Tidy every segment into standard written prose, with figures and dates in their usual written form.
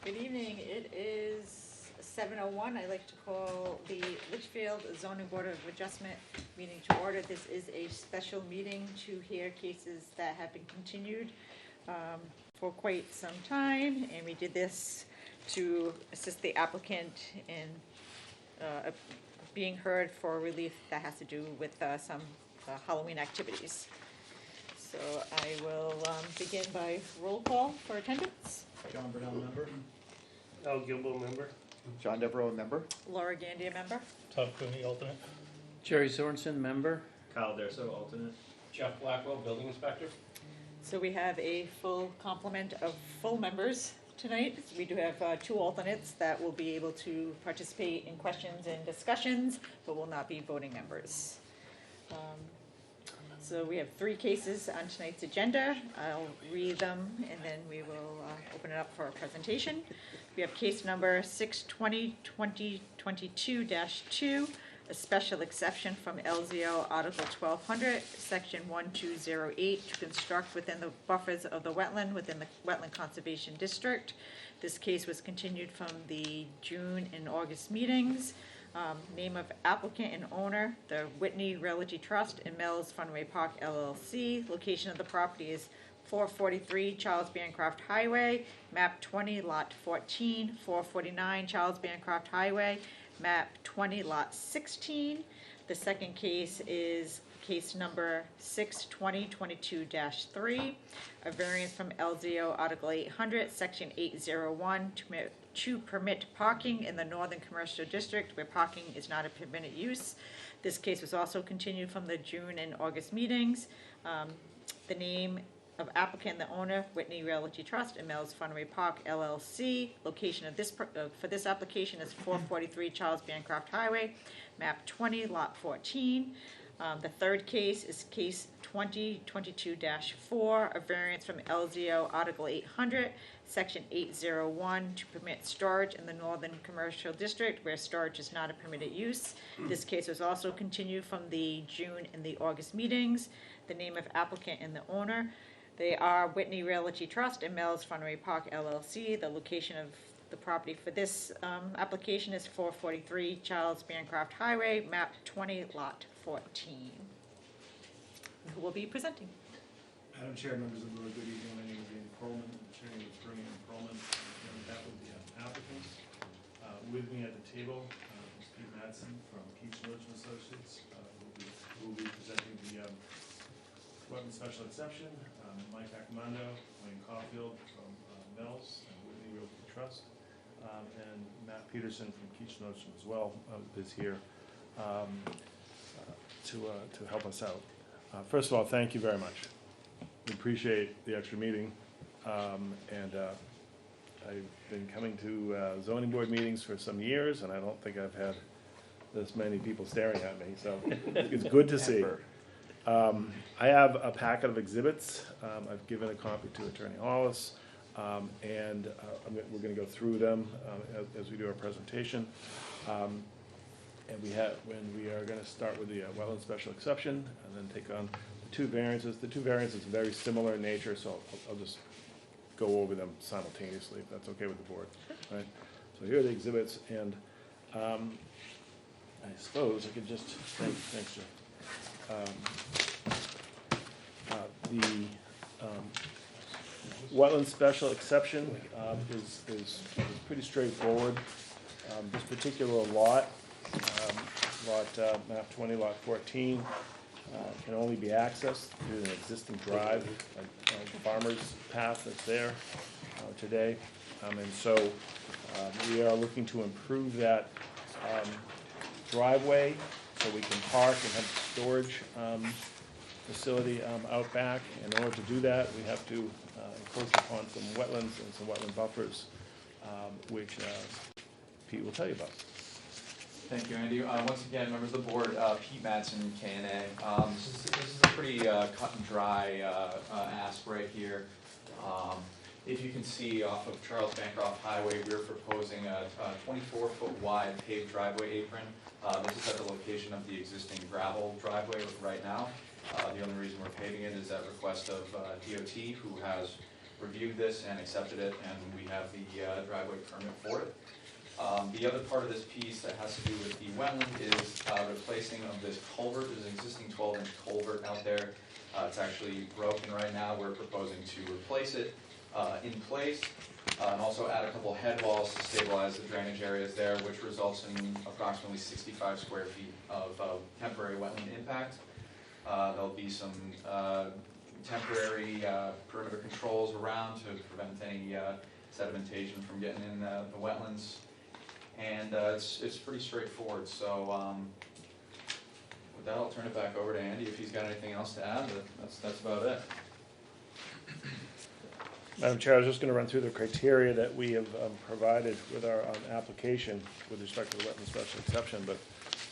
Good evening. It is 7:01. I'd like to call the Litchfield Zoning Board of Adjustment meeting to order. This is a special meeting to hear cases that have been continued for quite some time, and we did this to assist the applicant in being heard for relief that has to do with some Halloween activities. So I will begin by roll call for attendance. John Burnell, member. Al Gilbo, member. John Devereaux, member. Laura Gandia, member. Tom Cooney, alternate. Jerry Sorensen, member. Kyle Derso, alternate. Jeff Blackwell, building inspector. So we have a full complement of full members tonight. We do have two alternates that will be able to participate in questions and discussions, but will not be voting members. So we have three cases on tonight's agenda. I'll read them and then we will open it up for a presentation. We have case number 620-2022-2, a special exception from LZO Article 1200, Section 1208, to construct within the buffers of the wetland within the Wetland Conservation District. This case was continued from the June and August meetings. Name of applicant and owner, the Whitney Realty Trust in Mel's Funway Park LLC. Location of the property is 443 Charles Bancroft Highway, map 20, lot 14, 449 Charles Bancroft Highway, map 20, lot 16. The second case is case number 620-22-3, a variance from LZO Article 800, Section 801 to permit parking in the Northern Commercial District where parking is not a permitted use. This case was also continued from the June and August meetings. The name of applicant and the owner, Whitney Realty Trust in Mel's Funway Park LLC. Location of this for this application is 443 Charles Bancroft Highway, map 20, lot 14. The third case is case 2022-4, a variance from LZO Article 800, Section 801 to permit storage in the Northern Commercial District where storage is not a permitted use. This case was also continued from the June and the August meetings. The name of applicant and the owner, they are Whitney Realty Trust and Mel's Funway Park LLC. The location of the property for this application is 443 Charles Bancroft Highway, map 20, lot 14. Who will be presenting? Madam Chair, members of the board, good evening. My name is Ian Perlman. I'm chairing the Spring and Perlman, and that would be applicants. With me at the table is Steve Madsen from Keach Lodge and Associates, who will be presenting the wetland special exception. Mike Accomando, Wayne Caulfield from Mel's and Whitney Realty Trust, and Matt Peterson from Keach Lodge as well is here to help us out. First of all, thank you very much. We appreciate the extra meeting, and I've been coming to zoning board meetings for some years, and I don't think I've had this many people staring at me, so it's good to see. I have a packet of exhibits. I've given a copy to Attorney Hollis, and we're going to go through them as we do our presentation. And we are going to start with the wetland special exception and then take on the two variances. The two variances are very similar in nature, so I'll just go over them simultaneously if that's okay with the board. Right? So here are the exhibits, and I suppose I could just thanks, Jeff. The wetland special exception is pretty straightforward. This particular lot, map 20, lot 14, can only be accessed through an existing drive, a farmer's path that's there today. And so we are looking to improve that driveway so we can park and have a storage facility out back. In order to do that, we have to encroach upon some wetlands and some wetland buffers, which Pete will tell you about. Thank you, Andy. Once again, members of the board, Pete Madsen, K&A. This is a pretty cut and dry ask right here. If you can see off of Charles Bancroft Highway, we're proposing a 24-foot wide paved driveway apron. This is at the location of the existing gravel driveway right now. The only reason we're paving it is at request of DOT, who has reviewed this and accepted it, and we have the driveway permit for it. The other part of this piece that has to do with the wetland is replacing of this culvert. There's an existing 12-inch culvert out there. It's actually broken right now. We're proposing to replace it in place, and also add a couple head walls to stabilize the drainage areas there, which results in approximately 65 square feet of temporary wetland impact. There'll be some temporary perimeter controls around to prevent any sedimentation from getting in the wetlands. And it's pretty straightforward, so with that, I'll turn it back over to Andy if he's got anything else to add, but that's about it. Madam Chair, I was just going to run through the criteria that we have provided with our application with respect to the wetland special exception, but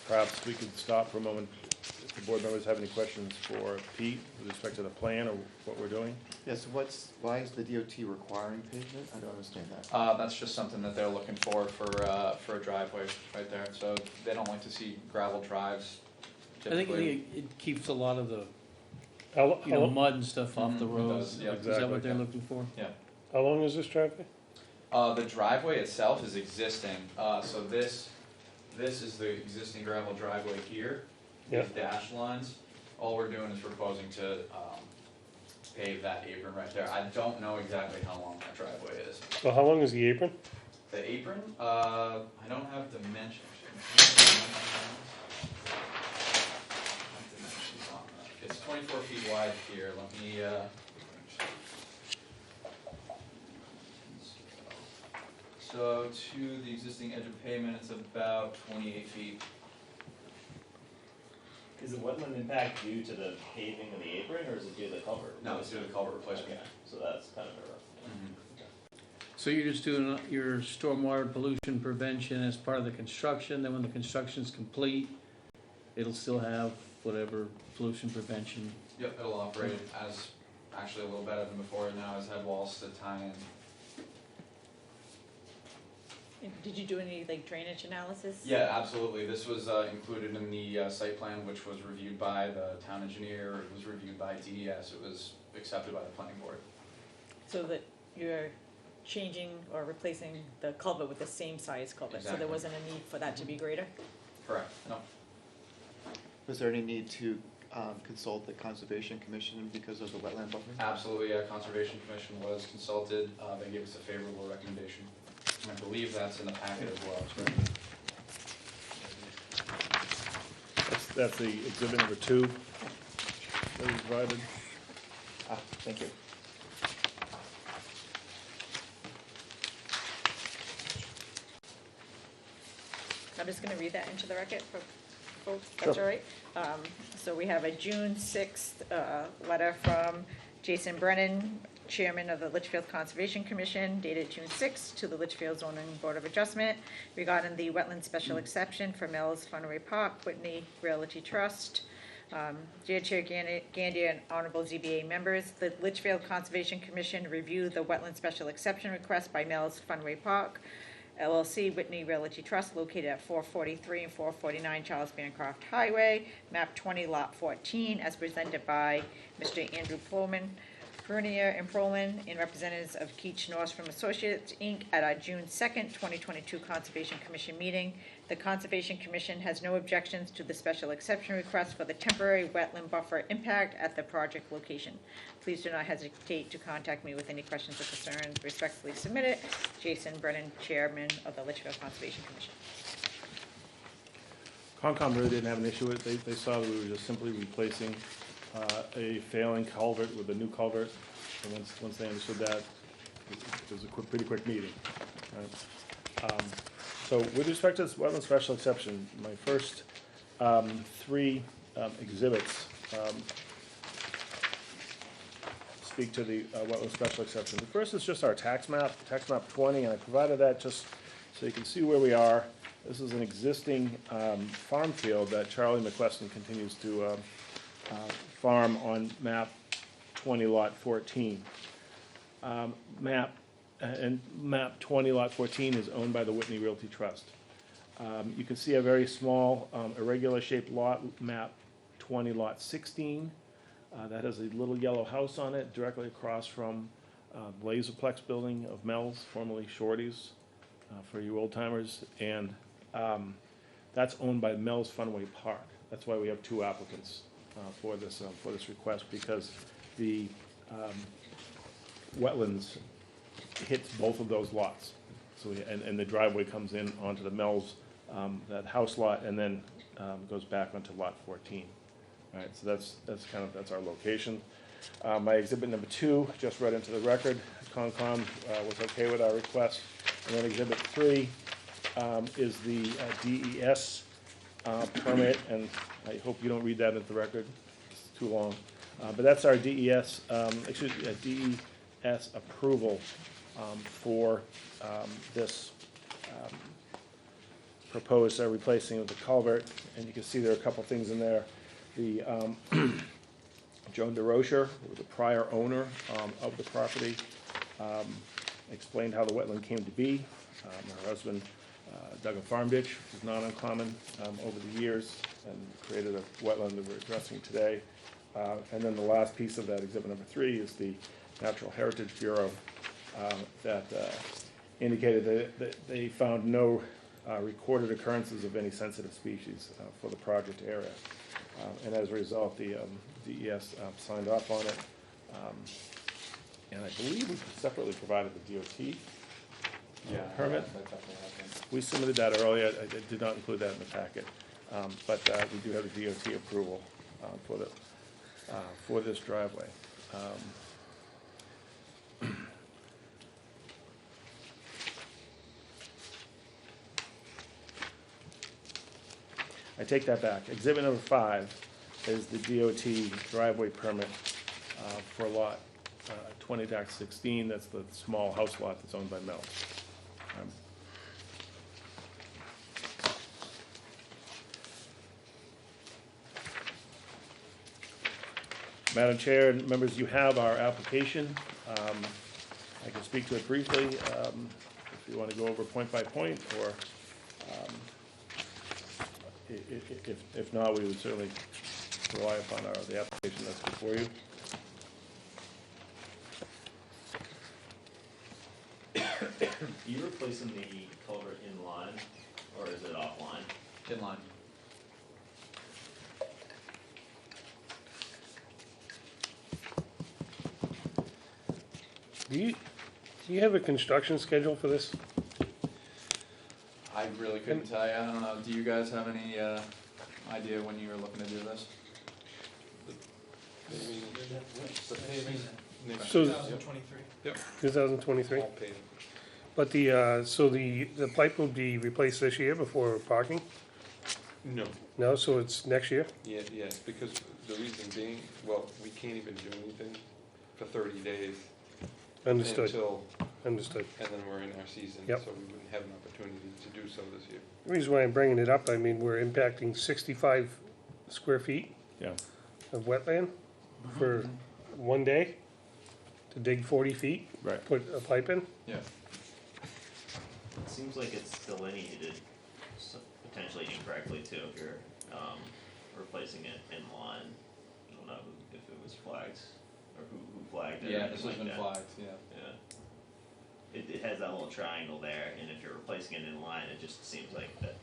perhaps we could stop for a moment if the board members have any questions for Pete with respect to the plan or what we're doing. Yes, why is the DOT requiring pavement? I don't understand that. That's just something that they're looking for a driveway right there, so they don't like to see gravel drives I think typically. it keeps a lot of the, How mud and stuff off the Mhm, it roads. does, yeah. Is that Exactly. what they're looking for? long is this driveway? The driveway itself is existing, so this is the existing gravel driveway here, these dash lines. All we're doing is proposing to pave that apron right there. I don't know exactly how long that driveway is. So how long is the apron? The apron, I don't have dimensions. Dimensions on that. It's 24 feet wide here, let me, so to the existing edge of pavement, it's about 28 feet. Is the wetland impact due to the paving of the apron, or is it due to the culvert? No, it's due to the culvert replacement. Okay, so that's kind of a rough. So you're just doing your stormwater pollution prevention as part of the construction, then when the construction's complete, it'll still have whatever pollution prevention. Yep, it'll operate as, actually a little better than before, it now has head walls to tie in. Did you do any like drainage analysis? Yeah, absolutely. This was included in the site plan, which was reviewed by the town engineer, it was reviewed by DES, it was accepted by the planning board. So that you're changing or replacing the culvert with the same size culvert, so there Exactly. wasn't a need for that to be greater? Correct, no. Was there any need to consult the Conservation Commission because of the wetland buffer? Absolutely, Conservation Commission was consulted, they gave us a favorable recommendation. And I believe that's in the packet as well, That's the exhibit number 2 that we provided. Thank you. I'm just gonna read that into the record for folks, that's all right? So we have a June 6th letter from Jason Brennan, Chairman of the Litchfield Conservation Commission, dated June 6th, to the Litchfield Zoning Board of Adjustment regarding the wetland special exception for Mills Funway Park, Whitney Realty Trust. Dear Chair Gandy and Honorable ZBA members, the Litchfield Conservation Commission reviewed the wetland special exception request by Mills Funway Park, LLC, Whitney Realty Trust, located at 443 and 449 Charles Bancroft Highway, map 20, lot 14, as presented by Mr. Andrew Prunier and Prolin, and representatives of Keach Nordstrom Associates, Inc., at our June 2nd, 2022 Conservation Commission meeting. The Conservation Commission has no objections to the special exception request for the temporary wetland buffer impact at the project location. Please do not hesitate to contact me with any questions or concerns. Respectfully submitted, Jason Brennan, Chairman of the Litchfield Conservation Commission. Concom really didn't have an issue with it. They saw that we were just simply replacing a failing culvert with a new culvert. And once they understood that, it was a pretty quick meeting. Right? So with respect to this wetland special exception, my first 3 exhibits speak to the wetland special exception. The first is just our tax map 20, and I provided that just so you can see where we are. This is an existing farm field that Charlie McQuestion continues to farm on map 20, lot 14. Map 20, lot 14 is owned by the Whitney Realty Trust. You can see a very small, irregular shaped lot, map 20, lot 16. That has a little yellow house on it directly across from Laserplex building of Mel's, formerly Shorty's, for you old timers, and that's owned by Mel's Funway Park. That's why we have two applicants for this request, because the wetlands hits both of those lots. So and the driveway comes in onto the Mel's, that house lot, and then goes back onto lot 14. All right, so that's our location. My exhibit number 2, just read into the record, Concom was okay with our request. And then exhibit 3 is the DES permit, and I hope you don't read that into the record, it's too long. But that's our DES approval for this proposed replacing of the culvert, and you can see there are a couple things in there. The Joan DeRocher, who was the prior owner of the property, explained how the wetland came to be. Her husband dug a farm ditch, which is not uncommon over the years, and created a wetland that we're addressing today. And then the last piece of that, exhibit number 3, is the Natural Heritage Bureau that indicated that they found no recorded occurrences of any sensitive species for the project area. And as a result, the DES signed off on it. And I believe we separately provided the DOT permit. That definitely happened. We submitted that earlier. I did not include that in the packet. But we do have the DOT approval for this driveway. I take that back. Exhibit number 5 is the DOT driveway permit for lot 20-16. That's the small house lot that's owned by Mel. Madam Chair and members, you have our application. I can speak to it briefly if you want to go over point by point, or if not, we would certainly rely upon the application that's before you. Are you replacing the culvert in line, or is it offline? In line. Do you have a construction schedule for this? I really couldn't tell you. I don't know. Do you guys have any idea when you were looking to do this? So, 2023. 2023? But the pipe will be replaced this year before parking? No, No, so it's next year? yes, because the reason being, well, we can't even do anything for 30 days. Understood, Until, understood. and then we're in our season, Yep. so we wouldn't have an opportunity to do so this year. The reason why I'm bringing it up, I mean, we're impacting 65 square feet Yeah. of wetland for one day to dig 40 feet, Right. put a pipe in. Yeah. It seems like it's delineated potentially incorrectly too, if you're, replacing it in line. I don't know if it was flagged, or who flagged it. or Yeah, anything this has like been that. flagged, yeah. Yeah. It has that little triangle there, and if you're replacing it in line, it just seems like that.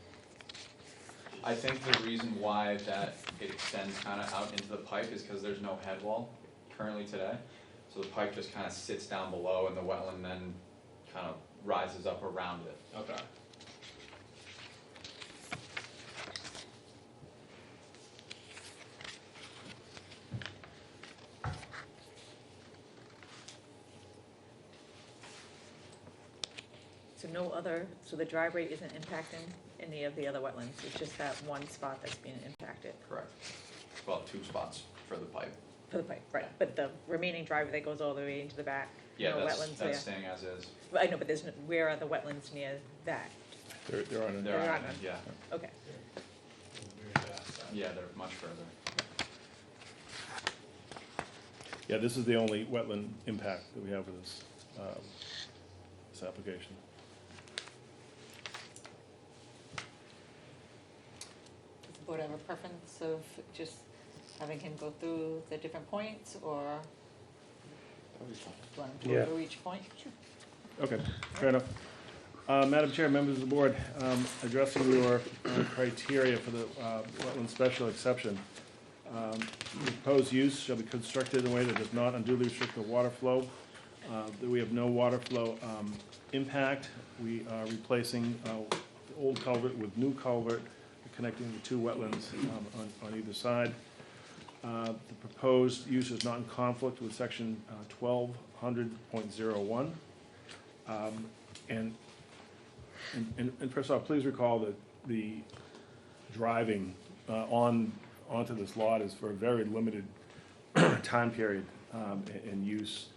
I think the reason why that it extends kind of out into the pipe is because there's no head wall currently today. So the pipe just kind of sits down below and the wetland then kind of rises up around it. Okay. So the driveway isn't impacting any of the other wetlands, it's just that one spot that's being impacted Correct. Well, 2 spots for the pipe. for the pipe, right? But the remaining driveway that goes all the way into the back, Yeah, no that's wetlands there? that's staying as is. I know, but where are the wetlands near that? They're on They're They're on on it, yeah. Okay, Yeah, they're much further. Yeah, this is the only wetland impact that we have with this application. does the board have a preference of just having him go through the different points, or? Want to Yeah. go through each point? Okay, fair enough. Madam Chair, members of the board, addressing your criteria for the wetland special exception. The proposed use shall be constructed in a way that does not unduly restrict the water flow. That we have no water flow impact. We are replacing the old culvert with new culvert connecting the two wetlands on either side. The proposed use is not in conflict with section 1200.01. And first off, please recall that the driving onto this lot is for a very limited time period and use.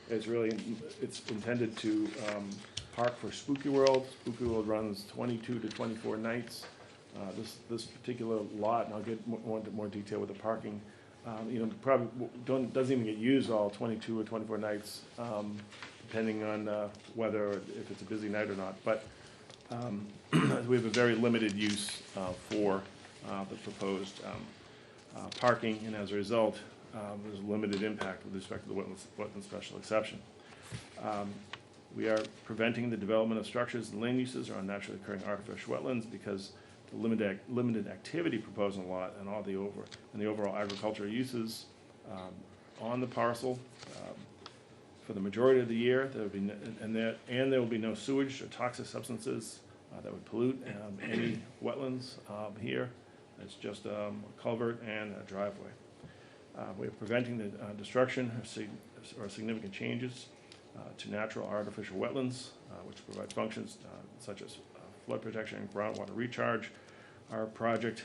It's intended to park for Spooky World. Spooky World runs 22 to 24 nights. This particular lot, and I'll get more detail with the parking, probably doesn't even get used all 22 or 24 nights, depending on whether, if it's a busy night or not. But we have a very limited use for the proposed parking, and as a result, there's limited impact with respect to the wetland special exception. We are preventing the development of structures and land uses or on naturally occurring artificial wetlands because the limited activity proposed in the lot and the overall agricultural uses on the parcel. For the majority of the year, there will be no sewage or toxic substances that would pollute any wetlands here. It's just a culvert and a driveway. We are preventing the destruction or significant changes to natural or artificial wetlands, which provide functions such as flood protection and groundwater recharge. Our project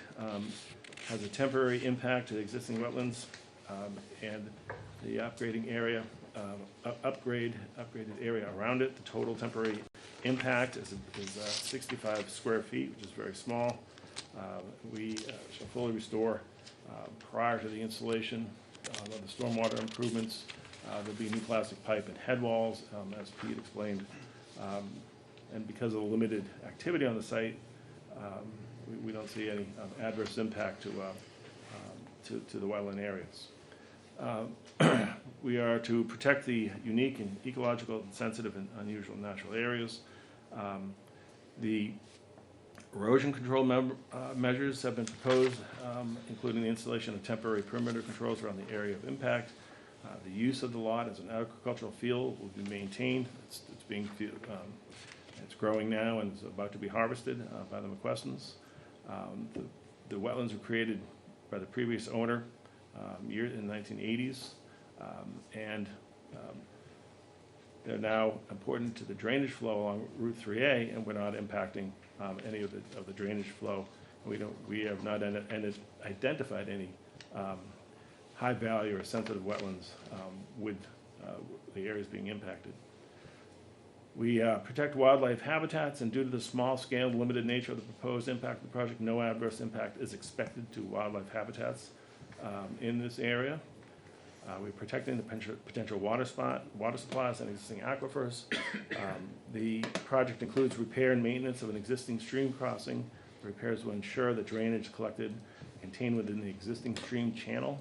has a temporary impact to the existing wetlands and the upgraded area around it. The total temporary impact is 65 square feet, which is very small. We shall fully restore prior to the installation of the stormwater improvements. There'll be new plastic pipe and head walls, as Pete explained. And because of the limited activity on the site, we don't see any adverse impact to the wetland areas. We are to protect the unique and ecological, sensitive, and unusual natural areas. The erosion control measures have been proposed, including the installation of temporary perimeter controls around the area of impact. The use of the lot as an agricultural field will be maintained. It's growing now and is about to be harvested by the McQuestons. The wetlands were created by the previous owner in the 1980s, and they're now important to the drainage flow along Route 3A, and we're not impacting any of the drainage flow. We have not identified any high value or sensitive wetlands with the areas being impacted. We protect wildlife habitats, and due to the small scale, limited nature of the proposed impact of the project, no adverse impact is expected to wildlife habitats in this area. We're protecting the potential water supplies and existing aquifers. The project includes repair and maintenance of an existing stream crossing. The repairs will ensure that drainage collected contained within the existing stream channel.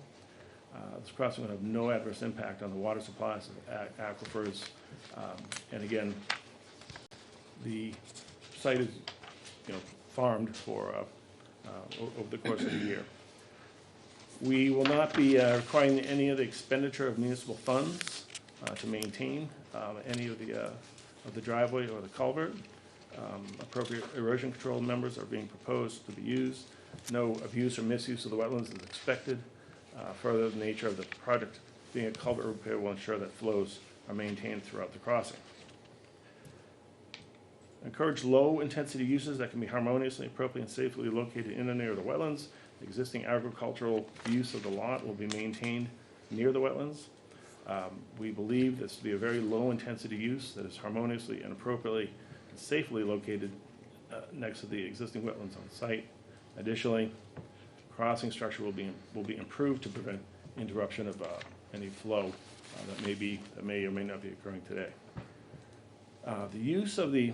This crossing will have no adverse impact on the water supplies of aquifers. And again, the site is farmed for over the course of the year. We will not be requiring any of the expenditure of municipal funds to maintain any of the driveway or the culvert. Appropriate erosion control measures are being proposed to be used. No abuse or misuse of the wetlands is expected. Further, the nature of the project being a culvert repair will ensure that flows are maintained throughout the crossing. Encourage low-intensity uses that can be harmoniously, appropriately, and safely located in and near the wetlands. The existing agricultural use of the lot will be maintained near the wetlands. We believe this to be a very low-intensity use that is harmoniously and appropriately and safely located next to the existing wetlands on site. Additionally, crossing structure will be improved to prevent interruption of any flow that may or may not be occurring today. The use of the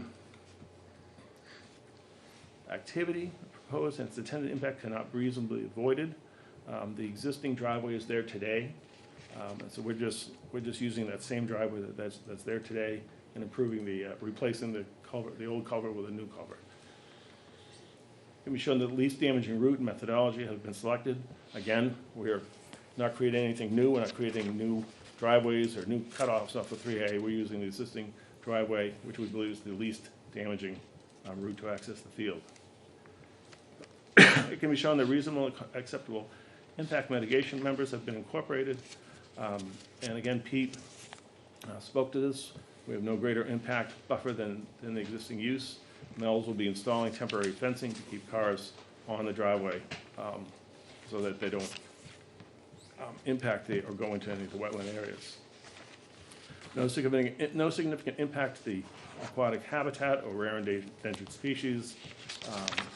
activity proposed and its intended impact cannot reasonably be avoided. The existing driveway is there today. And so we're just using that same driveway that's there today and improving replacing the culvert, the old culvert with a new culvert. It can be shown that the least damaging route and methodology has been selected. Again, we're not creating anything new, we're not creating new driveways or new cutoffs off of 3A. We're using the existing driveway, which we believe is the least damaging route to access the field. It can be shown that reasonable acceptable impact mitigation members have been incorporated. And again, Pete spoke to this. We have no greater impact buffer than the existing use. Mel's will be installing temporary fencing to keep cars on the driveway so that they don't impact or go into any of the wetland areas. No significant impact to the aquatic habitat or rare endangered species.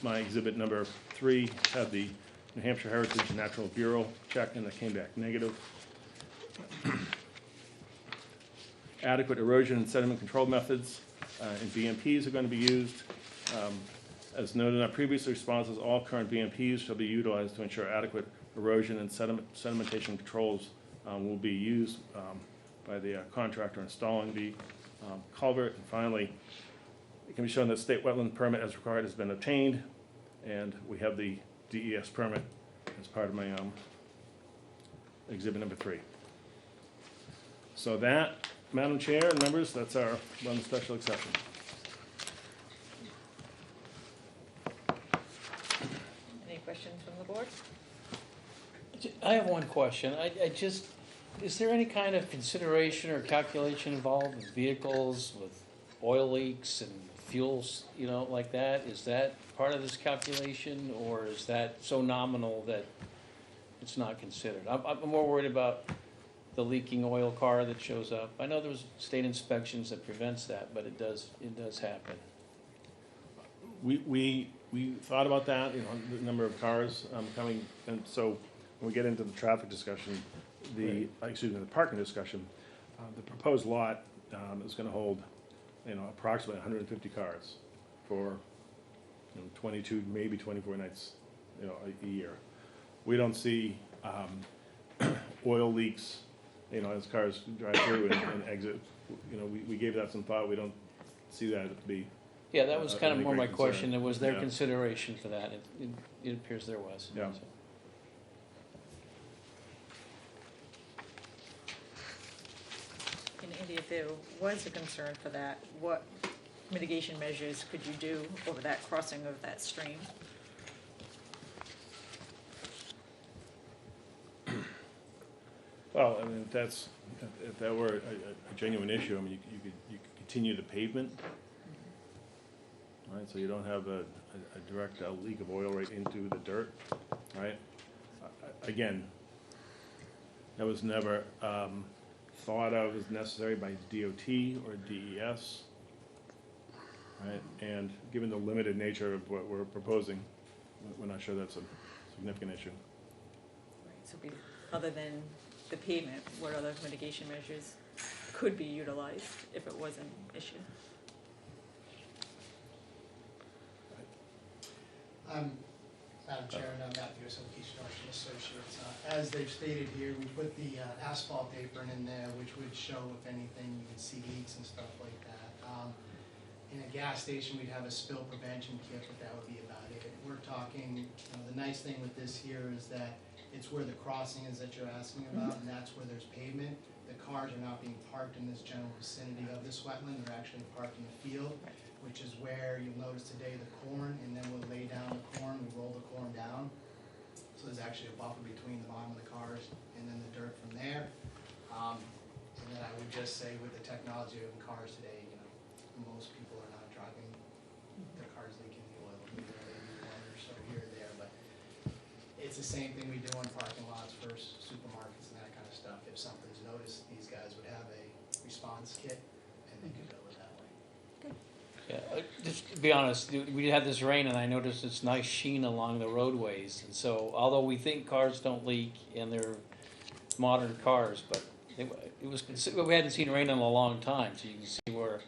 My exhibit number 3 had the New Hampshire Heritage and Natural Bureau check, and that came back negative. Adequate erosion and sediment control methods and BMPs are going to be used. As noted in our previous responses, all current BMPs shall be utilized to ensure adequate erosion and sedimentation controls will be used by the contractor installing the culvert. And finally, it can be shown that state wetland permit as required has been obtained, and we have the DES permit as part of my exhibit number 3. So that, Madam Chair and members, that's our one special exception. Any questions from the board? I have one question. I just, is there any kind of consideration or calculation involved with vehicles, with oil leaks and fuels, like that? Is that part of this calculation, or is that so nominal that it's not considered? I'm more worried about the leaking oil car that shows up. I know there's state inspections that prevents that, but it does happen. We thought about that, the number of cars coming, and so when we get into the traffic discussion, the parking discussion, the proposed lot is going to hold, approximately 150 cars for 22, maybe 24 nights, a year. We don't see oil leaks, as cars drive through and exit. We gave that some thought. We don't see that to be. Yeah, that was kind of any more my great concern. question. Was there Yeah. consideration for that? It appears there was. Yeah. So. And Andy, if there was a concern for that, what mitigation measures could you do over that crossing of that stream? Well, I mean, if that were a genuine issue, I mean, you could continue the pavement, right? So you don't have a direct leak of oil right into the dirt, right? Again, that was never thought of as necessary by DOT or DES, right? And given the limited nature of what we're proposing, we're not sure that's a significant issue. Right, so other than the pavement, what other mitigation measures could be utilized if it was an issue? Madam Chair, and Matthew Osuki, Structural Associates. As they've stated here, we put the asphalt apron in there, which would show, if anything, you can see leaks and stuff like that. In a gas station, we'd have a spill prevention kit, but that would be about it. We're talking, the nice thing with this here is that it's where the crossing is that you're asking about, and that's where there's pavement. The cars are not being parked in this general vicinity of this wetland. They're actually parked in the field, which is where you'll notice today the corn, and then we'll lay down the corn, we roll the corn down. So there's actually a buffer between the bottom of the cars and then the dirt from there. And then I would just say with the technology of the cars today, most people are not driving their cars leaking the oil. Maybe one or so here or there, but it's the same thing we do on parking lots for supermarkets and that kind of stuff. If something's noticed, these guys would have a response kit and they could go it that way. Yeah, just to be honest, we had this rain and I noticed this nice sheen along the roadways. And so, although we think cars don't leak and they're modern cars, but we hadn't seen rain in a long time. So you can see where,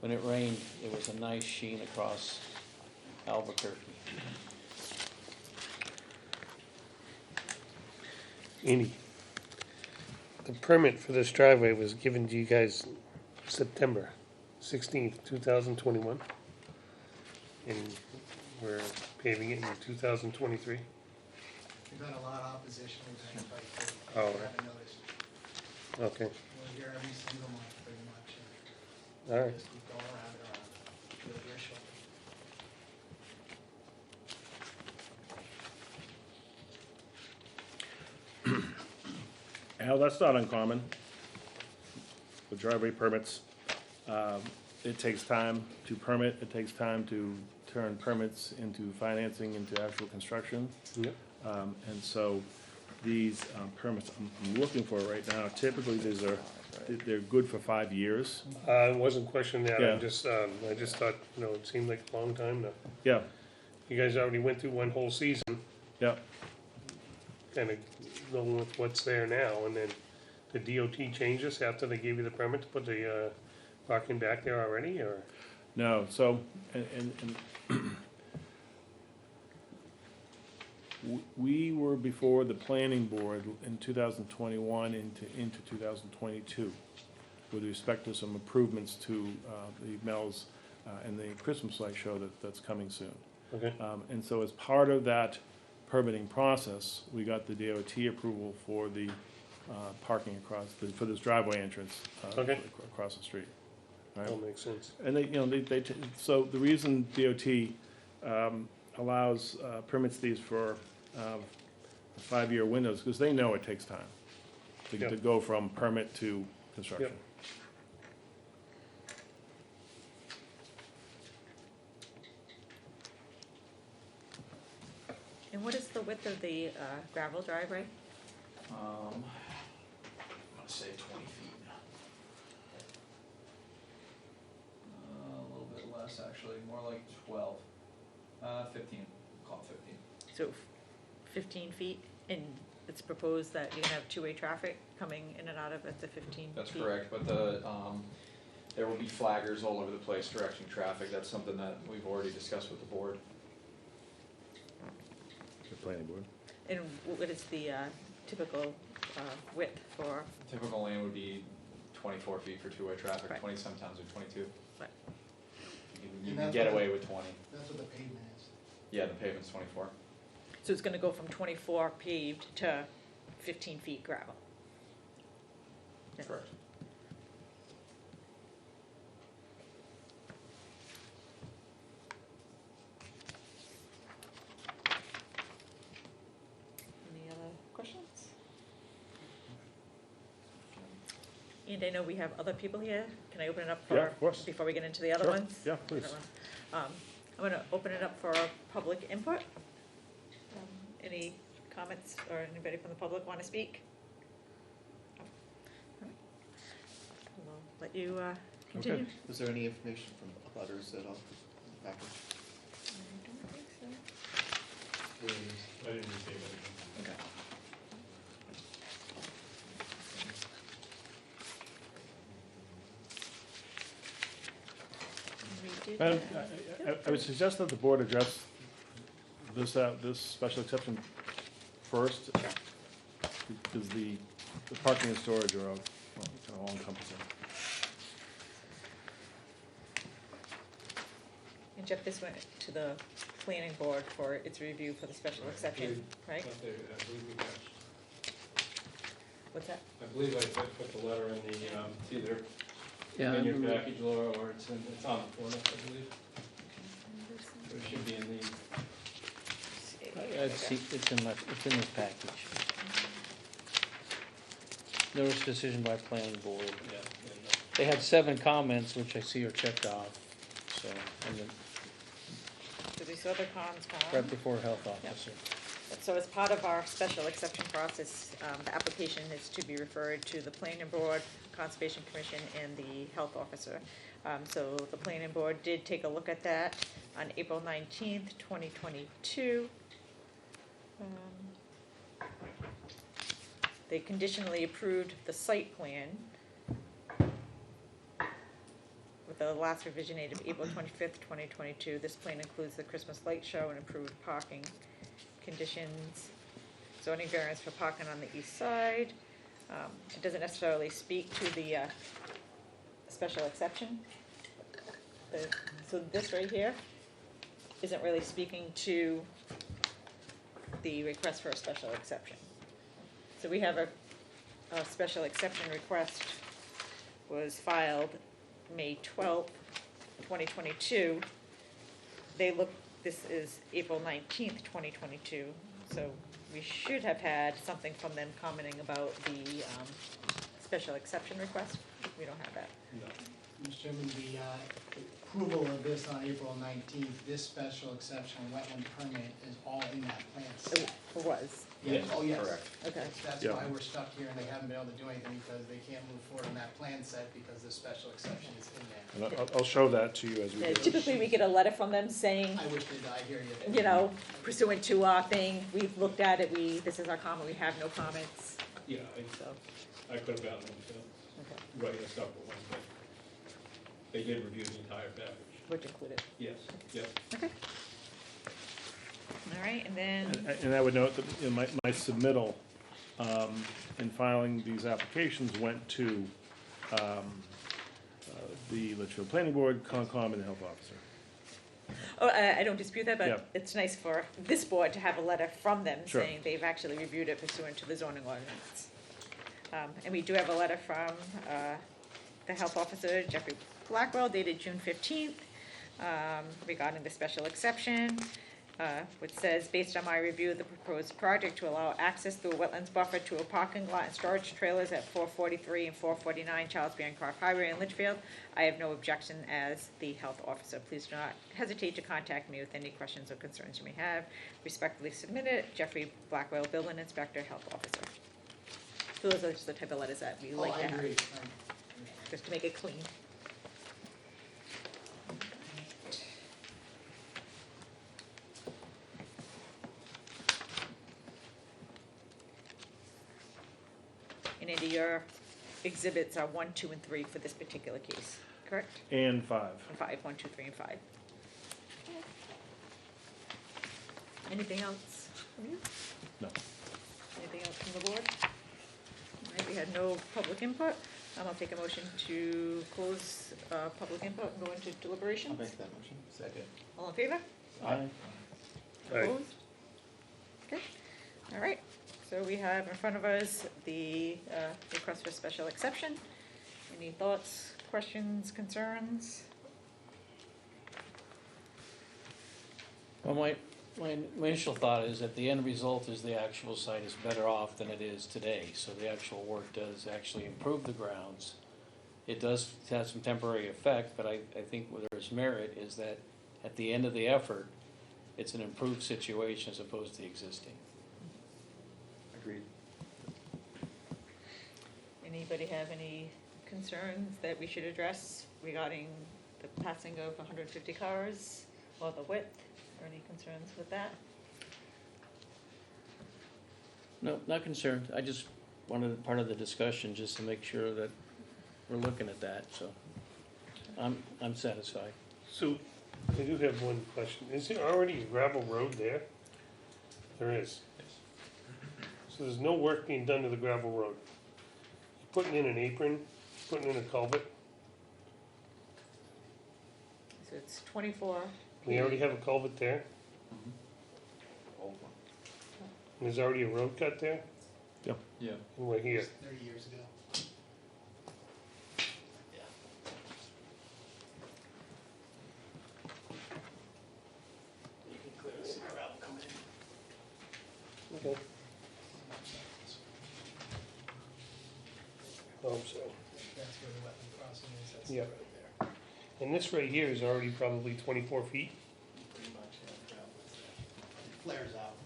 when it rained, there was a nice sheen across Albuquerque. Andy, the permit for this driveway was given to you guys September 16th, 2021. And we're paving it in 2023. We've had a lot of opposition, we've had like, Oh, I right. haven't noticed. Okay, We're here every single month pretty much, and all right. just keep going around and around. Really your show. Al, that's not uncommon. The driveway permits, it takes time to permit, it takes time to turn permits into financing, into actual construction. Yep. And so these permits I'm looking for right now, typically they're good for 5 years. I wasn't questioning that, Yeah. I just thought, it seemed like a long time to, Yeah, you guys already went through one whole season, yeah. kind of going with what's there now, and then the DOT changes after they gave you the permit to put the, parking back there already, or? No, so, and we were before the planning board in 2021 into 2022 with respect to some improvements to the Mel's and the Christmas light show that's coming soon. Okay, And so as part of that permitting process, we got the DOT approval for the parking for this driveway entrance Okay. across the street. Right? that makes sense. And so the reason DOT allows, permits these for 5-year windows, because they know it takes time to Yeah. go from permit to construction. And what is the width of the gravel driveway? I'm gonna say 20 feet. A little bit less, actually, more like 12. 15, call it 15. So 15 feet, and it's proposed that you're gonna have two-way traffic coming in and out of at the 15 feet? That's correct, but there will be flaggers all over the place directing traffic. That's something that we've already discussed with the board. The planning board. And what is the typical width for, Typical lane would be 24 feet for two-way traffic, Right. 20 sometimes or 22. Right. You And can that's get what away the- with 20. That's what the pavement is. Yeah, the pavement's 24. so it's gonna go from 24 paved to 15 feet gravel? Yeah. Correct. Any other questions? And I know we have other people here. Can I open it up for? Yeah, of course. Before we get into the other Sure. ones? Yeah, please. I'm gonna open it up for public input. Any comments or anybody from the public wanna speak? We'll let you continue. Was there any information from butters at all? Package? I don't think so. I didn't receive anything. Okay. We did Madam, that. I would suggest that the board address this special exception first, because the parking and storage are kind of all encompassing. And Jeff, this went to the planning board for its review for the special exception, right? I believe we matched. What's that? I believe I put the letter in the, it's either Yeah, in your package, Laura, or it's on the form, I believe. So it should be in the, I'd see, it's in this package. Notice decision by planning board. yeah. They had 7 comments, which I see are checked off, so, and then So these other cons, right before health officer. So as part of our special exception process, the application is to be referred to the planning board, conservation commission, and the health officer. So the planning board did take a look at that on April 19th, 2022. They conditionally approved the site plan with the last revision date of April 25th, 2022. This plan includes the Christmas light show and improved parking conditions, zoning variance for parking on the east side, It doesn't necessarily speak to the special exception. So this right here isn't really speaking to the request for a special exception. So we have a special exception request was filed May 12th, 2022. This is April 19th, 2022, so we should have had something from them commenting about the special exception request. We don't have that. No. Mr. Chairman, the approval of this on April 19th, this special exception wetland permit is all in that plan set. It was, Yes. Oh, yes. Correct. okay. That's Yeah. why we're stuck here and they haven't been able to do anything because they can't move forward on that plan set because the special exception is in there. And I'll show that to you as we Yeah, go. typically, we get a letter from them saying, I wish they'd I hear you. you know, pursuant to our thing, we've looked at it, this is our comment, we have no comments, Yeah, so, I could have gotten them to okay, write a separate one, but they did review the entire package. which included. Yes, yes. Okay. All right, and then, And I would note that, you know, my submittal in filing these applications went to the Litchfield Planning Board, Concom, and the Health Officer. I don't dispute that, Yeah. but it's nice for this board to have a letter from them Sure. saying they've actually reviewed it pursuant to the zoning ordinance. And we do have a letter from the health officer, Jeffrey Blackwell, dated June 15th, regarding the special exception, which says, based on my review of the proposed project to allow access through a wetlands buffer to a parking lot and storage trailers at 443 and 449 Charles Bancroft Highway in Litchfield, I have no objection as the health officer. Please do not hesitate to contact me with any questions or concerns you may have. Respectfully submitted, Jeffrey Blackwell, Building Inspector, Health Officer. So those are just the type of letters that we like I to have, agree. just to make it clean. And Andy, your exhibits are 1, 2, and 3 for this particular case, correct? And 5. And 5, 1, 2, 3, and 5. Anything else from you? No. Anything else from the board? All right, we had no public input. I'll take a motion to close public input and go into deliberations. I'll make that motion. Second. All in favor? Aye. Aye. Opposed? Okay, all right. So we have in front of us the request for special exception. Any thoughts, questions, concerns? Well, my initial thought is that the end result is the actual site is better off than it is today. So the actual work does actually improve the grounds. It does have some temporary effect, but I think where there's merit is that at the end of the effort, it's an improved situation as opposed to the existing. Agreed. Anybody have any concerns that we should address regarding the passing of 150 cars or the width? Or any concerns with that? No, not concerned. I just wanted part of the discussion just to make sure that we're looking at that, so I'm satisfied. So, I do have one question. Is there already a gravel road there? There is. So there's no work being done to the gravel road? You're putting in an apron, putting in a culvert? So it's 24. We already have a culvert there? Old one. And there's already a road cut there? Yeah. And we're here. 30 years ago. You can clearly see the gravel coming in. Okay. Oh, I'm sorry. That's where the wetland crossing is, that's Yeah. right there. And this right here is already probably 24 feet? Pretty much, yeah, the gravel is there. It flares out.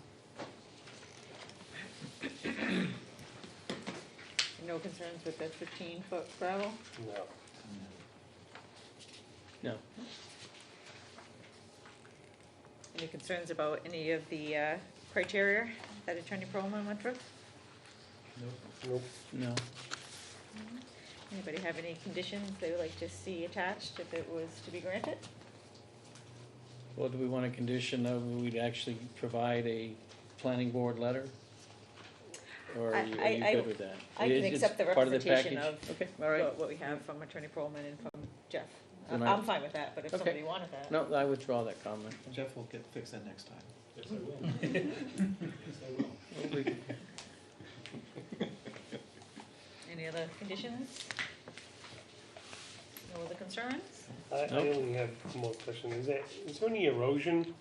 No concerns with the 15-foot gravel? No. No. Any concerns about any of the criteria that Attorney Perlman went through? Nope. No. Anybody have any conditions they would like to see attached if it was to be granted? Well, do we want a condition that we'd actually provide a planning board letter? or are you I- good with that? I can It's accept the part of representation package? of Okay, all right. what we have from Attorney Perlman and from Jeff. Then I'm fine with that, but if Okay. somebody wanted that. No, I withdraw that comment. Jeff will fix that next time. Yes, I will. Yes, I will. Any other conditions? No other concerns? I Nope. only have one more question. Is there any erosion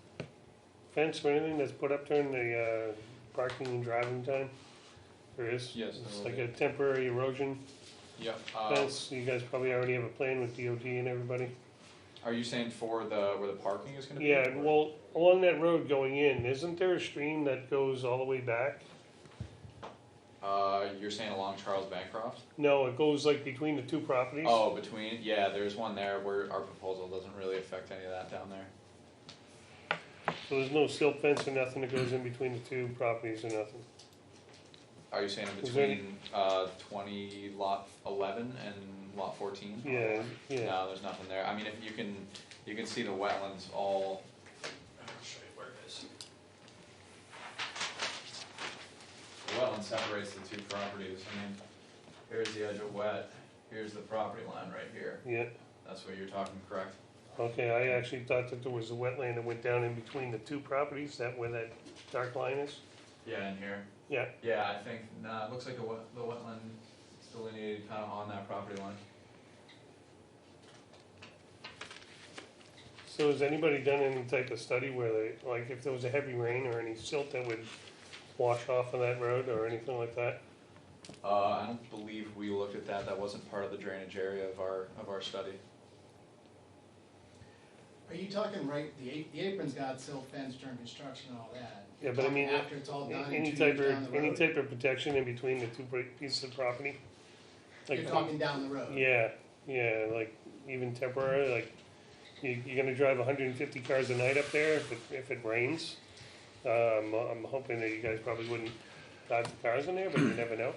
fence or anything that's put up during the parking and driving time? There is? Yes, there It's will like be. a temporary erosion Yep. fence. You guys probably already have a plan with DOT and everybody? Are you saying for where the parking is gonna be? Yeah, or- well, along that road going in, isn't there a stream that goes all the way back? You're saying along Charles Bancroft? No, it goes like between the two properties? Oh, between, yeah, there's one there where our proposal doesn't really affect any of that down there. So there's no silt fence or nothing that goes in between the two properties or nothing? Are you saying in Is there any- between, 20 lot 11 and lot 14? Yeah, yeah. No, there's nothing there. I mean, if you can see the wetlands all, I'll show you where it is. The wetland separates the two properties. I mean, here's the edge of wet, here's the property line right here. Yeah, That's what you're talking, correct? okay, I actually thought that there was a wetland that went down in between the two properties, that where that dark line is? Yeah, in here. Yeah, Yeah, I think, nah, it looks like the wetland is delineated kind of on that property line. so has anybody done any type of study where they, like, if there was a heavy rain or any silt that would wash off of that road or anything like that? I don't believe we looked at that. That wasn't part of the drainage area of our study. Are you talking right, the apron's got silt fence during construction and all that? Yeah, but I mean, Talking after it's all done and any 2 type years down the any road? type of protection in between the two pieces of property? Like, You're talking down the road? yeah, yeah, like even temporary, like you're gonna drive 150 cars a night up there if it rains. I'm hoping that you guys probably wouldn't drive the cars in there, but you never know.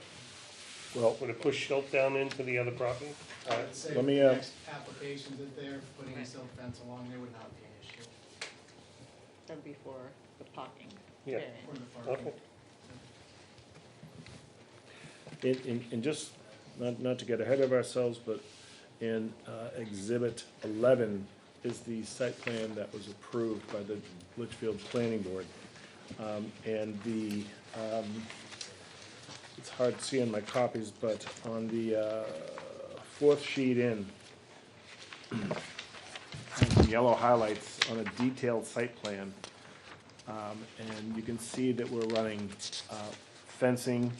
Well, Would it push silt down into the other property? I would say Let me, the next applications that they're putting a silt fence along there would not be an issue That'd be for the parking. Yeah. for the parking. Okay. and just, not to get ahead of ourselves, but in Exhibit 11 is the site plan that was approved by the Litchfield Planning Board. And it's hard to see in my copies, but on the fourth sheet in, the yellow highlights on a detailed site plan. And you can see that we're running fencing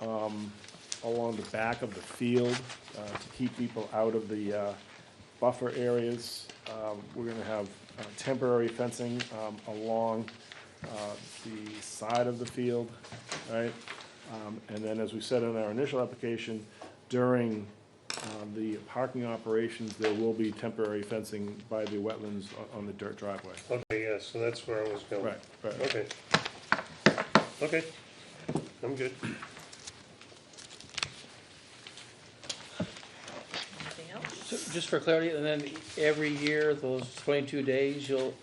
along the back of the field to keep people out of the buffer areas. We're gonna have temporary fencing along the side of the field, right? And then, as we said in our initial application, during the parking operations, there will be temporary fencing by the wetlands on the dirt driveway. Okay, yeah, so that's where I was going. Right, right. Okay. Okay, I'm good. Anything else? So just for clarity, and then every year, those 22 days, you'll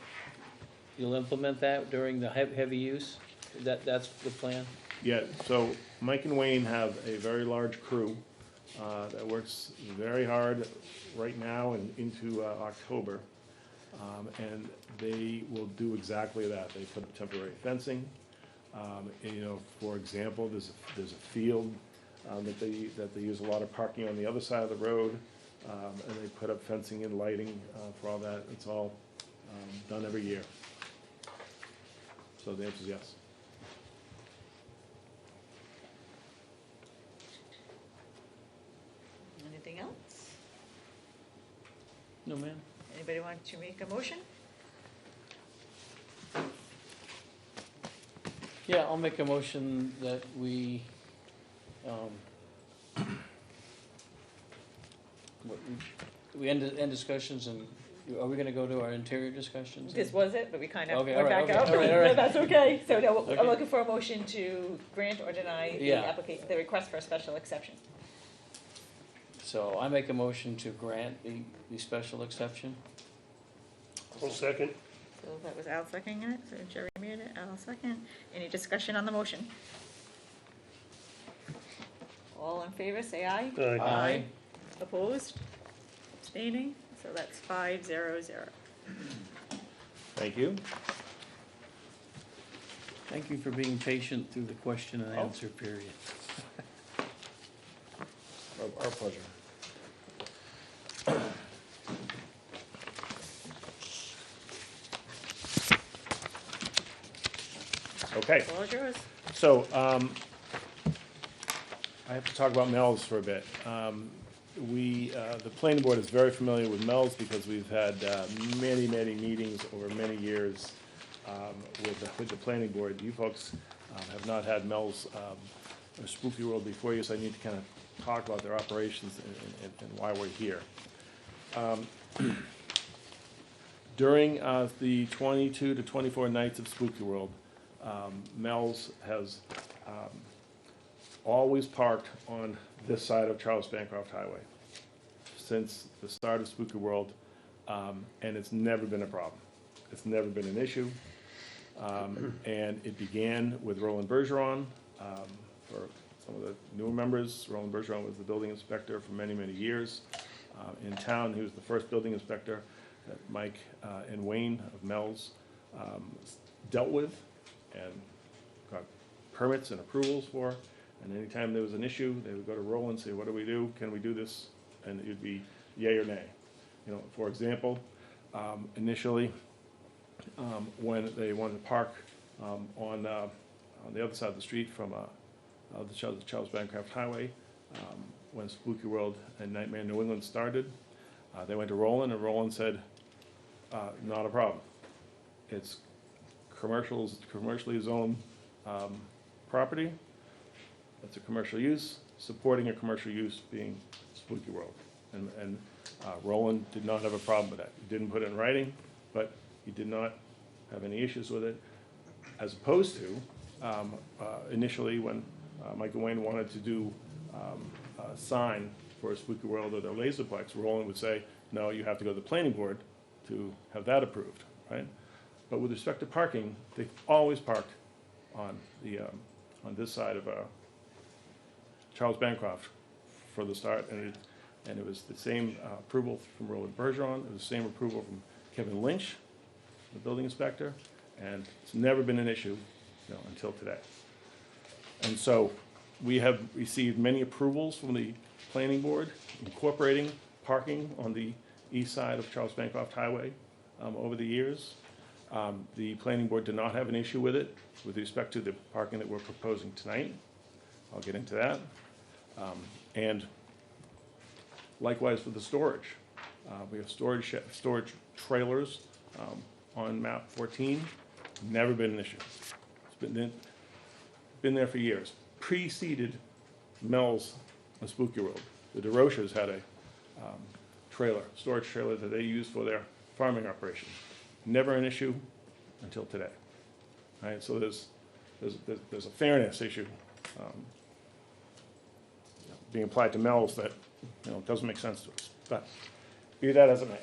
implement that during the heavy use? That's the plan? Yeah, so Mike and Wayne have a very large crew that works very hard right now and into October. And they will do exactly that. They put up temporary fencing. And, you know, for example, there's a field that they use a lot of parking on the other side of the road. And they put up fencing and lighting for all that. It's all done every year. So the answer is yes. Anything else? No, ma'am. Anybody want to make a motion? Yeah, I'll make a motion that we, we end discussions, and are we gonna go to our interior discussions? This was it, but we kind of Okay, went all right, back out. okay, all right, all right. That's okay. So no, I'm Okay. looking for a motion to grant or deny the Yeah. application, the request for a special exception. So I make a motion to grant the special exception. 1 second. So that was Al seconding it, so Jerry made it, Al second. Any discussion on the motion? All in favor, say aye. Aye. Opposed? Abstaining? So that's 5-0-0. Thank you. Thank you for being patient through the question and answer period. Our pleasure. Okay, All yours. so, I have to talk about Mel's for a bit. The planning board is very familiar with Mel's because we've had many, many meetings over many years with the planning board. You folks have not had Mel's or Spooky World before you, so I need to kind of talk about their operations and why we're here. During the 22 to 24 nights of Spooky World, Mel's has always parked on this side of Charles Bancroft Highway since the start of Spooky World, and it's never been a problem. It's never been an issue. And it began with Roland Bergeron. For some of the newer members, Roland Bergeron was the building inspector for many, many years in town. He was the first building inspector that Mike and Wayne of Mel's dealt with and got permits and approvals for. And anytime there was an issue, they would go to Roland and say, what do we do? Can we do this? And it would be yay or nay. You know, for example, initially, when they wanted to park on the other side of the street from the Charles Bancroft Highway, when Spooky World and Nightmare New England started, they went to Roland, and Roland said, not a problem. It's commercially zoned property. It's a commercial use, supporting a commercial use being Spooky World. And Roland did not have a problem with that. He didn't put it in writing, but he did not have any issues with it, as opposed to initially when Mike and Wayne wanted to do a sign for a Spooky World or their Laserplex, Roland would say, no, you have to go to the planning board to have that approved, right? But with respect to parking, they've always parked on on this side of Charles Bancroft for the start, and it was the same approval from Roland Bergeron, it was the same approval from Kevin Lynch, the building inspector, and it's never been an issue, you know, until today. And so we have received many approvals from the planning board incorporating parking on the east side of Charles Bancroft Highway over the years. The planning board did not have an issue with it with respect to the parking that we're proposing tonight. I'll get into that. And likewise for the storage. We have storage trailers on map 14. Never been an issue. It's been there for years. Preceded Mel's and Spooky World. The DeRochas had a storage trailer that they used for their farming operation. Never an issue until today. All right, so there's a fairness issue being applied to Mel's that, you know, doesn't make sense to us. But be that as it may.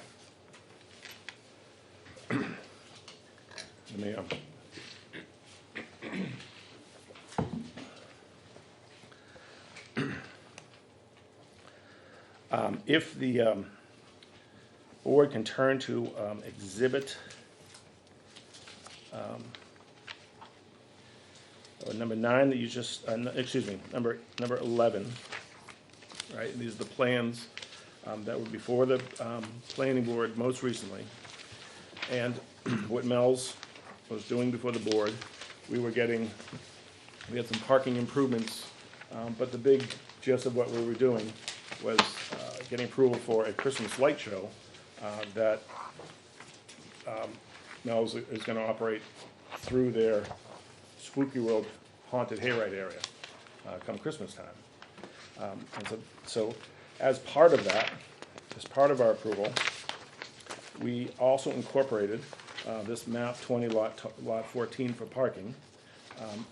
If the board can turn to exhibit number 9 that you just, number 11, right? These are the plans that were before the planning board most recently. And what Mel's was doing before the board, we had some parking improvements, but the big gist of what we were doing was getting approval for a Christmas light show that Mel's is going to operate through their Spooky World haunted hayride area come Christmas time. And so as part of that, as part of our approval, we also incorporated this map 20 lot 14 for parking.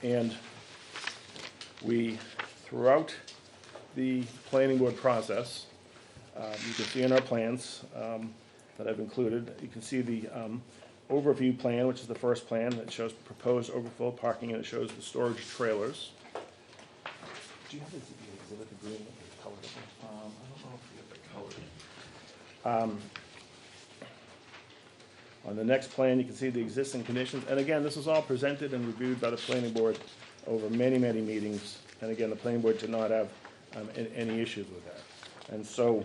And we, throughout the planning board process, you can see in our plans that I've included, you can see the overview plan, which is the first plan that shows proposed overflow parking, and it shows the storage trailers. Do you have the ZBA? it like a green color? I don't know if we have the color. On the next plan, you can see the existing conditions, and again, this was all presented and reviewed by the planning board over many, many meetings, and again, the planning board did not have any issues with that. And so,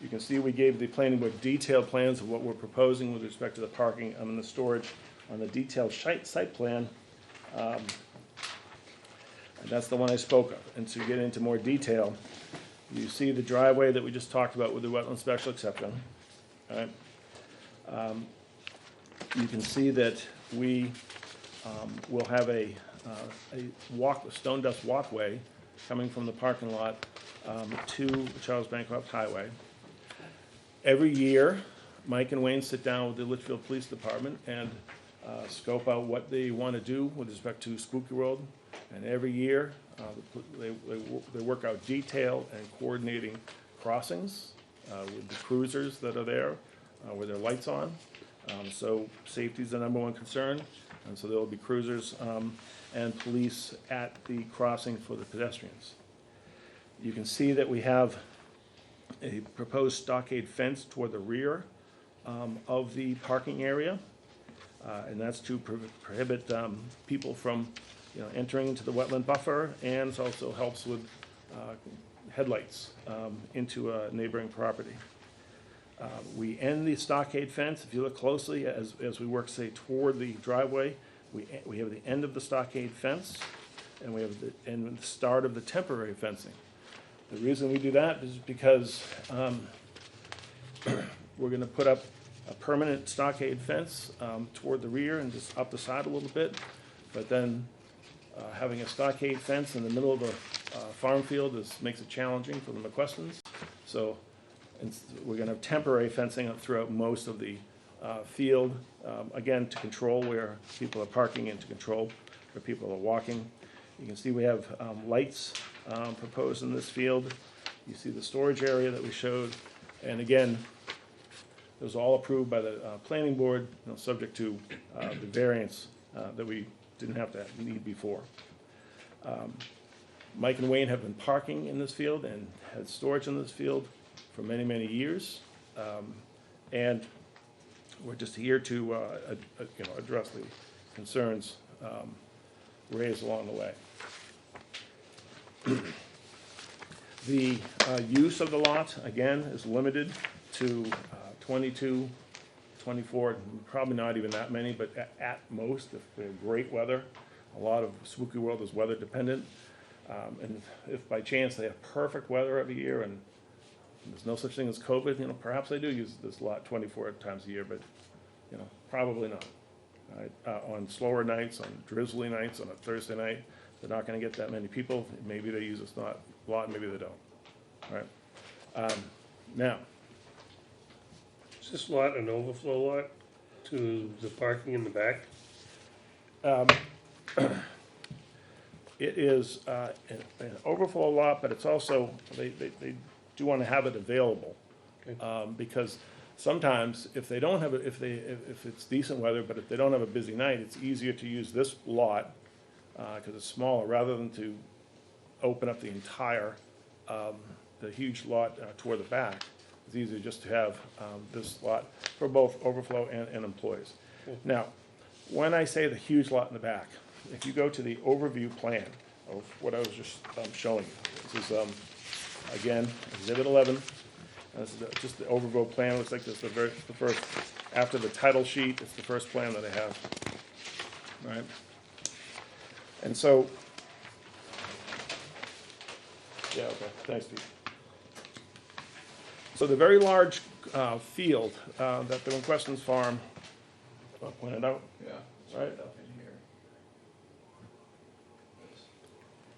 you can see we gave the planning board detailed plans of what we're proposing with respect to the parking and the storage on the detailed site plan. And that's the one I spoke of. And to get into more detail, you see the driveway that we just talked about with the wetland special exception. All right. You can see that we will have a stone dust walkway coming from the parking lot to Charles Bancroft Highway. Every year, Mike and Wayne sit down with the Litchfield Police Department and scope out what they want to do with respect to Spooky World. And every year, they work out detail and coordinating crossings with the cruisers that are there with their lights on. So safety is the number one concern. And so there will be cruisers and police at the crossing for the pedestrians. You can see that we have a proposed stockade fence toward the rear of the parking area. And that's to prohibit people from entering into the wetland buffer, and it also helps with headlights into a neighboring property. We end the stockade fence. If you look closely as we work, say, toward the driveway, we have the end of the stockade fence, and we have the start of the temporary fencing. The reason we do that is because we're going to put up a permanent stockade fence toward the rear and just up the side a little bit, but then having a stockade fence in the middle of the farm field makes it challenging for the McQuestons. So we're going to have temporary fencing throughout most of the field, again, to control where people are parking and to control where people are walking. You can see we have lights proposed in this field. You see the storage area that we showed. And again, it was all approved by the planning board, subject to the variance that we didn't have to need before. Mike and Wayne have been parking in this field and had storage in this field for many, many years. And we're just here to address the concerns raised along the way. The use of the lot, again, is limited to 22, 24, probably not even that many, but at most, if they're great weather. A lot of Spooky World is weather dependent. And if by chance they have perfect weather every year and there's no such thing as COVID, perhaps they do use this lot 24 times a year, but, probably not. On slower nights, on drizzly nights, on a Thursday night, they're not going to get that many people. Maybe they use this lot, maybe they don't. All right. Now, Is this lot an overflow lot to the parking in the back? it is an overflow lot, but it's also, they do want to have it available. Okay. Because sometimes if they don't have it, if it's decent weather, but if they don't have a busy night, it's easier to use this lot because it's smaller, rather than to open up the entire, the huge lot toward the back. It's easier just to have this lot for both overflow and employees. Now, when I say the huge lot in the back, if you go to the overview plan of what I was just showing you, this is, again, Exhibit 11. This is just the overview plan. Looks like this is the first, after the title sheet, it's the first plan that I have. All right. And so, yeah, okay, thanks, Steve. So the very large field that the McQuestons farm, pointed out, Yeah, it's right? up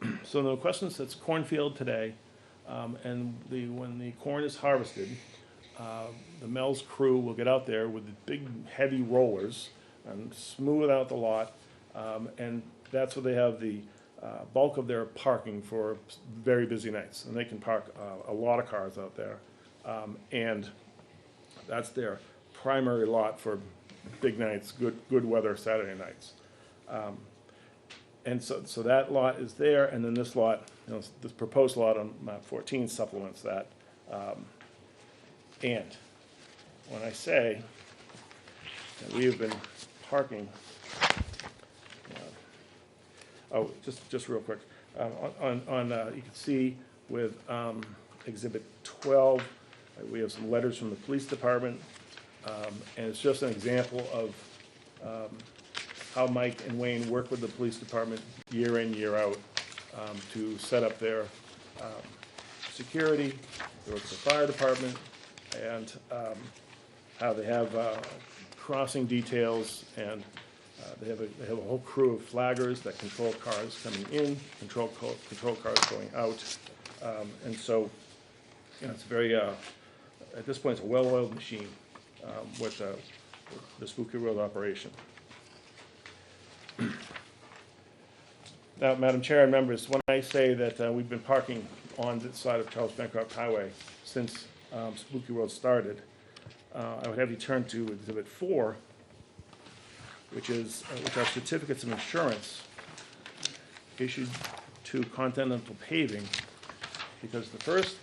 in here. So the McQuestons, it's cornfield today, and when the corn is harvested, the Mel's crew will get out there with the big heavy rollers and smooth out the lot, and that's where they have the bulk of their parking for very busy nights, and they can park a lot of cars out there, and that's their primary lot for big nights, good weather Saturday nights. And so that lot is there, and then this lot, this proposed lot on map 14 supplements that. And when I say that we have been parking, just real quick, you can see with Exhibit 12, we have some letters from the police department, and it's just an example of how Mike and Wayne work with the police department year in, year out to set up their security. They work with the fire department, and how they have crossing details, and they have a whole crew of flaggers that control cars coming in, control cars going out, and so it's very at this point it's a well-oiled machine with the Spooky Road operation. Now, Madam Chair and members, when I say that we've been parking on this side of Charles Bancroft Highway since Spooky Road started, I would have you turn to Exhibit 4, which are certificates of insurance issued to Continental Paving, because the first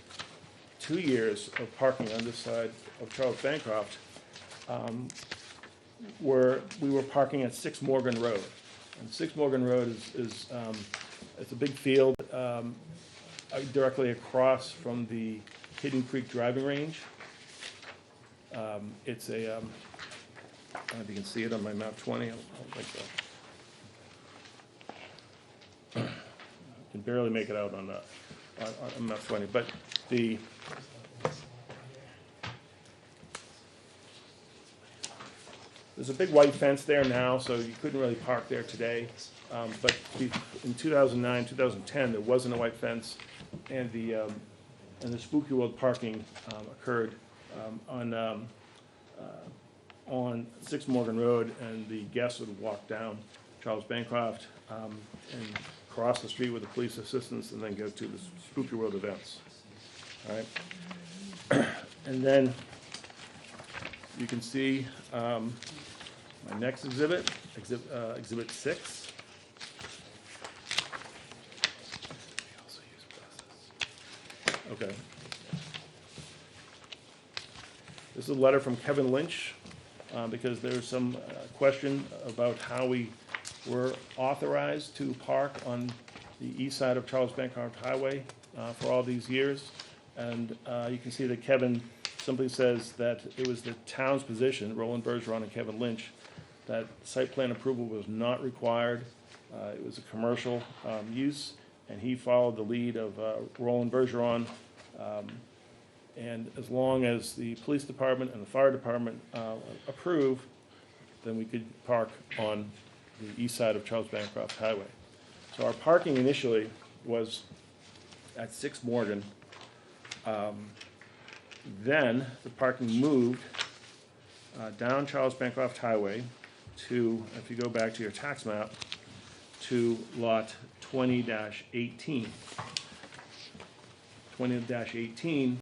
2 years of parking on this side of Charles Bancroft we were parking at 6 Morgan Road. And 6 Morgan Road is it's a big field directly across from the Hidden Creek driving range. It's a, I don't know if you can see it on my map 20, I don't think so. I can barely make it out on map 20, but there's a big white fence there now, so you couldn't really park there today. But in 2009, 2010, there wasn't a white fence, and the Spooky World parking occurred on 6 Morgan Road, and the guests would walk down Charles Bancroft and cross the street with the police assistance, and then go to the Spooky World events. All right, and then you can see my next exhibit, Exhibit 6. Okay. This is a letter from Kevin Lynch, because there's some question about how we were authorized to park on the east side of Charles Bancroft Highway for all these years. And you can see that Kevin simply says that it was the town's position, Roland Bergeron and Kevin Lynch, that site plan approval was not required. It was a commercial use, and he followed the lead of Roland Bergeron. And as long as the police department and the fire department approve, then we could park on the east side of Charles Bancroft Highway. So our parking initially was at 6 Morgan. Then the parking moved down Charles Bancroft Highway to, if you go back to your tax map, to lot 20-18. 20-18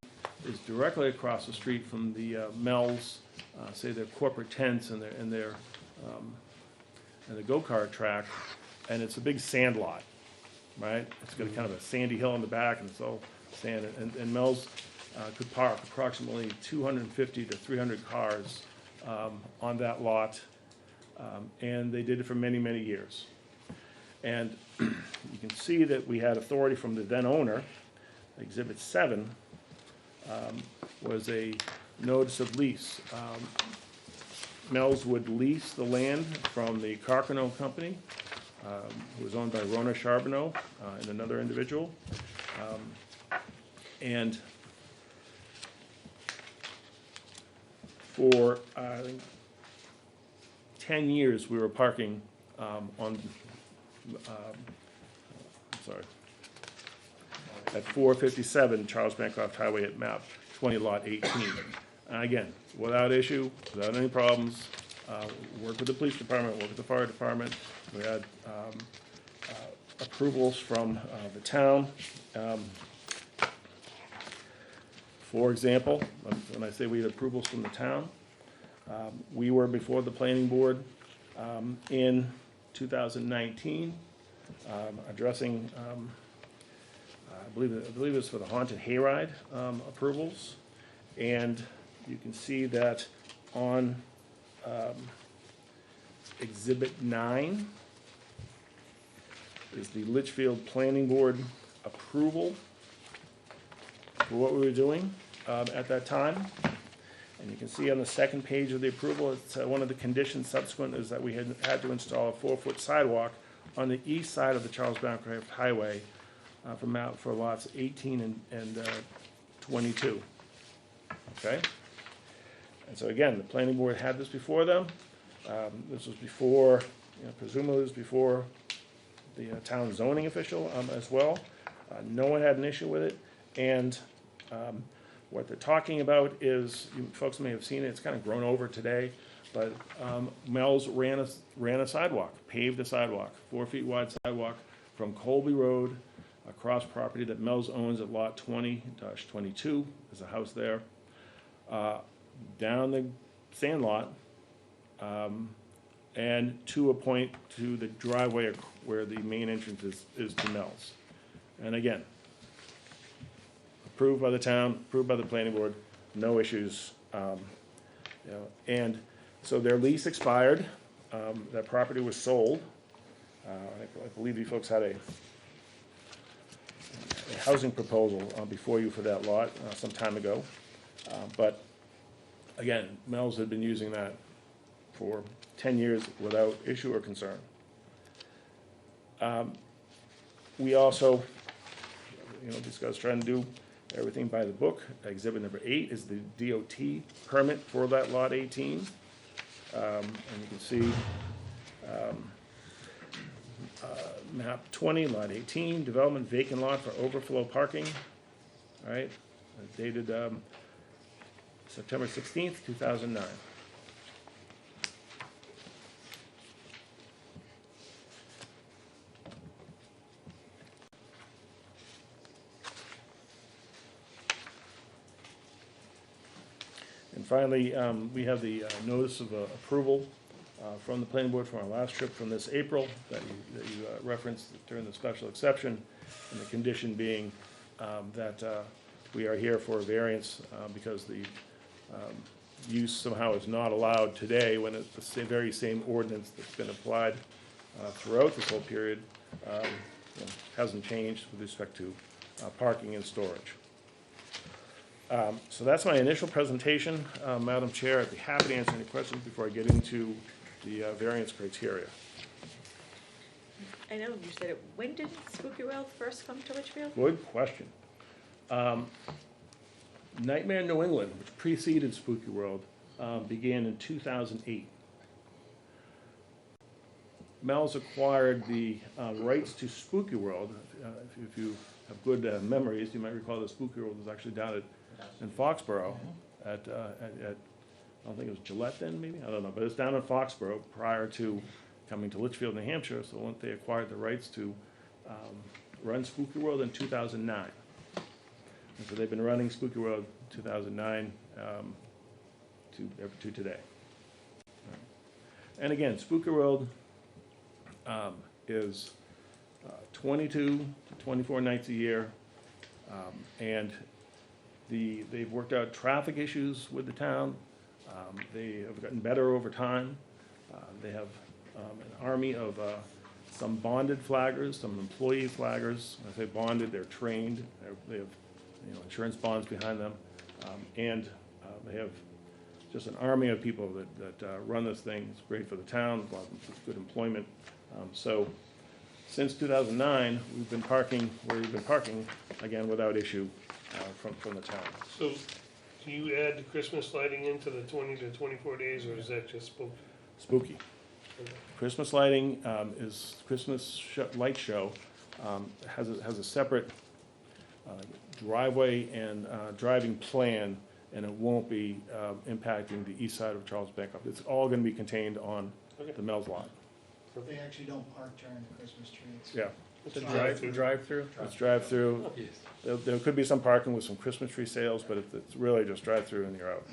is directly across the street from the Mel's, say their corporate tents and their go-kart track, and it's a big sand lot, right? It's got a kind of a sandy hill in the back, and it's all sand, and Mel's could park approximately 250 to 300 cars on that lot, and they did it for many, many years. And you can see that we had authority from the then owner. Exhibit 7 was a notice of lease. Mel's would lease the land from the Carcano Company, who was owned by Rona Charbonneau and another individual. And for 10 years, we were parking at 457 Charles Bancroft Highway at map 20 lot 18. And again, without issue, without any problems, worked with the police department, worked with the fire department. We had approvals from the town. For example, when I say we had approvals from the town, we were before the planning board in 2019 addressing, I believe it's for the haunted hayride approvals. And you can see that on Exhibit 9 is the Litchfield Planning Board approval for what we were doing at that time. And you can see on the second page of the approval, it's one of the conditions subsequent is that we had to install a 4-foot sidewalk on the east side of the Charles Bancroft Highway for lots 18 and 22. Okay? And so again, the planning board had this before them. This was before, presumably it was before the town zoning official as well. No one had an issue with it. And what they're talking about is, you folks may have seen it, it's kind of grown over today, but Mel's ran a sidewalk, paved a sidewalk, 4 feet wide sidewalk from Colby Road across property that Mel's owns at lot 20-22, there's a house there, down the sand lot, and to a point to the driveway where the main entrance is to Mel's. And again, approved by the town, approved by the planning board, no issues. And so their lease expired, that property was sold. I believe you folks had a housing proposal before you for that lot some time ago. But again, Mel's had been using that for 10 years without issue or concern. We also, discussed trying to do everything by the book. Exhibit number 8 is the DOT permit for that lot 18. And you can see map 20, lot 18, development vacant lot for overflow parking. All right, dated September 16th, 2009. And finally, we have the notice of approval from the planning board from our last trip from this April that you referenced during the special exception, and the condition being that we are here for a variance because the use somehow is not allowed today when it's the very same ordinance that's been applied throughout this whole period hasn't changed with respect to parking and storage. So that's my initial presentation. Madam Chair, I'd be happy to answer any questions before I get into the variance criteria. I know you said it, when did Spooky World first come to Litchfield? Good question. Nightmare New England, which preceded Spooky World, began in 2008. Mel's acquired the rights to Spooky World. If you have good memories, you might recall that Spooky World was actually down in Foxborough at I don't think it was Gillette then, maybe? I don't know, but it's down in Foxborough prior to coming to Litchfield, New Hampshire. So once they acquired the rights to run Spooky World in 2009. And so they've been running Spooky World 2009 to today. And again, Spooky World is 22 to 24 nights a year, and they've worked out traffic issues with the town. They have gotten better over time. They have an army of some bonded flaggers, some employee flaggers. When I say bonded, they're trained. They have insurance bonds behind them, and they have just an army of people that run this thing. It's great for the town, a lot of good employment. So since 2009, we've been parking where we've been parking, again, without issue from the town. So, do you add the Christmas lighting into the 20 to 24 days, or is that just spooky? Spooky. Christmas lighting is light show has a separate driveway and driving plan, and it won't be impacting the east side of Charles Bancroft. It's all going to be contained on the Mel's lot. They actually don't park during the Christmas tree. It's- Yeah. It's a Drive-through? It's drive-through. There could be some parking with some Christmas tree sales, but it's really just drive-through and you're out.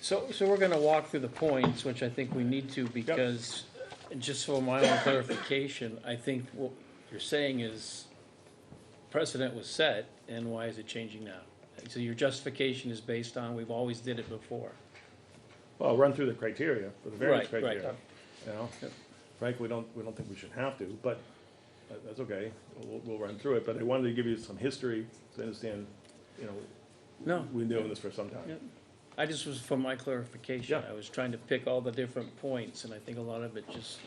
So we're gonna walk through the points, which I think we need to, because And just for my own clarification, I think what you're saying is precedent was set, and why is it changing now? So your justification is based on, we've always did it before. Well, I'll run through the criteria, for the variance Right, right. criteria. You know, Yep. frankly, we don't think we should have to, but that's okay. We'll run through it, but I wanted to give you some history to understand, you know, No. we've been doing this for some time. Yep. I just was for my clarification. Yeah. I was trying to pick all the different points, and I think a lot of it just,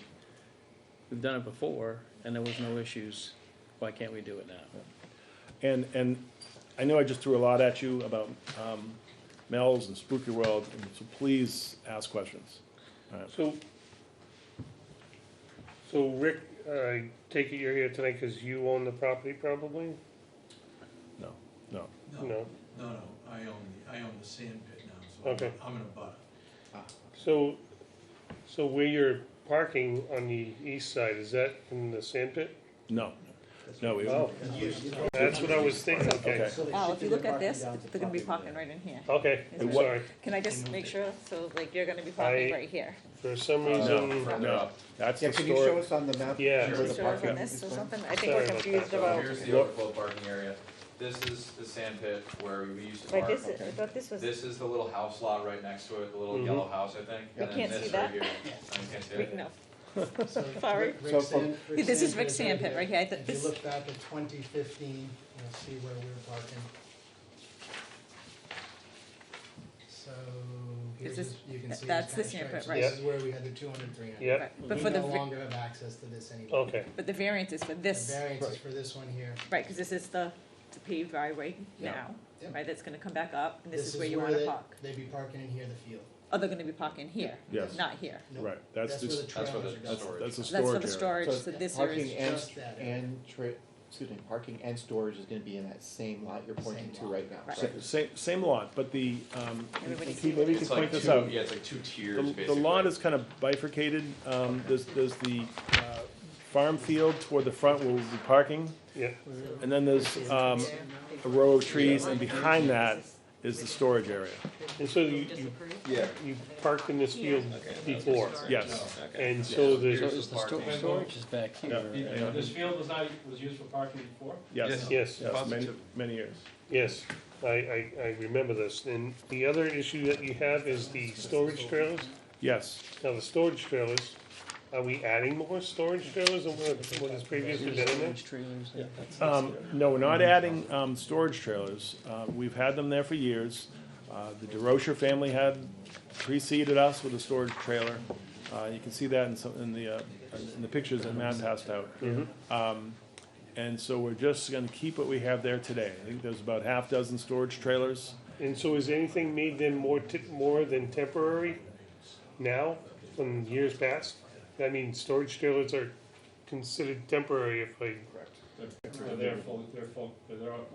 we've done it before, and there was no issues. Why can't we do it now? And I know I just threw a lot at you about Mel's and Spooky World, and so please ask questions. All right. So Rick, I take it you're here tonight because you own the property probably? No. No? No, I own the sand pit now, so Okay. I'm in a butter. So where you're parking on the east side, is that in the sand pit? No. No. Oh, that's what I was thinking, okay. Okay. Al, if you look at this, they're gonna be parking right in here. Okay, I'm Is it- sorry. Can I just make sure, so like you're gonna be parking I- right here? For some No, reason, no. That's Yeah, the can you show store. us on the map? Yeah. where the Show us parking on this is or from? something? I think Sorry we're about confused that. about, Here's the overflow parking area. This is the sand pit where we used to right, park. this, I thought this was, This is the little house lot right next to it, the little Mhm. yellow house, I think. You And then can't see this that? right here. Oh, you can't see Rick, it? no. So Sorry. Rick So Sand- Yeah, this is Rick's is sand pit right here. I thought If you this- look back at 2015, you'll see where we were parking. So here's, this- you can see. that's this the kind of sand pit, stripes. right. This is where we had the 200, 300. yeah, Right, but We for the, no va- longer have access to this anymore. okay. but the variance is for The this, variance is for this one here. right, because this is the paved driveway Yeah. now, Yep. right, that's gonna come back up, and this is where you where wanna they- park. They'd be parking in here, the field. Oh, they're gonna be parking here, Yes. not here. Nope. Right. That's That's where just the That's where trailers the are going. storage. that's a That's storage for the area. storage, so this parking is, and, just that area. excuse me, parking and storage is gonna be in that same lot you're pointing Same to lot. right now, Right. right? Same lot, but the, Everybody Pete, see maybe you It's can like point this two, out. yeah, it's like two tiers, The basically. lot is kind of bifurcated. There's the farm field toward the front where we'll be parking, Yeah, and then there's a row of trees, and behind that is the storage area. and so you Yeah. parked in this field before, Yes. and so So there's, is the storage is back here. Yeah. This field was used for parking before? Yes. yes, Yes, many years. yes, I remember this. And the other issue that you have is the storage trailers. Yes. Now, the storage trailers, are we adding more storage trailers than what has previously been in there? Storage trailers, yeah, that's- No, we're not adding storage trailers. We've had them there for years. The DeRocher family had preceded us with a storage trailer. You can see that in the pictures that Matt passed out. And so we're just gonna keep what we have there today. I think there's about half dozen storage trailers. And so has anything made them more than temporary now from years past? I mean, storage trailers are considered temporary if I, They're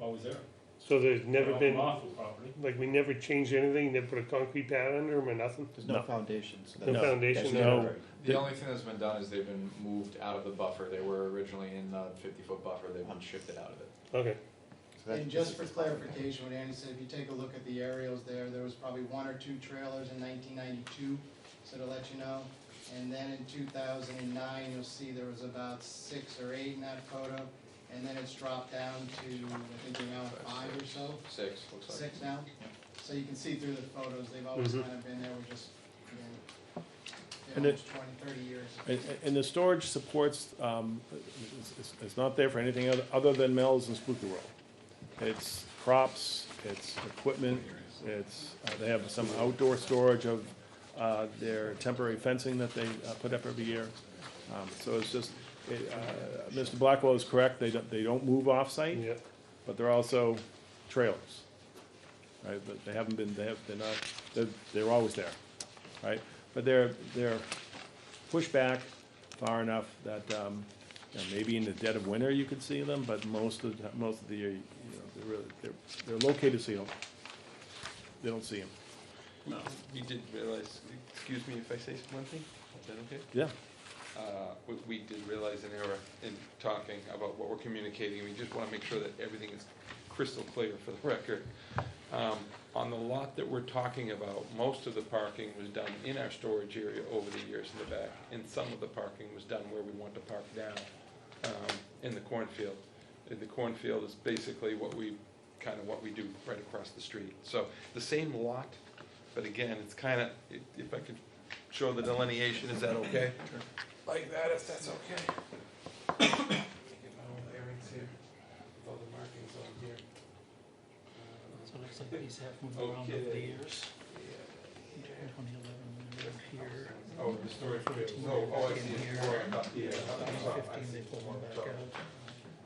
always there. so there's never been, Off the property. like, we never changed anything, never put a concrete pad under them or nothing? There's No. no foundation, so No that's. foundation, No. no. The only thing that's been done is they've been moved out of the buffer. They were originally in the 50-foot buffer. They've been shifted out of it. Okay, so that- And just for clarification, what Andy said, if you take a look at the aerials there was probably 1 or 2 trailers in 1992, so to let you know. And then in 2009, you'll see there was about 6 or 8 in that photo. And then it's dropped down to, I think we're now at 5 or so, 6, looks like. 6 now. So you can see through the photos, they've always Mhm. kind of been there, we're just, And it- almost 20, 30 years. And the storage supports, it's not there for anything other than Mel's and Spooky World. It's crops, it's equipment, they have some outdoor storage of their temporary fencing that they put up every year. So it's just, Mr. Blackwell is correct, they don't move off-site, yeah. but they're also trailers, right? But they haven't been, they're always there, right? But they're pushed back far enough that, maybe in the dead of winter you could see them, but most of the year, they're located so they don't see them. We did realize, excuse me if I say one thing, is that okay? Yeah. We did realize in talking about what we're communicating, we just want to make sure that everything is crystal clear for the record. On the lot that we're talking about, most of the parking was done in our storage area over the years in the back, and some of the parking was done where we want to park now, in the cornfield. And the cornfield is basically what we do right across the street. So the same lot, but again, it's kind of, if I could show the delineation, is that okay? Like that, if that's okay. Get my own bearings here, with all the markings on here. So it looks like these have moved around over the Okay. years. In 2011, they were here. Oh, the storage field. 14, Oh, I back see in it here. more up here. 2015, they pulled them back out.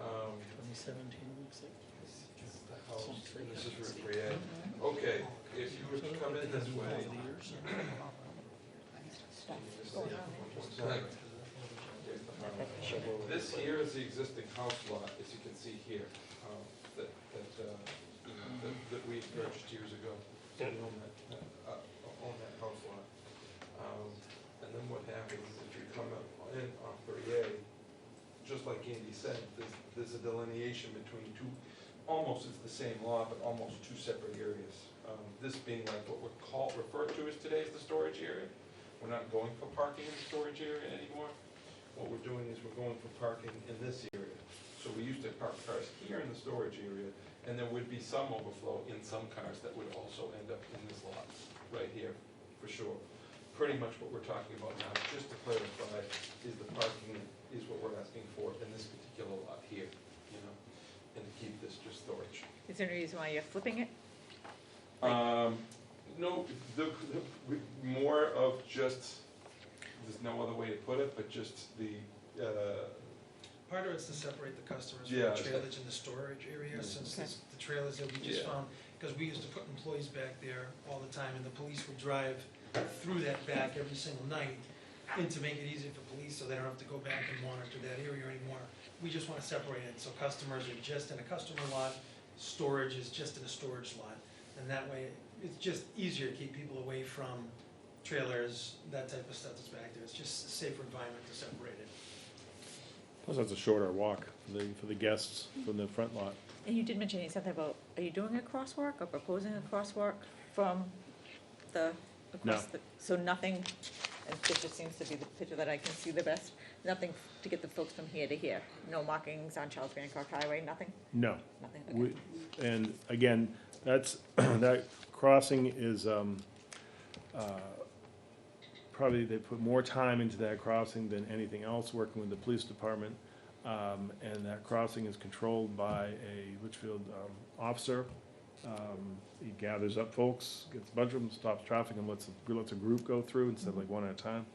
Um, 2017, looks like. This is the house, and this is Route 3A. Okay, if you were to come in this way. This here is the existing house lot, as you can see here, that we purchased years ago. So we own that house lot. And then what happens is if you come up in off 3A, just like Andy said, there's a delineation between two, almost it's the same lot, but almost two separate areas. This being like what we're referred to as today as the storage area. We're not going for parking in the storage area anymore. What we're doing is we're going for parking in this area. So we used to park cars here in the storage area, and there would be some overflow in some cars that would also end up in this lot, right here, for sure. Pretty much what we're talking about now, just to clarify, is the parking is what we're asking for in this particular lot here, you know, and to keep this just storage. Is there any reason why you're flipping it? No, more of just, there's no other way to put it, but just the, Part of it's to separate the customers from Yeah. the trailers in the storage area, since Okay. the trailers that we just Yeah. found, because we used to put employees back there all the time, and the police would drive through that back every single night, and to make it easier for police, so they don't have to go back and monitor that area anymore. We just want to separate it, so customers are just in a customer lot, storage is just in a storage lot, and that way, it's just easier to keep people away from trailers, that type of stuff that's back there. It's just a safer environment to separate it. Plus, that's a shorter walk for the guests from the front lot. And you did mention something about, are you doing a crosswalk or proposing a crosswalk from across No. the, so nothing, and this just seems to be the picture that I can see the best, nothing to get the folks from here to here? No markings on Charles Hancock Highway, nothing? No. Nothing, We- okay. And again, that's, that crossing is, probably they put more time into that crossing than anything else, working with the police department. And that crossing is controlled by a Litchfield officer. He gathers up folks, gets a bunch of them, stops traffic, and lets a group go through instead of like one at a time.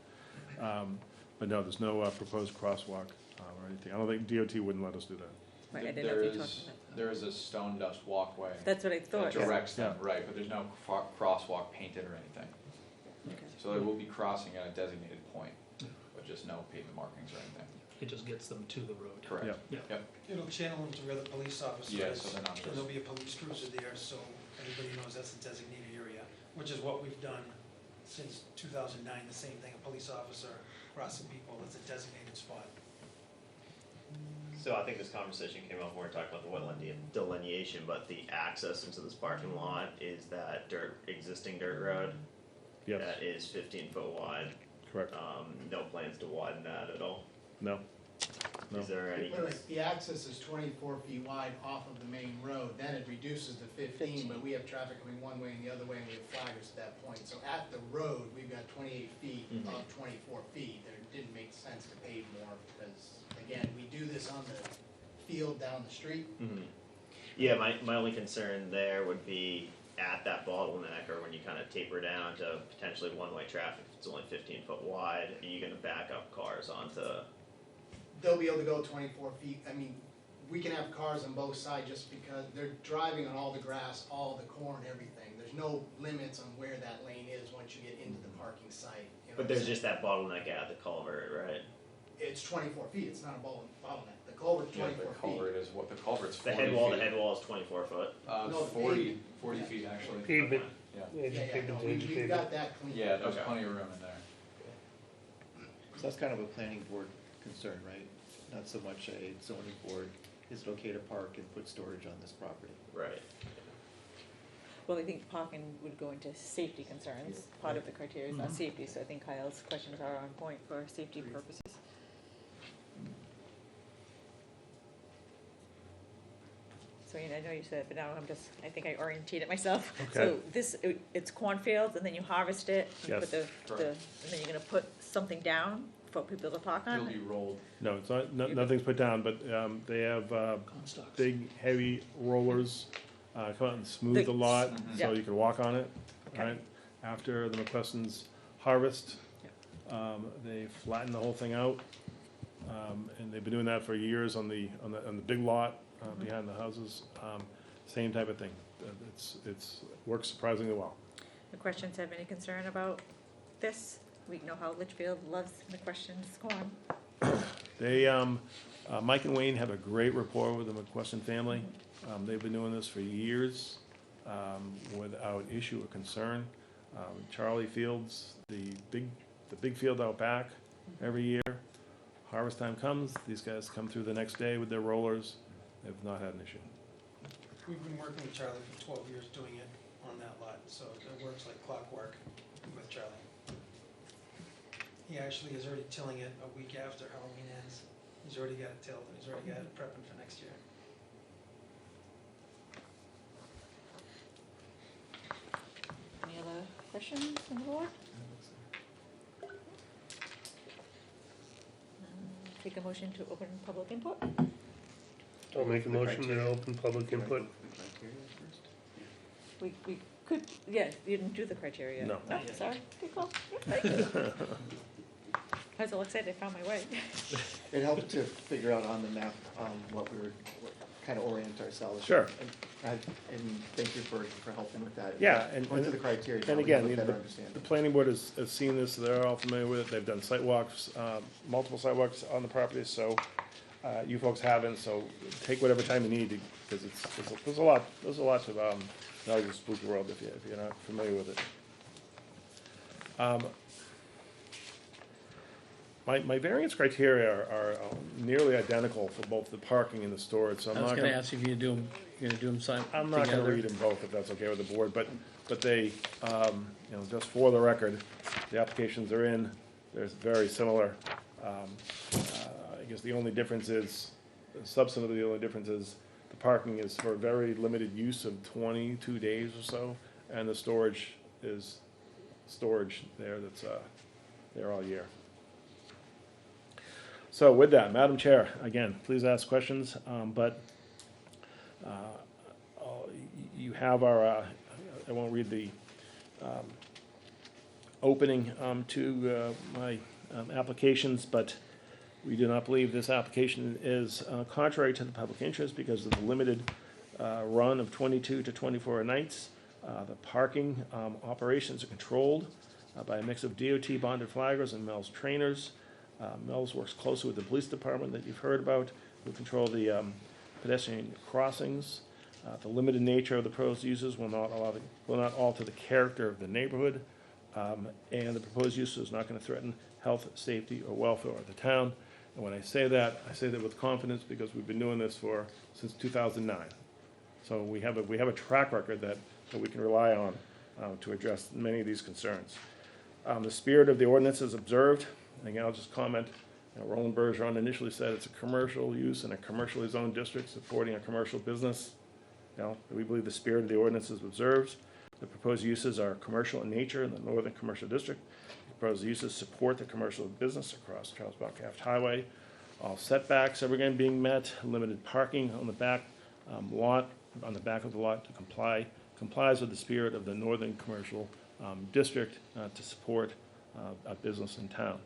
But no, there's no proposed crosswalk or anything. I don't think DOT wouldn't let us do that. Right, I didn't know if you talked about There is a stone dust walkway That's what I that thought. directs them, Yeah. right, but there's no crosswalk painted or anything. Okay. So they will be crossing at a designated point, but just no pavement markings or anything. It just gets them to the road. Correct. Yeah. Yep. It'll channel them to where the police officer Yeah, is, so they're not and just- there'll be a police cruiser there, so everybody knows that's a designated area, which is what we've done since 2009, the same thing, a police officer crossing people, it's a designated spot. So I think this conversation came up when we were talking about the wetland delineation, but the access into this parking lot is that existing dirt road Yes, that is 15 foot wide. correct. No plans to widen that at all. No. No. Is there any? Wait, the access is 24 feet wide off of the main road, then it reduces to 15, but we have traffic coming one way and the other way, and we have flaggers at that point. So at the road, we've got 28 feet Mhm. of 24 feet. There didn't make sense to pave more, because, again, we do this on the field down the street. Mhm. Yeah, my only concern there would be at that bottleneck, or when you kind of taper down to potentially one-way traffic, if it's only 15 foot wide, are you gonna back up cars onto? They'll be able to go 24 feet. I mean, we can have cars on both sides just because they're driving on all the grass, all the corn, everything. There's no limits on where that lane is once you get into the parking site. You know But what I'm there's saying? just that bottleneck at the culvert, right? It's 24 feet, it's not a bottleneck. The culvert's Yeah, 24 the feet. culvert is what, the culvert's The 40 head wall, feet. is 24 foot. No, the 40 pavement. feet actually. Pavement. Yeah, Yeah, no, we've got that clean. yeah, there's Okay. plenty of room in there. So that's kind of a planning board concern, right? Not so much a zoning board. Is it okay to park and put storage on this property? Right. Well, I think parking would go into safety concerns. Part of the criteria is not safety, so I think Kyle's questions are on point for safety purposes. So, I know you said, but now I think I oriented it myself. Okay. So it's cornfields, and then you harvest it, and you put Yes. and then you're gonna put something down for people to park on? It'll be rolled. No, it's not, nothing's put down, but they have big, heavy rollers come out and smooth the lot, so Yeah. you can walk on it, Okay. right? After the McQuestion's harvest, they flatten the whole thing out, and they've been doing that for years on the big lot behind the houses. Same type of thing. It's works surprisingly well. The questions have any concern about this? We know how Litchfield loves the questions corn. They, Mike and Wayne have a great rapport with the McQuestion family. They've been doing this for years without issue or concern. Charlie Fields, the big field out back every year. Harvest time comes, these guys come through the next day with their rollers. They've not had an issue. We've been working with Charlie for 12 years doing it on that lot, so it works like clockwork with Charlie. He actually is already tilling it a week after Halloween ends. He's already got it tilled, and he's already got it prepping for next year. Any other questions on the board? Take a motion to open public input. I'll make a motion to open public input. We could, yeah, you didn't do the criteria. No. Oh, sorry, good call. Yeah, thank you. I was all excited, I found my way. It helped to figure out on the map, what kind of orient ourselves. Sure. And thank you for helping with that. Yeah, and- Went through the criteria, now And we have again, a better the understanding. planning board has seen this, they're all familiar with it, they've done site walks, multiple site walks on the property, so you folks haven't, so take whatever time you need, because there's a lot to knowledge of spooky world if you're not familiar with it. My variance criteria are nearly identical for both the parking and the storage, so I'm I was not gonna gonna, ask if you're gonna do them I'm not gonna read them both if that's okay with the board, but they, just for the record, the applications are in, they're very similar. I guess the only difference is, substantively, the only difference is the parking is for very limited use of 22 days or so, and the storage is storage there that's there all year. So with that, Madam Chair, again, please ask questions, but you have our, I won't read the opening to my applications, but we do not believe this application is contrary to the public interest because of the limited run of 22 to 24 nights. The parking operations are controlled by a mix of DOT bonded flaggers and Mel's trainers. Mel's works closely with the police department that you've heard about, who control the pedestrian crossings. The limited nature of the proposed uses will not alter the character of the neighborhood, and the proposed use is not going to threaten health, safety, or welfare of the town. And when I say that with confidence because we've been doing this since 2009. So we have a track record that we can rely on to address many of these concerns. The spirit of the ordinance is observed. Again, I'll just comment. Roland Bergeron initially said it's a commercial use in a commercially zoned district supporting a commercial business. We believe the spirit of the ordinance is observed. The proposed uses are commercial in nature in the Northern Commercial District. The proposed uses support the commercial business across Charles Buckaft Highway. All setbacks are again being met. Limited parking on the back lot, on the back of the lot to complies with the spirit of the Northern Commercial District to support a business in town.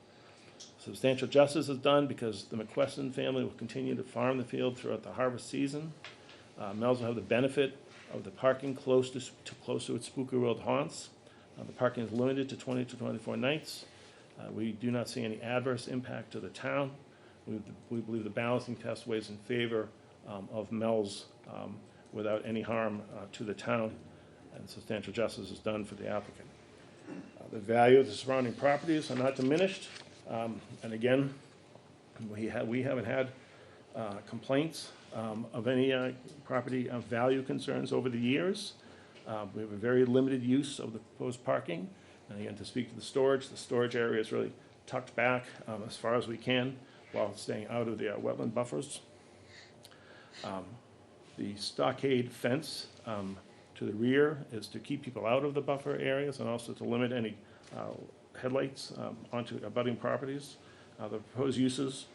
Substantial justice is done because the McQuestion family will continue to farm the field throughout the harvest season. Mel's will have the benefit of the parking close to its spooky world haunts. The parking is limited to 20 to 24 nights. We do not see any adverse impact to the town. We believe the balancing test weighs in favor of Mel's without any harm to the town, and substantial justice is done for the applicant. The value of the surrounding properties are not diminished. And again, we haven't had complaints of any property value concerns over the years. We have a very limited use of the proposed parking. And again, to speak to the storage area is really tucked back as far as we can while staying out of the wetland buffers. The stockade fence to the rear is to keep people out of the buffer areas and also to limit any headlights onto abutting properties. The proposed uses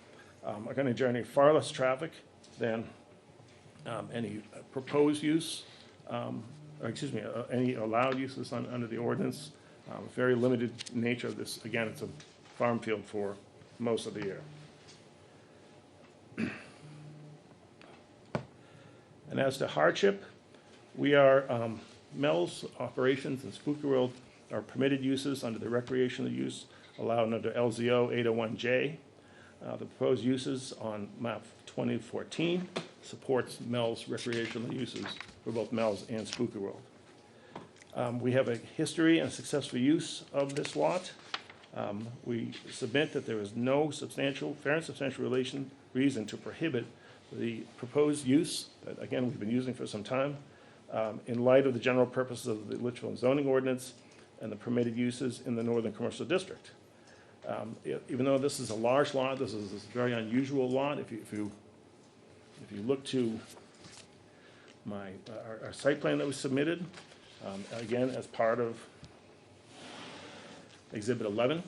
are going to generate far less traffic than any proposed use, any allowed uses under the ordinance. Very limited nature of this. Again, it's a farm field for most of the year. And as to hardship, we are, Mel's operations and Spooky World are permitted uses under the recreational use allowed under LZO 801J. The proposed uses on map 2014 supports Mel's recreational uses for both Mel's and Spooky World. We have a history and successful use of this lot. We submit that there is no fair and substantial reason to prohibit the proposed use that, again, we've been using for some time in light of the general purposes of the Litchfield zoning ordinance and the permitted uses in the Northern Commercial District. Even though this is a large lot, this is a very unusual lot. If you look to our site plan that was submitted, again, as part of Exhibit 11,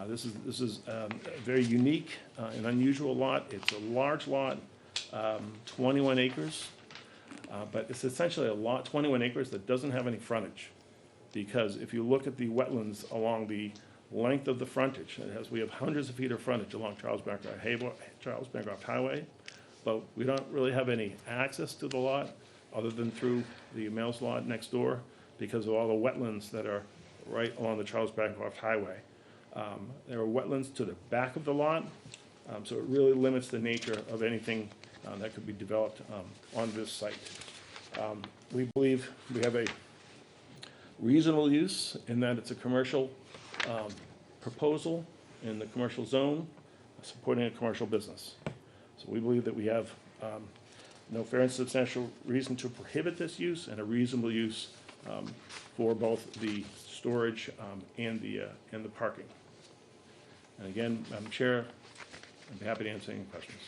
this is a very unique and unusual lot. It's a large lot, 21 acres, but it's essentially a lot, 21 acres that doesn't have any frontage. Because if you look at the wetlands along the length of the frontage, we have hundreds of feet of frontage along Charles Bancroft Highway, but we don't really have any access to the lot other than through the Mel's lot next door because of all the wetlands that are right along the Charles Bancroft Highway. There are wetlands to the back of the lot, so it really limits the nature of anything that could be developed on this site. We believe we have a reasonable use in that it's a commercial proposal in the commercial zone supporting a commercial business. So we believe that we have no fair and substantial reason to prohibit this use and a reasonable use for both the storage and the parking. And again, Madam Chair, I'd be happy to answer any questions.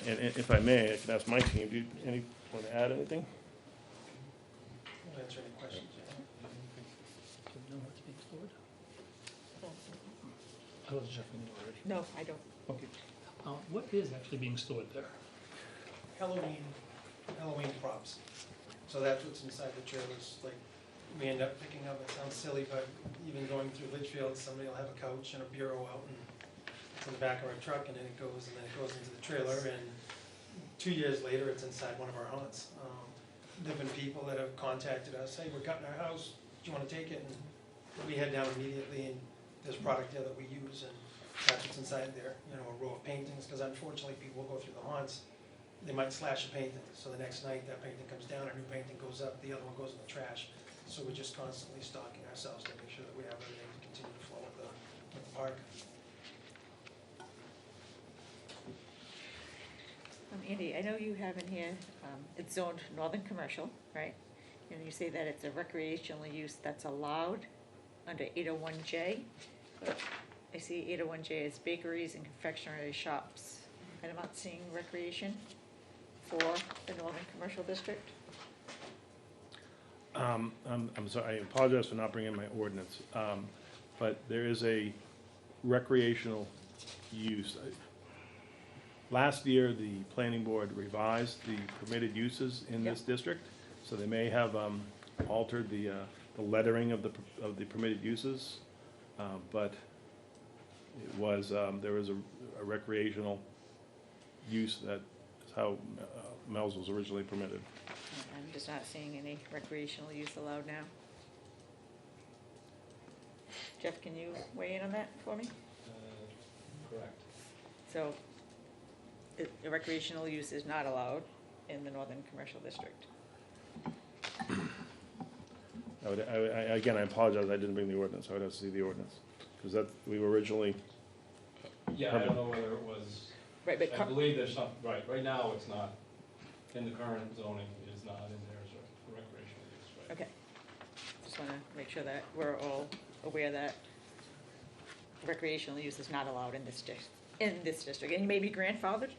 And if I may, I can ask my team, do you want to add anything? I'll answer any questions. I was checking it already. No, I don't. Okay. What is actually being stored there? Halloween props. So that's what's inside the trailers, like, we end up picking up, it sounds silly, but even going through Litchfield, somebody will have a couch and a bureau out and it's in the back of our truck and then it goes into the trailer and 2 years later, it's inside one of our haunts. There've been people that have contacted us, hey, we're cutting our house, do you wanna take it? And we head down immediately and there's product there that we use and that's what's inside there, you know, a row of paintings, because unfortunately people will go through the haunts, they might slash a painting, so the next night that painting comes down, a new painting goes up, the other one goes in the trash. So we're just constantly stocking ourselves to make sure that we have everything to continue to flow with the park. Andy, I know you have in here, it's zoned northern commercial, right? And you say that it's a recreational use that's allowed under 801J. But I see 801J as bakeries and confectionery shops. And I'm not seeing recreation for the northern commercial district. I'm sorry, I apologize for not bringing my ordinance, but there is a recreational use. Last year, the planning board revised the permitted uses in this district, so they may have altered the lettering of the permitted uses, but it was there was a recreational use that is how Mel's was originally permitted. I'm just not seeing any recreational use allowed now. Jeff, can you weigh in on that for me? Correct. So, the recreational use is not allowed in the northern commercial district. Again, I apologize, I didn't bring the ordinance, I would have to see the ordinance. Because we were originally Yeah, I don't know whether it was, Right, but I believe there's some, right now it's not, in the current zoning, it is not in there as a recreational use, right? okay. Just want to make sure that we're all aware that recreational use is not allowed in this district. And you may be grandfathered,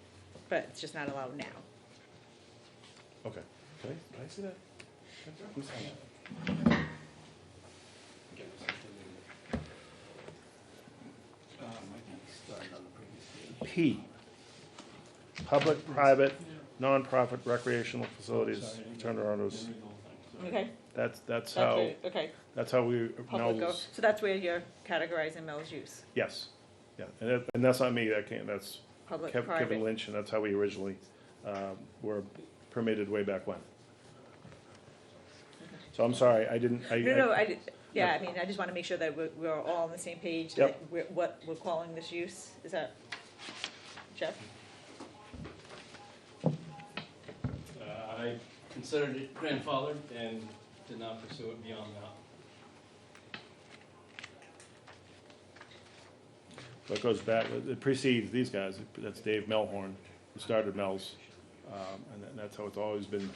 but it's just not allowed now. Okay. Can I see that? Who's on that? P, public, private, nonprofit recreational facilities, turn around those, Okay? that's how, Okay, that's how we, public, Mel's, so that's where you're categorizing Mel's use, yes, yeah, and that's not me, that's public, Kevin private. Lynch, and that's how we originally, were permitted way back when. So I'm sorry, I didn't, No, yeah, I mean, I just want to make sure that we're all on the same page, that Yep. what we're calling this use, is that, Jeff? I considered it grandfathered and did not pursue it beyond that. So it goes back, it precedes these guys, that's Dave Melhorn, who started Mel's, and that's how it's always been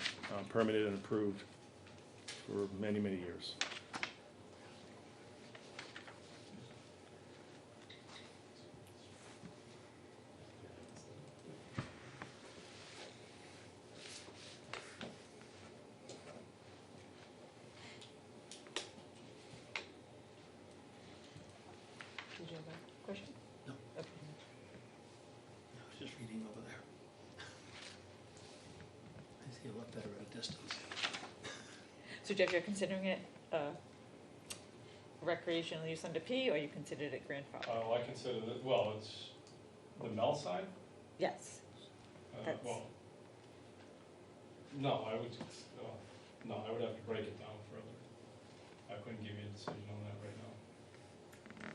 permitted and approved for many, many years. Did you have a question? No. Okay. I was just reading over there. I see a lot better at a distance. So Jeff, you're considering it recreational use under P, or you considered it grandfather? Well, I consider that, well, it's the Mel side? Yes. That's- Well, no, I would, no, I would have to break it down further. I couldn't give you a decision on that right now.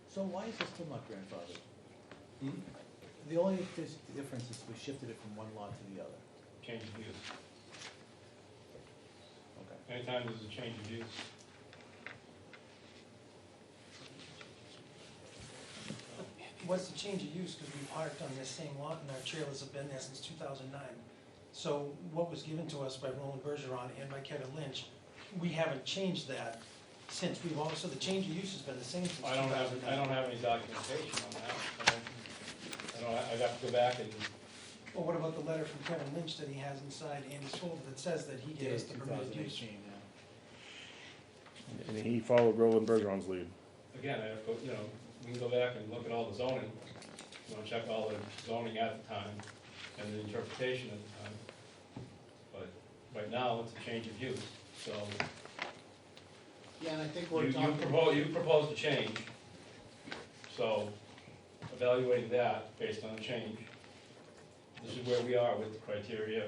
So why is it still not grandfathered? Hmm? The only difference is we shifted it from one lot to the other. Change of use. Okay. Anytime there's a change of use. What's the change of use, because we parked on this same lot and our trailers have been there since 2009. So what was given to us by Roland Bergeron and by Kevin Lynch, we haven't changed that since we've also, the change of use has been the same since 2009. I don't have any documentation on that. I'd have to go back and, Well, what about the letter from Kevin Lynch that he has inside Andy's folder that says that he gave us the permitted use? 2018, yeah. And he followed Roland Bergeron's lead. again, I have to, we can go back and look at all the zoning, check all the zoning at the time and the interpretation at the time. But right now, it's a change of use, so Yeah, and I think you we're talking. you proposed a change. So evaluating that based on the change, this is where we are with the criteria,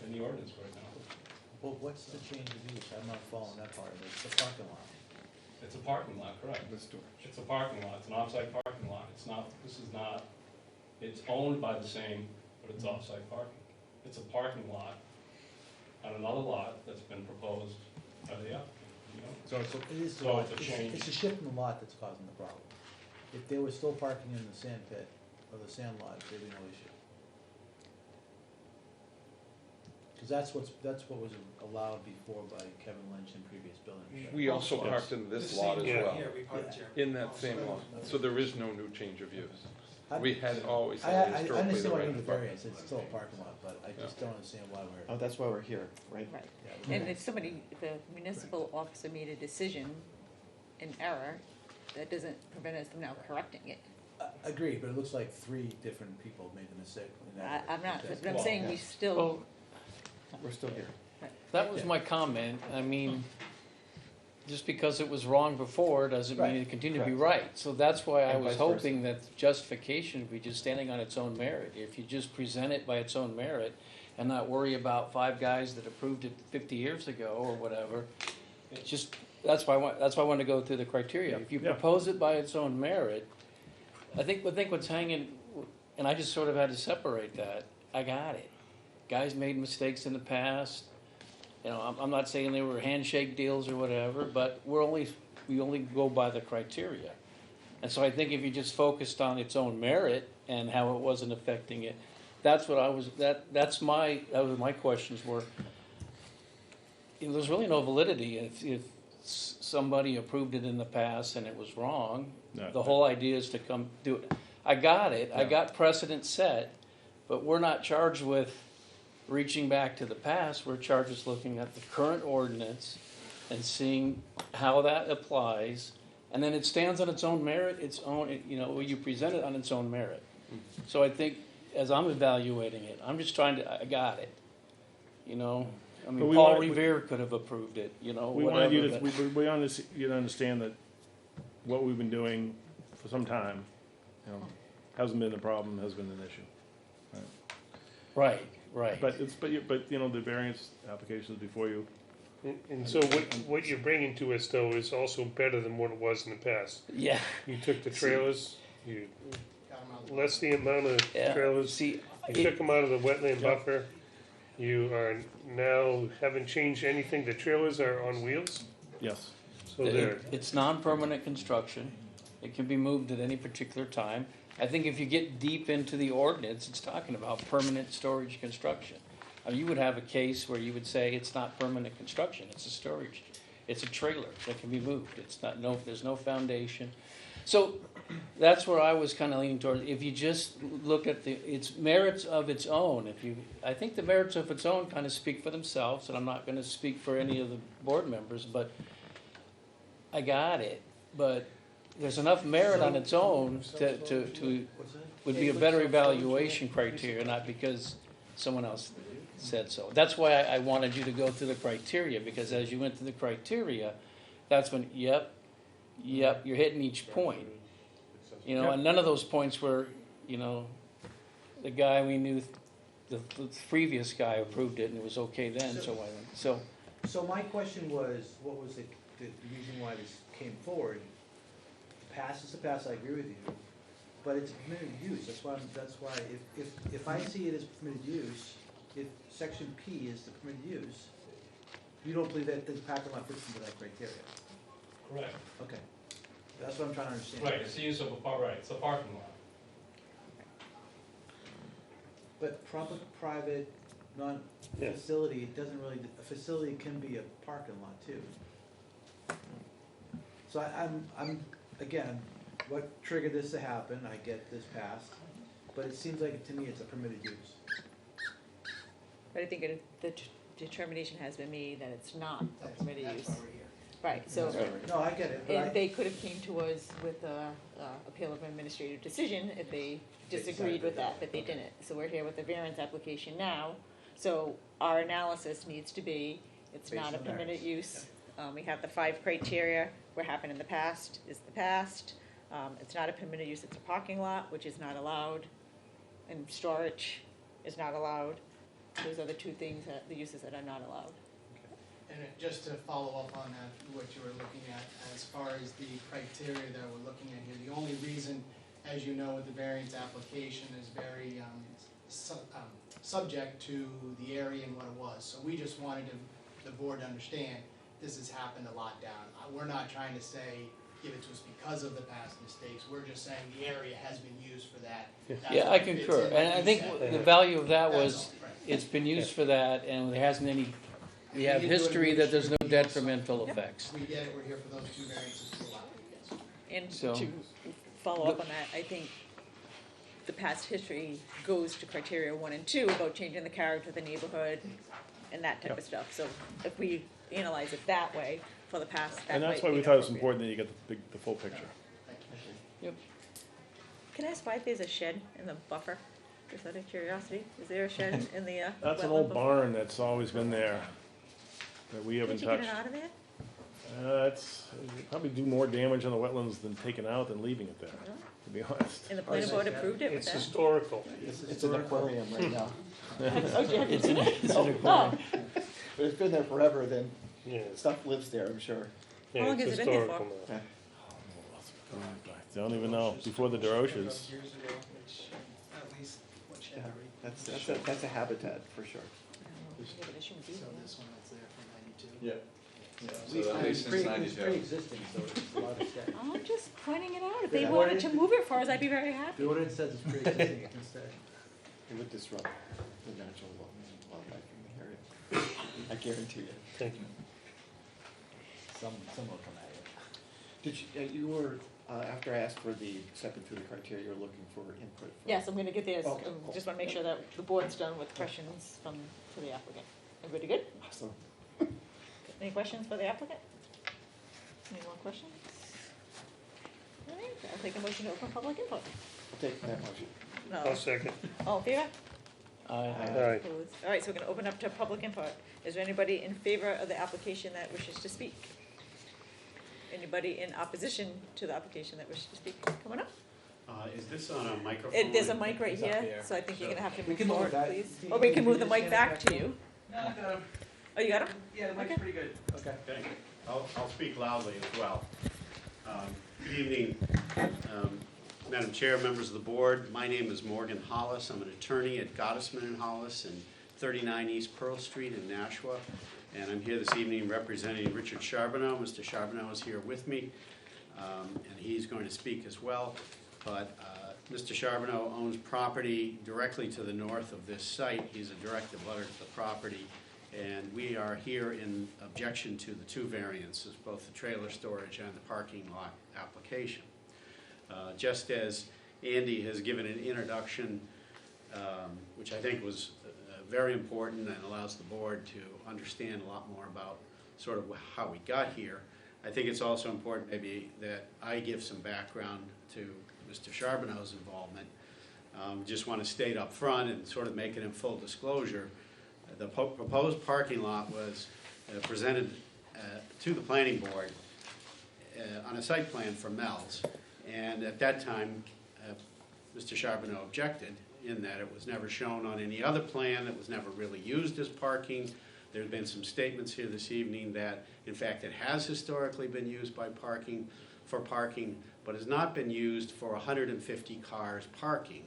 in the ordinance right now. Well, what's the change of use? I'm not following that part of it. It's the parking lot. It's a parking lot, correct? It's a parking lot, it's an off-site parking lot, it's owned by the same, but it's off-site parking. It's a parking lot on another lot that's been proposed by the applicant, So it is the So lot, it's a change. it's a shift in the lot that's causing the problem. If they were still parking in the sand pit or the sand lot, there'd be no issue. Because that's what was allowed before by Kevin Lynch in previous buildings. We also parked in this lot as well, Here, we parked here. in that same lot, so there is no new change of use. I- We had always I had historically the understand why you right need to the park. variance, it's still a parking lot, but I just don't understand why we're. Oh, that's why we're here, right? Right. yeah, And if somebody, the municipal officer made a decision in error, that doesn't prevent us from now correcting it. Agreed, but it looks like three different people made the mistake in that. I'm not, but I'm Well, saying we still, Well, We're still here. that was my comment. I mean, just because it was wrong before doesn't mean it continue to be right. So that's why I And was vice versa. hoping that justification would be just standing on its own merit. If you just present it by its own merit and not worry about five guys that approved it 50 years ago or whatever, it's just, that's why I wanted to go through the criteria. If you Yeah. propose it by its own merit, I think what's hanging, and I just sort of had to separate that. I got it. Guys made mistakes in the past. I'm not saying they were handshake deals or whatever, but we're only we only go by the criteria. And so I think if you just focused on its own merit and how it wasn't affecting it, that's what I was, that was my questions were, there's really no validity if somebody approved it in the past and it was wrong. No. The whole idea is to come do it. I got it, I Yeah. got precedent set, but we're not charged with reaching back to the past, we're charged with looking at the current ordinance and seeing how that applies, and then it stands on its own merit, you present it on its own merit. So I think, as I'm evaluating it, I'm just trying to, I got it, I But mean, we Paul want- Revere could have approved it, We whatever. wanted you to, but- we wanted you to understand that what we've been doing for some time, hasn't been a problem, has been an issue. Right. But the variance applications before you, And so what you're bringing to us though is also better than what it was in the past. Yeah. You took the trailers, you Got 'em out. less the amount of Yeah. trailers, See, you took them out of the wetland buffer. You are now, haven't changed anything, the trailers are on wheels, yes. so they're, it's non-permanent construction. It can be moved at any particular time. I think if you get deep into the ordinance, it's talking about permanent storage construction. You would have a case where you would say it's not permanent construction, it's a storage, it's a trailer that can be moved. There's no foundation. So that's where I was kind of leaning towards. If you just look at its merits of its own, I think the merits of its own kind of speak for themselves, and I'm not going to speak for any of the board members, but I got it. But there's enough merit on its own to would be a better evaluation criteria, not because someone else said so. That's why I wanted you to go through the criteria, because as you went through the criteria, that's when, yep, you're hitting each point. And none of those points were, the guy we knew, the previous guy approved it and it was okay then, So my question was, what was the reason why this came forward? Pass is the pass, I agree with you, but it's a permitted use, that's why, if I see it as permitted use, if section P is the permitted use, you don't believe that the parking lot fits into that criteria? Correct. Okay, that's what I'm trying to understand. Right, it's the use of it's a parking lot. But private, non-facility, it doesn't really, a facility can be a parking lot too. So I'm, again, what triggered this to happen, I get this passed, but it seems like to me it's a permitted use. But I think the determination has been made that it's not a permitted use. That's why we're here. Right, so, No, I get it, but and they could have came to us with a appeal of administrative decision if they disagreed with that, but they didn't. So we're here with the variance application now, so our analysis needs to be, it's Based not a on permitted merits. use. We have the 5 criteria, what happened in the past is the past. It's not a permitted use, it's a parking lot, which is not allowed, and storage is not allowed. Those are the 2 things, the uses that are not allowed. And just to follow up on that, what you were looking at, as far as the criteria that we're looking at here, the only reason, as you know, with the variance application is very subject to the area and what it was. So we just wanted the board to understand, this has happened a lot down. We're not trying to say, give it to us because of the past mistakes, we're just saying the area has been used for that. That's Yeah, what I fits concur. in, And like I you think said. the value of that That's was, all, right. it's been used for that, and there hasn't any, we have We did do history that there's no administrative appeals, so- detrimental Yep. effects. We get it, we're here for those 2 variances to allow it, yes. And So- to follow up on that, I think the past history goes to criteria 1 and 2 about changing the character of the neighborhood and that type of stuff. So if we analyze it that way for the past, that And that's might why be we thought it was appropriate. important that you get the full picture. Yep. Can I ask why there's a shed in the buffer? Just out of curiosity, is there a shed in the That's an wetland old before? barn that's always been there, that we haven't Can't you get touched. it out of there? It'd probably do more damage on the wetlands than taking it out than leaving it there, to be honest. And the planning board approved it with it's that? historical. It's an aquarium right now. Oh, you haven't It's seen an, it? it's an Oh, aquarium. But it's been there forever, then Yeah, stuff lives there, I'm sure. yeah, long it's has it been there historical for? now. I don't even know, before the DeRoches. Years ago, which, at least, what should Yeah, be. that's a habitat for sure. Yeah, but it shouldn't be So there. this one that's there from 92. Yeah. So at least since It's 92. pre-existing, so it's a lot of steps. I'm just pointing it out. If they Yeah. wanted to move it for us, I'd be very happy. The ordinance says it's pre-existing, it can stay. It would disrupt the natural wildlife in the area. I guarantee you. Thank you. Some will come at you. Did you were, after I asked for stepping through the criteria, you're looking for input from? Yes, I'm gonna get there. Oh, Just wanna make sure that the board's done with questions for the applicant. Everybody good? Awesome. Any questions for the applicant? Any more questions? All right, I'll take a motion to open public input. I'll take that motion. I'll No, second. all in favor? Aye. Opposed? All right, so we're gonna open up to public input. Is there anybody in favor of the application that wishes to speak? Anybody in opposition to the application that wishes to speak? Come on up. Is this on a microphone? There's a mic right It's up here, here. so I think you're gonna have to We move can move forward, that. please. Do Or we you- can do move you the mic stand back back to there? you. No, I got him. Oh, you got him? Yeah, the mic's Okay. pretty good. Okay. Okay, I'll speak loudly as well. Good evening, Madam Chair, members of the board. My name is Morgan Hollis. I'm an attorney at Gottesman and Hollis in 39 East Pearl Street in Nashua. And I'm here this evening representing Richard Charbonneau. Mr. Charbonneau is here with me, and he's going to speak as well. But Mr. Charbonneau owns property directly to the north of this site. He's a direct abutter to the property. And we are here in objection to the two variances, both the trailer storage and the parking lot application. Just as Andy has given an introduction, which I think was very important and allows the board to understand a lot more about sort of how we got here, I think it's also important maybe that I give some background to Mr. Charbonneau's involvement. Just want to state up front and sort of make it in full disclosure. The proposed parking lot was presented to the planning board on a site plan for Mel's. And at that time, Mr. Charbonneau objected in that it was never shown on any other plan, it was never really used as parking. There's been some statements here this evening that, in fact, it has historically been used for parking, but has not been used for 150 cars parking.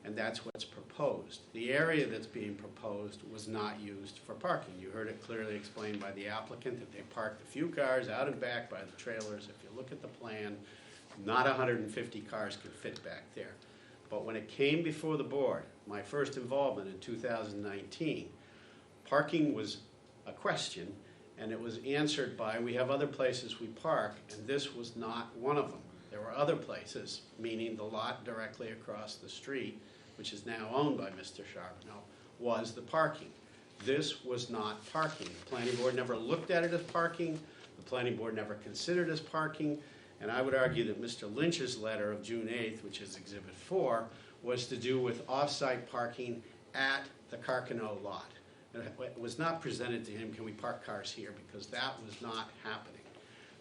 And that's what's proposed. The area that's being proposed was not used for parking. You heard it clearly explained by the applicant that they parked a few cars out and back by the trailers. If you look at the plan, not 150 cars could fit back there. But when it came before the board, my first involvement in 2019, parking was a question, and it was answered by, we have other places we park, and this was not one of them. There were other places, meaning the lot directly across the street, which is now owned by Mr. Charbonneau, was the parking. This was not parking. The planning board never looked at it as parking. The planning board never considered it as parking. And I would argue that Mr. Lynch's letter of June 8th, which is Exhibit 4, was to do with off-site parking at the Carcano lot. It was not presented to him, can we park cars here, because that was not happening.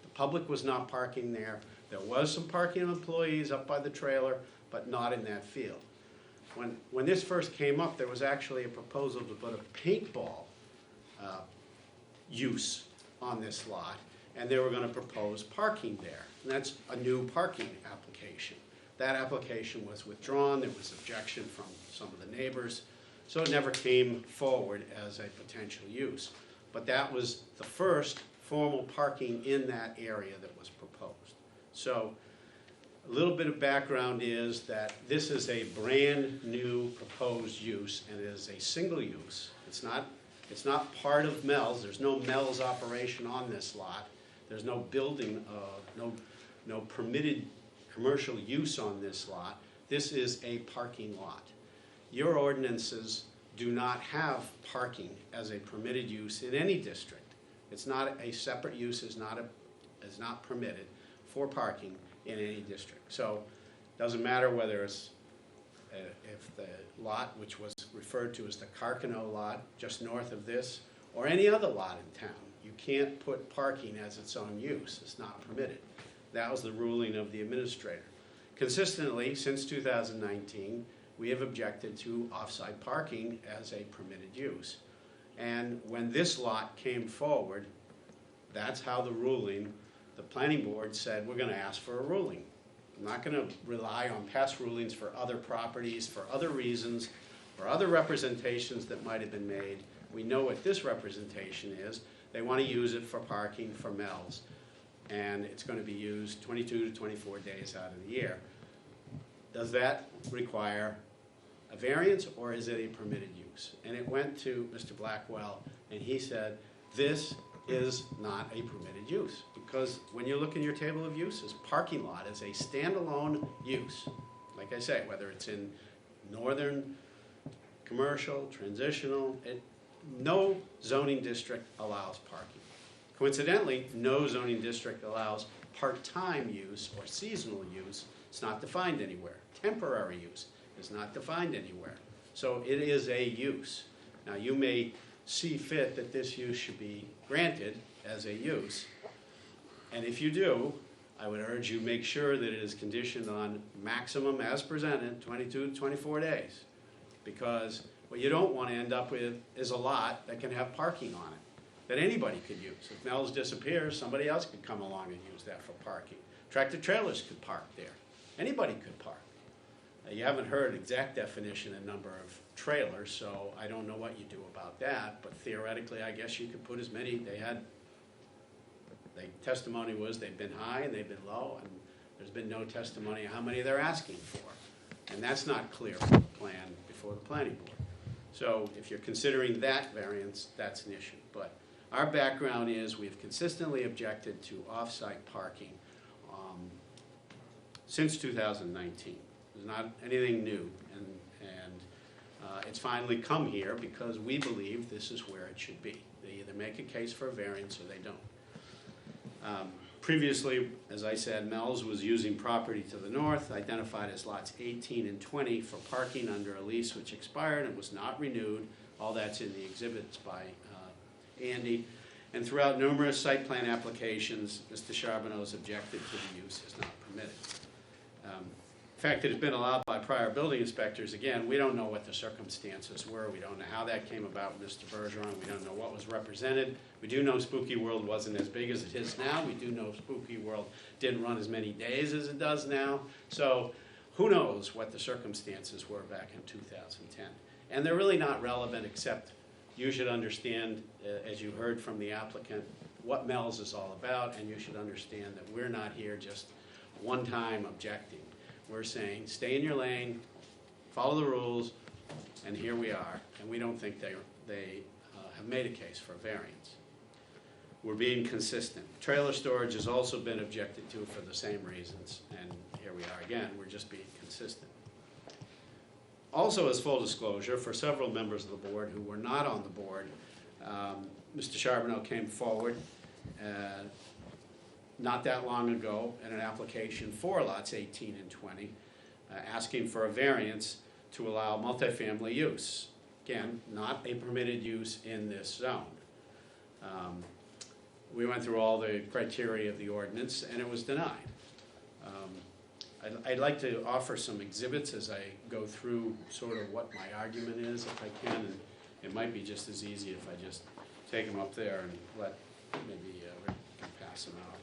The public was not parking there. There was some parking employees up by the trailer, but not in that field. When this first came up, there was actually a proposal to put a paintball use on this lot, and they were going to propose parking there. And that's a new parking application. That application was withdrawn. There was objection from some of the neighbors, so it never came forward as a potential use. But that was the first formal parking in that area that was proposed. So a little bit of background is that this is a brand new proposed use, and it is a single use. It's not part of Mel's. There's no Mel's operation on this lot. There's no building, no permitted commercial use on this lot. This is a parking lot. Your ordinances do not have parking as a permitted use in any district. It's not a separate use, is not permitted for parking in any district. So it doesn't matter whether it's if the lot, which was referred to as the Carcano lot, just north of this, or any other lot in town. You can't put parking as its own use. It's not permitted. That was the ruling of the administrator. Consistently, since 2019, we have objected to off-site parking as a permitted use. And when this lot came forward, that's how the ruling, the planning board said, we're going to ask for a ruling. I'm not going to rely on past rulings for other properties, for other reasons, for other representations that might have been made. We know what this representation is. They want to use it for parking for Mel's, and it's going to be used 22 to 24 days out of the year. Does that require a variance, or is it a permitted use? And it went to Mr. Blackwell, and he said, this is not a permitted use, because when you look in your table of uses, parking lot is a standalone use. Like I say, whether it's in northern, commercial, transitional, no zoning district allows parking. Coincidentally, no zoning district allows part-time use or seasonal use. It's not defined anywhere. Temporary use is not defined anywhere. So it is a use. Now, you may see fit that this use should be granted as a use, and if you do, I would urge you make sure that it is conditioned on maximum as presented, 22 to 24 days, because what you don't want to end up with is a lot that can have parking on it that anybody could use. If Mel's disappears, somebody else could come along and use that for parking. Tractor trailers could park there. Anybody could park. You haven't heard exact definition and number of trailers, so I don't know what you do about that, but theoretically, I guess you could put as many. The testimony was they've been high and they've been low, and there's been no testimony of how many they're asking for. And that's not clear from the plan before the planning board. So if you're considering that variance, that's an issue. But our background is we've consistently objected to off-site parking since 2019. There's not anything new, and it's finally come here because we believe this is where it should be. They either make a case for a variance or they don't. Previously, as I said, Mel's was using property to the north, identified as lots 18 and 20 for parking under a lease which expired and was not renewed. All that's in the exhibits by Andy. And throughout numerous site plan applications, Mr. Charbonneau's objected to the use is not permitted. The fact that it's been allowed by prior building inspectors, again, we don't know what the circumstances were. We don't know how that came about with Mr. Bergeron. We don't know what was represented. We do know Spooky World wasn't as big as it is now. We do know Spooky World didn't run as many days as it does now. So who knows what the circumstances were back in 2010. And they're really not relevant, except you should understand, as you heard from the applicant, what Mel's is all about, and you should understand that we're not here just one time objecting. We're saying, stay in your lane, follow the rules, and here we are. And we don't think they have made a case for a variance. We're being consistent. Trailer storage has also been objected to for the same reasons, and here we are again. We're just being consistent. Also, as full disclosure, for several members of the board who were not on the board, Mr. Charbonneau came forward not that long ago in an application for lots 18 and 20, asking for a variance to allow multifamily use. Again, not a permitted use in this zone. We went through all the criteria of the ordinance, and it was denied. I'd like to offer some exhibits as I go through sort of what my argument is, if I can, and it might be just as easy if I just take them up there and let maybe Rick can pass them out.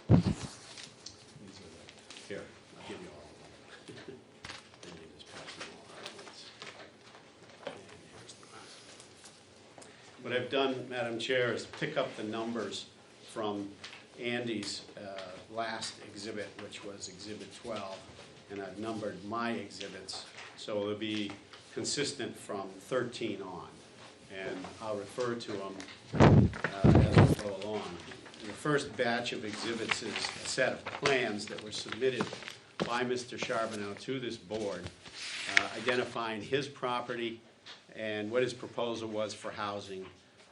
These are here, I'll give you all of them. Then you just pass them all out at once. And here's the last one. What I've done, Madam Chair, is pick up the numbers from Andy's last exhibit, which was Exhibit 12, and I've numbered my exhibits, so it'll be consistent from 13 on, and I'll refer to them as we go along. The first batch of exhibits is a set of plans that were submitted by Mr. Charbonneau to this board, identifying his property and what his proposal was for housing.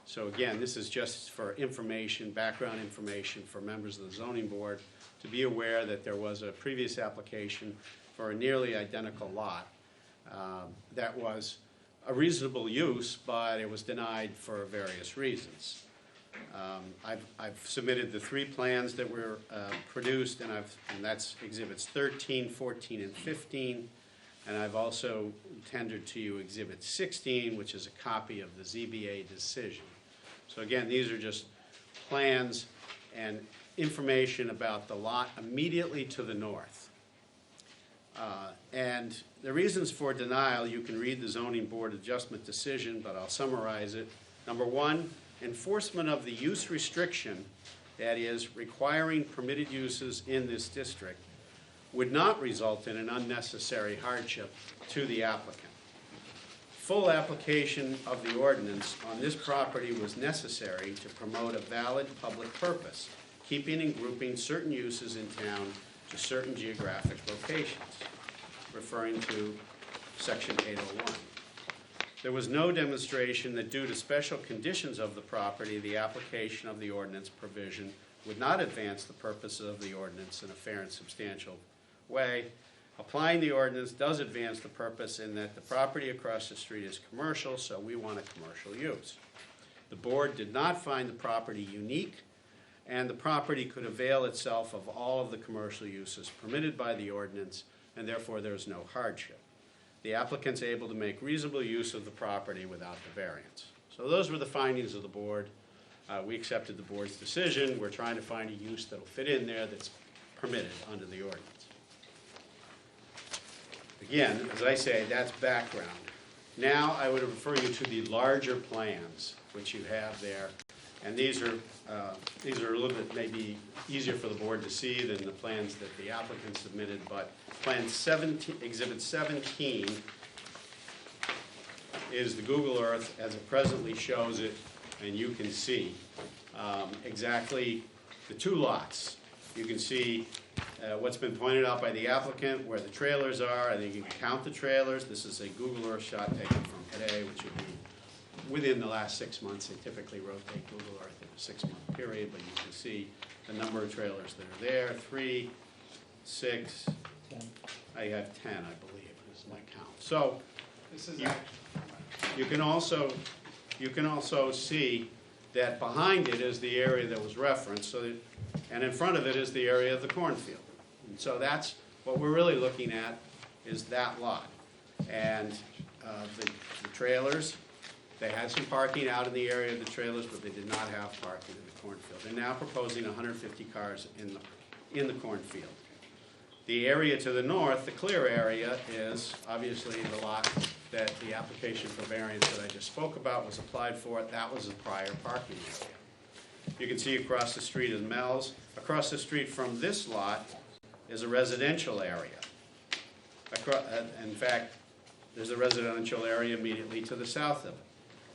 So again, this is just for information, background information for members of the zoning board to be aware that there was a previous application for a nearly identical lot that was a reasonable use, but it was denied for various reasons. I've submitted the 3 plans that were produced, and that's exhibits 13, 14, and 15. And I've also tendered to you exhibit 16, which is a copy of the ZBA decision. So again, these are just plans and information about the lot immediately to the north. And the reasons for denial, you can read the zoning board adjustment decision, but I'll summarize it. Number one, enforcement of the use restriction, that is, requiring permitted uses in this district, would not result in an unnecessary hardship to the applicant. Full application of the ordinance on this property was necessary to promote a valid public purpose, keeping and grouping certain uses in town to certain geographic locations, referring to Section 801. There was no demonstration that due to special conditions of the property, the application of the ordinance provision would not advance the purposes of the ordinance in a fair and substantial way. Applying the ordinance does advance the purpose in that the property across the street is commercial, so we want a commercial use. The board did not find the property unique, and the property could avail itself of all of the commercial uses permitted by the ordinance, and therefore there is no hardship. The applicant's able to make reasonable use of the property without the variance. So those were the findings of the board. We accepted the board's decision. We're trying to find a use that will fit in there that's permitted under the ordinance. Again, as I say, that's background. Now I would refer you to the larger plans, which you have there. And these are a little bit maybe easier for the board to see than the plans that the applicant submitted, but Plan 17, Exhibit 17 is the Google Earth as it presently shows it, and you can see exactly the two lots. You can see what's been pointed out by the applicant, where the trailers are. I think you can count the trailers. This is a Google Earth shot taken from today, which would be within the last 6 months. They typically rotate Google Earth in a 6-month period, but you can see the number of trailers that are there. 3, 6, 10. I have 10, I believe, is my count. So This is you can also see that behind it is the area that was referenced, so that, and in front of it is the area of the cornfield. And so that's what we're really looking at, is that lot. And the trailers, they had some parking out in the area of the trailers, but they did not have parking in the cornfield. They're now proposing 150 cars in the cornfield. The area to the north, the clear area, is obviously the lot that the application for variance that I just spoke about was applied for. That was the prior parking area. You can see across the street is Mel's. Across the street from this lot is a residential area. In fact, there's a residential area immediately to the south of it.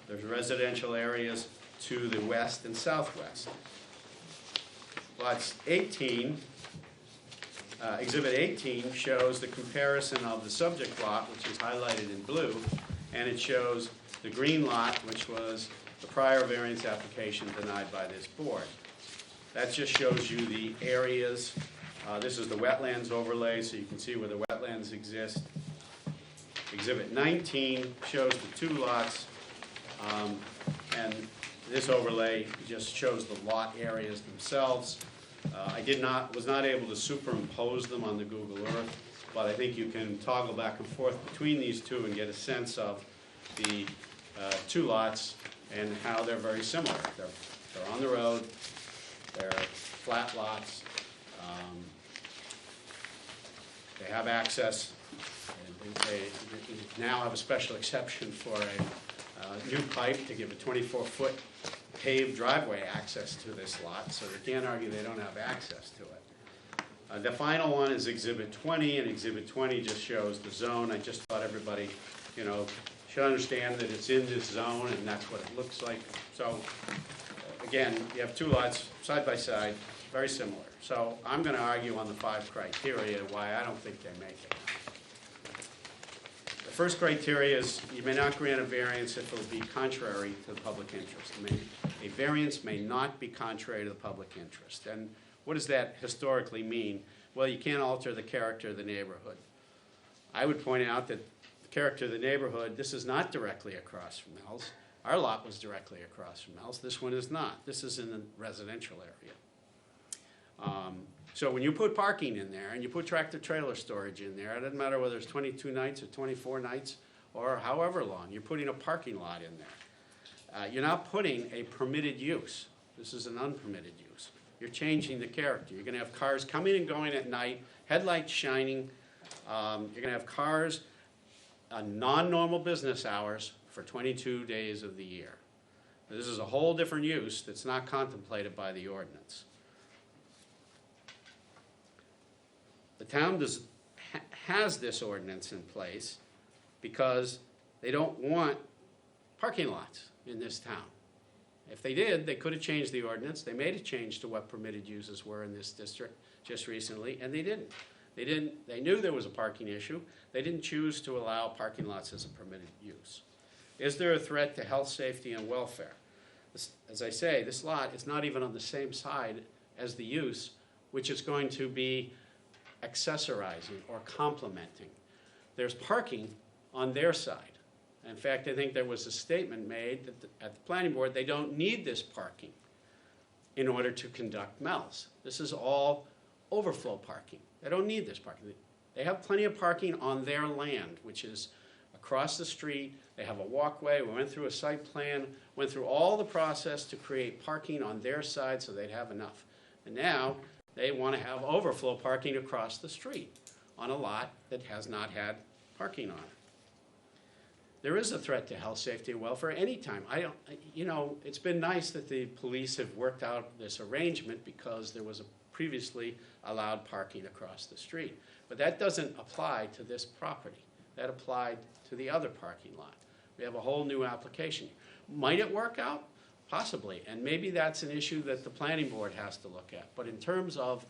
There's residential areas to the west and southwest. Lots 18, Exhibit 18 shows the comparison of the subject lot, which is highlighted in blue, and it shows the green lot, which was the prior variance application denied by this board. That just shows you the areas. This is the wetlands overlay, so you can see where the wetlands exist. Exhibit 19 shows the two lots, and this overlay just shows the lot areas themselves. I was not able to superimpose them on the Google Earth, but I think you can toggle back and forth between these two and get a sense of the two lots and how they're very similar. They're on the road, they're flat lots, they have access, and they now have a special exception for a new pipe to give a 24-foot paved driveway access to this lot, so they can't argue they don't have access to it. The final one is Exhibit 20, and Exhibit 20 just shows the zone. I just thought everybody, should understand that it's in this zone, and that's what it looks like. So, again, you have two lots side by side, very similar. So I'm going to argue on the 5 criteria why I don't think they make it. The first criteria is you may not grant a variance if it will be contrary to the public interest. A variance may not be contrary to the public interest. And what does that historically mean? Well, you can't alter the character of the neighborhood. I would point out that the character of the neighborhood, this is not directly across from Mel's. Our lot was directly across from Mel's. This one is not. This is in the residential area. So when you put parking in there and you put tractor-trailer storage in there, it doesn't matter whether it's 22 nights or 24 nights or however long, you're putting a parking lot in there. You're not putting a permitted use. This is an unpermitted use. You're changing the character. You're going to have cars coming and going at night, headlights shining. You're going to have cars on non-normal business hours for 22 days of the year. This is a whole different use that's not contemplated by the ordinance. The town has this ordinance in place because they don't want parking lots in this town. If they did, they could have changed the ordinance. They made a change to what permitted uses were in this district just recently, and they didn't. They knew there was a parking issue. They didn't choose to allow parking lots as a permitted use. Is there a threat to health, safety, and welfare? As I say, this lot is not even on the same side as the use, which is going to be accessorizing or complementing. There's parking on their side. In fact, I think there was a statement made that at the planning board, they don't need this parking in order to conduct MELs. This is all overflow parking. They don't need this parking. They have plenty of parking on their land, which is across the street. They have a walkway. We went through a site plan, went through all the process to create parking on their side so they'd have enough. And now they want to have overflow parking across the street on a lot that has not had parking on it. There is a threat to health, safety, and welfare anytime. It's been nice that the police have worked out this arrangement because there was a previously allowed parking across the street. But that doesn't apply to this property. That applied to the other parking lot. We have a whole new application. Might it work out? Possibly. And maybe that's an issue that the planning board has to look at. But in terms of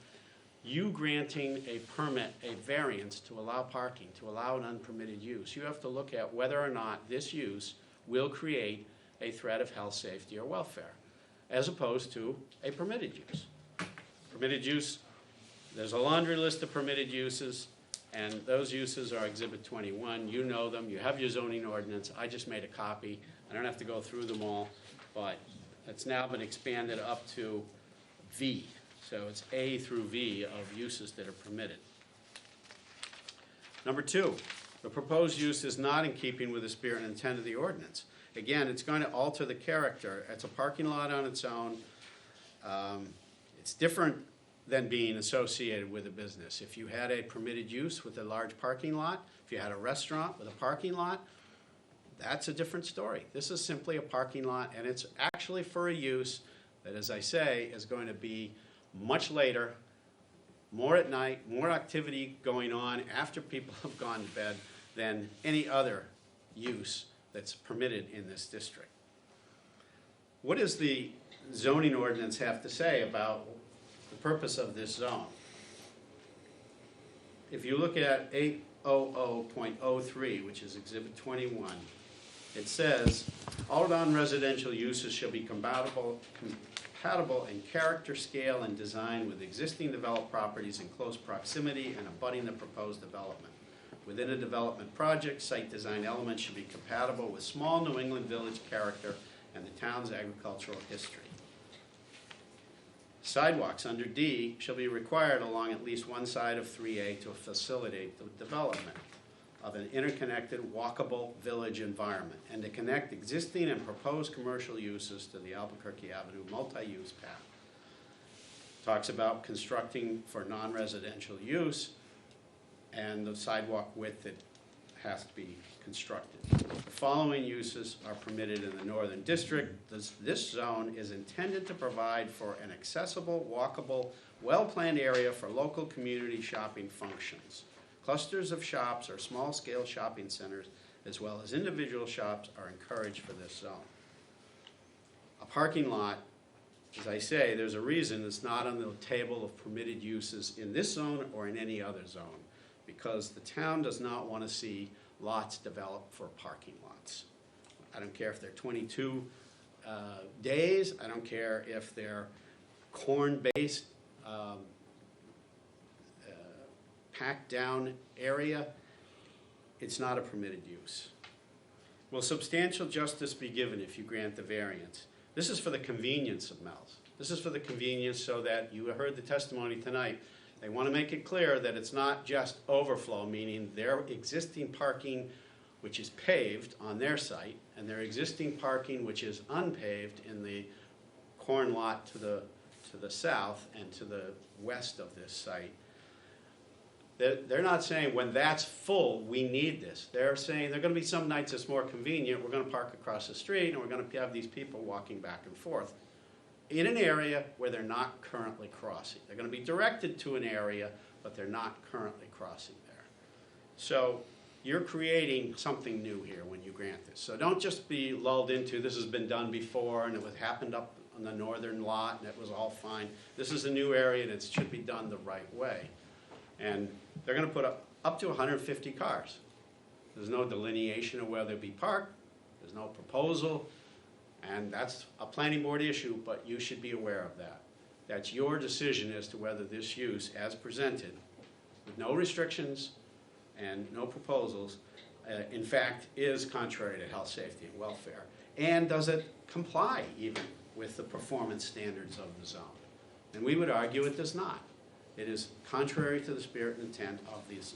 you granting a permit, a variance to allow parking, to allow an unpermitted use, you have to look at whether or not this use will create a threat of health, safety, or welfare, as opposed to a permitted use. Permitted use, there's a laundry list of permitted uses, and those uses are Exhibit 21. You know them. You have your zoning ordinance. I just made a copy. I don't have to go through them all, but it's now been expanded up to V. So it's A through V of uses that are permitted. Number 2, the proposed use is not in keeping with the spirit and intent of the ordinance. Again, it's going to alter the character. It's a parking lot on its own. It's different than being associated with a business. If you had a permitted use with a large parking lot, if you had a restaurant with a parking lot, that's a different story. This is simply a parking lot, and it's actually for a use that, as I say, is going to be much later, more at night, more activity going on after people have gone to bed than any other use that's permitted in this district. What does the zoning ordinance have to say about the purpose of this zone? If you look at 800.03, which is Exhibit 21, it says, all non-residential uses shall be compatible in character, scale, and design with existing developed properties in close proximity and abutting the proposed development. Within a development project, site design elements should be compatible with small New England village character and the town's agricultural history. Sidewalks under D shall be required along at least one side of 3A to facilitate the development of an interconnected, walkable village environment and to connect existing and proposed commercial uses to the Albuquerque Avenue multi-use path. Talks about constructing for non-residential use and the sidewalk width that has to be constructed. The following uses are permitted in the Northern District. This zone is intended to provide for an accessible, walkable, well-planned area for local community shopping functions. Clusters of shops or small-scale shopping centers, as well as individual shops, are encouraged for this zone. A parking lot, as I say, there's a reason it's not on the table of permitted uses in this zone or in any other zone, because the town does not want to see lots developed for parking lots. I don't care if they're 22 days. I don't care if they're corn-based, packed down area. It's not a permitted use. Will substantial justice be given if you grant the variance? This is for the convenience of MELs. This is for the convenience so that you heard the testimony tonight. They want to make it clear that it's not just overflow, meaning their existing parking, which is paved on their site, and their existing parking, which is unpaved in the corn lot to the south and to the west of this site, They're not saying when that's full, we need this. They're saying there are going to be some nights it's more convenient, we're going to park across the street, and we're going to have these people walking back and forth in an area where they're not currently crossing. They're going to be directed to an area, but they're not currently crossing there. So you're creating something new here when you grant this. So don't just be lulled into this has been done before and it was happened up on the northern lot and it was all fine. This is a new area and it should be done the right way. And they're going to put up to 150 cars. There's no delineation of where they'll be parked. There's no proposal. And that's a planning board issue, but you should be aware of that. That's your decision as to whether this use, as presented, with no restrictions and no proposals, in fact, is contrary to health, safety, and welfare. And does it comply even with the performance standards of the zone? And we would argue it does not. It is contrary to the spirit and intent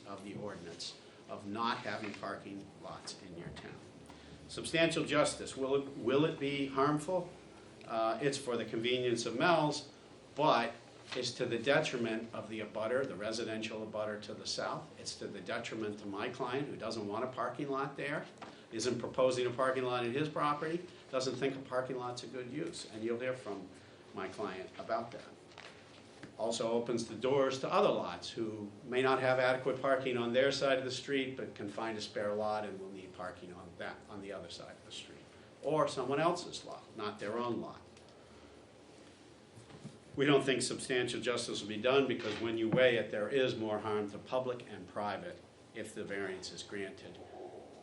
of the ordinance of not having parking lots in your town. Substantial justice, will it be harmful? It's for the convenience of Mel's, but it's to the detriment of the abutter, the residential abutter to the south. It's to the detriment to my client who doesn't want a parking lot there, isn't proposing a parking lot in his property, doesn't think a parking lot's a good use, and you'll hear from my client about that. Also opens the doors to other lots who may not have adequate parking on their side of the street but can find a spare lot and will need parking on the other side of the street. Or someone else's lot, not their own lot. We don't think substantial justice will be done because when you weigh it, there is more harm to public and private if the variance is granted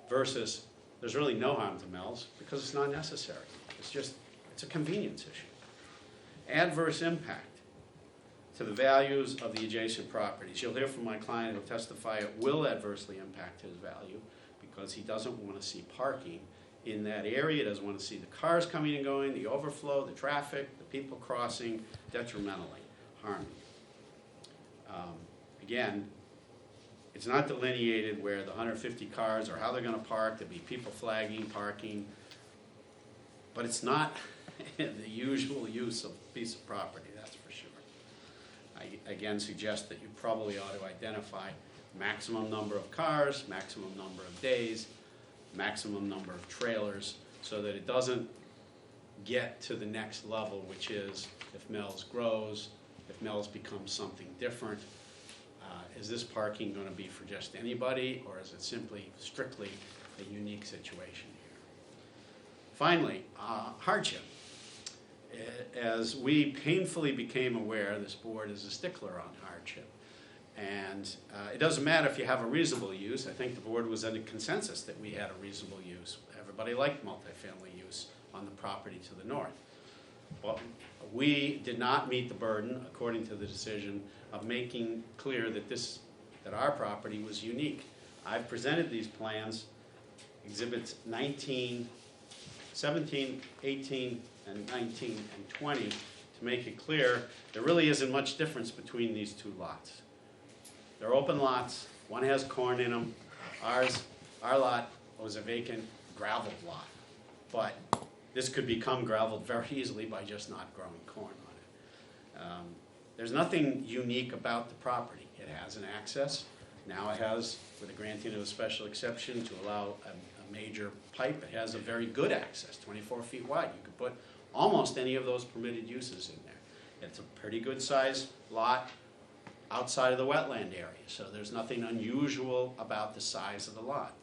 versus there's really no harm to Mel's because it's not necessary. It's a convenience issue. Adverse impact to the values of the adjacent properties. You'll hear from my client who will testify it will adversely impact his value because he doesn't want to see parking in that area, doesn't want to see the cars coming and going, the overflow, the traffic, the people crossing, detrimentally harming. Again, it's not delineated where the 150 cars or how they're going to park. There'll be people flagging, parking, but it's not the usual use of a piece of property, that's for sure. I again suggest that you probably ought to identify maximum number of cars, maximum number of days, maximum number of trailers, so that it doesn't get to the next level, which is if Mel's grows, if Mel's becomes something different, is this parking going to be for just anybody, or is it simply strictly a unique situation here? Finally, hardship. As we painfully became aware, this board is a stickler on hardship. And it doesn't matter if you have a reasonable use. I think the board was in a consensus that we had a reasonable use. Everybody liked multifamily use on the property to the north. But we did not meet the burden, according to the decision, of making clear that our property was unique. I've presented these plans, exhibits 19, 17, 18, and 19, and 20, to make it clear there really isn't much difference between these two lots. They're open lots. One has corn in them. Our lot was a vacant gravel lot. But this could become graveled very easily by just not growing corn on it. There's nothing unique about the property. It has an access. Now it has, with the granting of a special exception to allow a major pipe, it has a very good access, 24 feet wide. You could put almost any of those permitted uses in there. It's a pretty good sized lot outside of the wetland area, so there's nothing unusual about the size of the lot.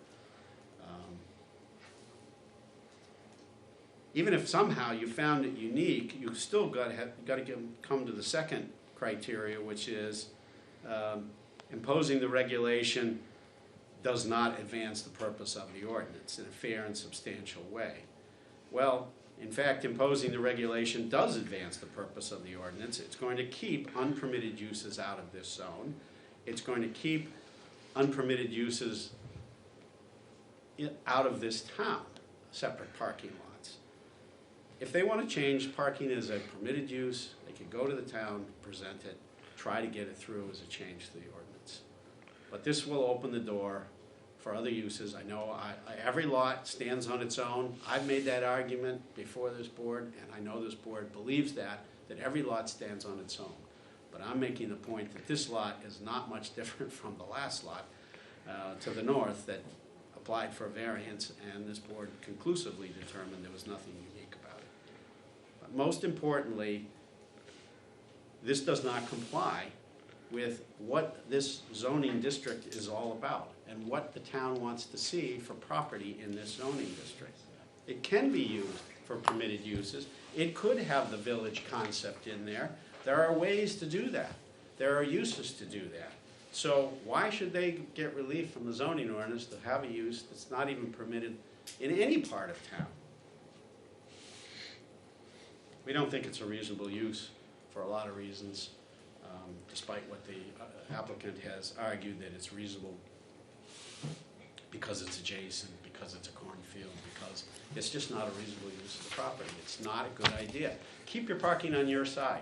Even if somehow you found it unique, you still got to come to the second criteria, which is imposing the regulation does not advance the purpose of the ordinance in a fair and substantial way. Well, in fact, imposing the regulation does advance the purpose of the ordinance. It's going to keep unpermitted uses out of this zone. It's going to keep unpermitted uses out of this town, separate parking lots. If they want to change parking as a permitted use, they could go to the town, present it, try to get it through as a change to the ordinance. But this will open the door for other uses. I know every lot stands on its own. I've made that argument before this board, and I know this board believes that every lot stands on its own. But I'm making the point that this lot is not much different from the last lot to the north that applied for a variance, and this board conclusively determined there was nothing unique about it. But most importantly, this does not comply with what this zoning district is all about and what the town wants to see for property in this zoning district. It can be used for permitted uses. It could have the village concept in there. There are ways to do that. There are uses to do that. So why should they get relief from the zoning ordinance to have a use that's not even permitted in any part of town? We don't think it's a reasonable use for a lot of reasons, despite what the applicant has argued that it's reasonable because it's adjacent, because it's a cornfield, because it's just not a reasonable use of the property. It's not a good idea. Keep your parking on your side.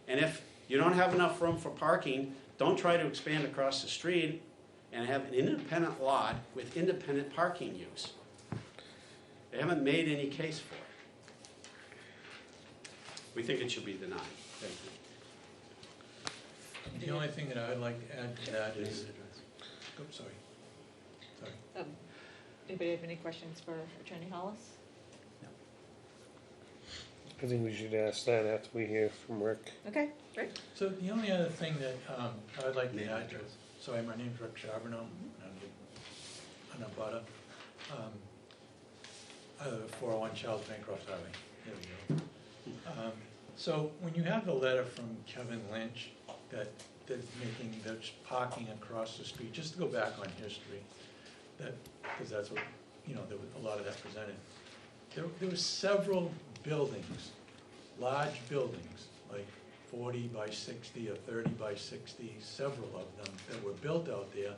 And if you don't have enough room for parking, don't try to expand across the street and have an independent lot with independent parking use. They haven't made any case for it. We think it should be denied. Thank you. The only thing that I'd like to add to that is, oops, sorry. Anybody have any questions for Attorney Hollis? I think we should ask that after we hear from Rick. Okay, great. So the only other thing that I'd like to add to, sorry, my name's Rick Charbonneau, I'm a butter. I live at 401 Charles Bancroft Highway. There we go. So when you have the letter from Kevin Lynch that's parking across the street, just to go back on history, because that's what, there was a lot of that presented. There were several buildings, large buildings, like 40 by 60 or 30 by 60, several of them that were built out there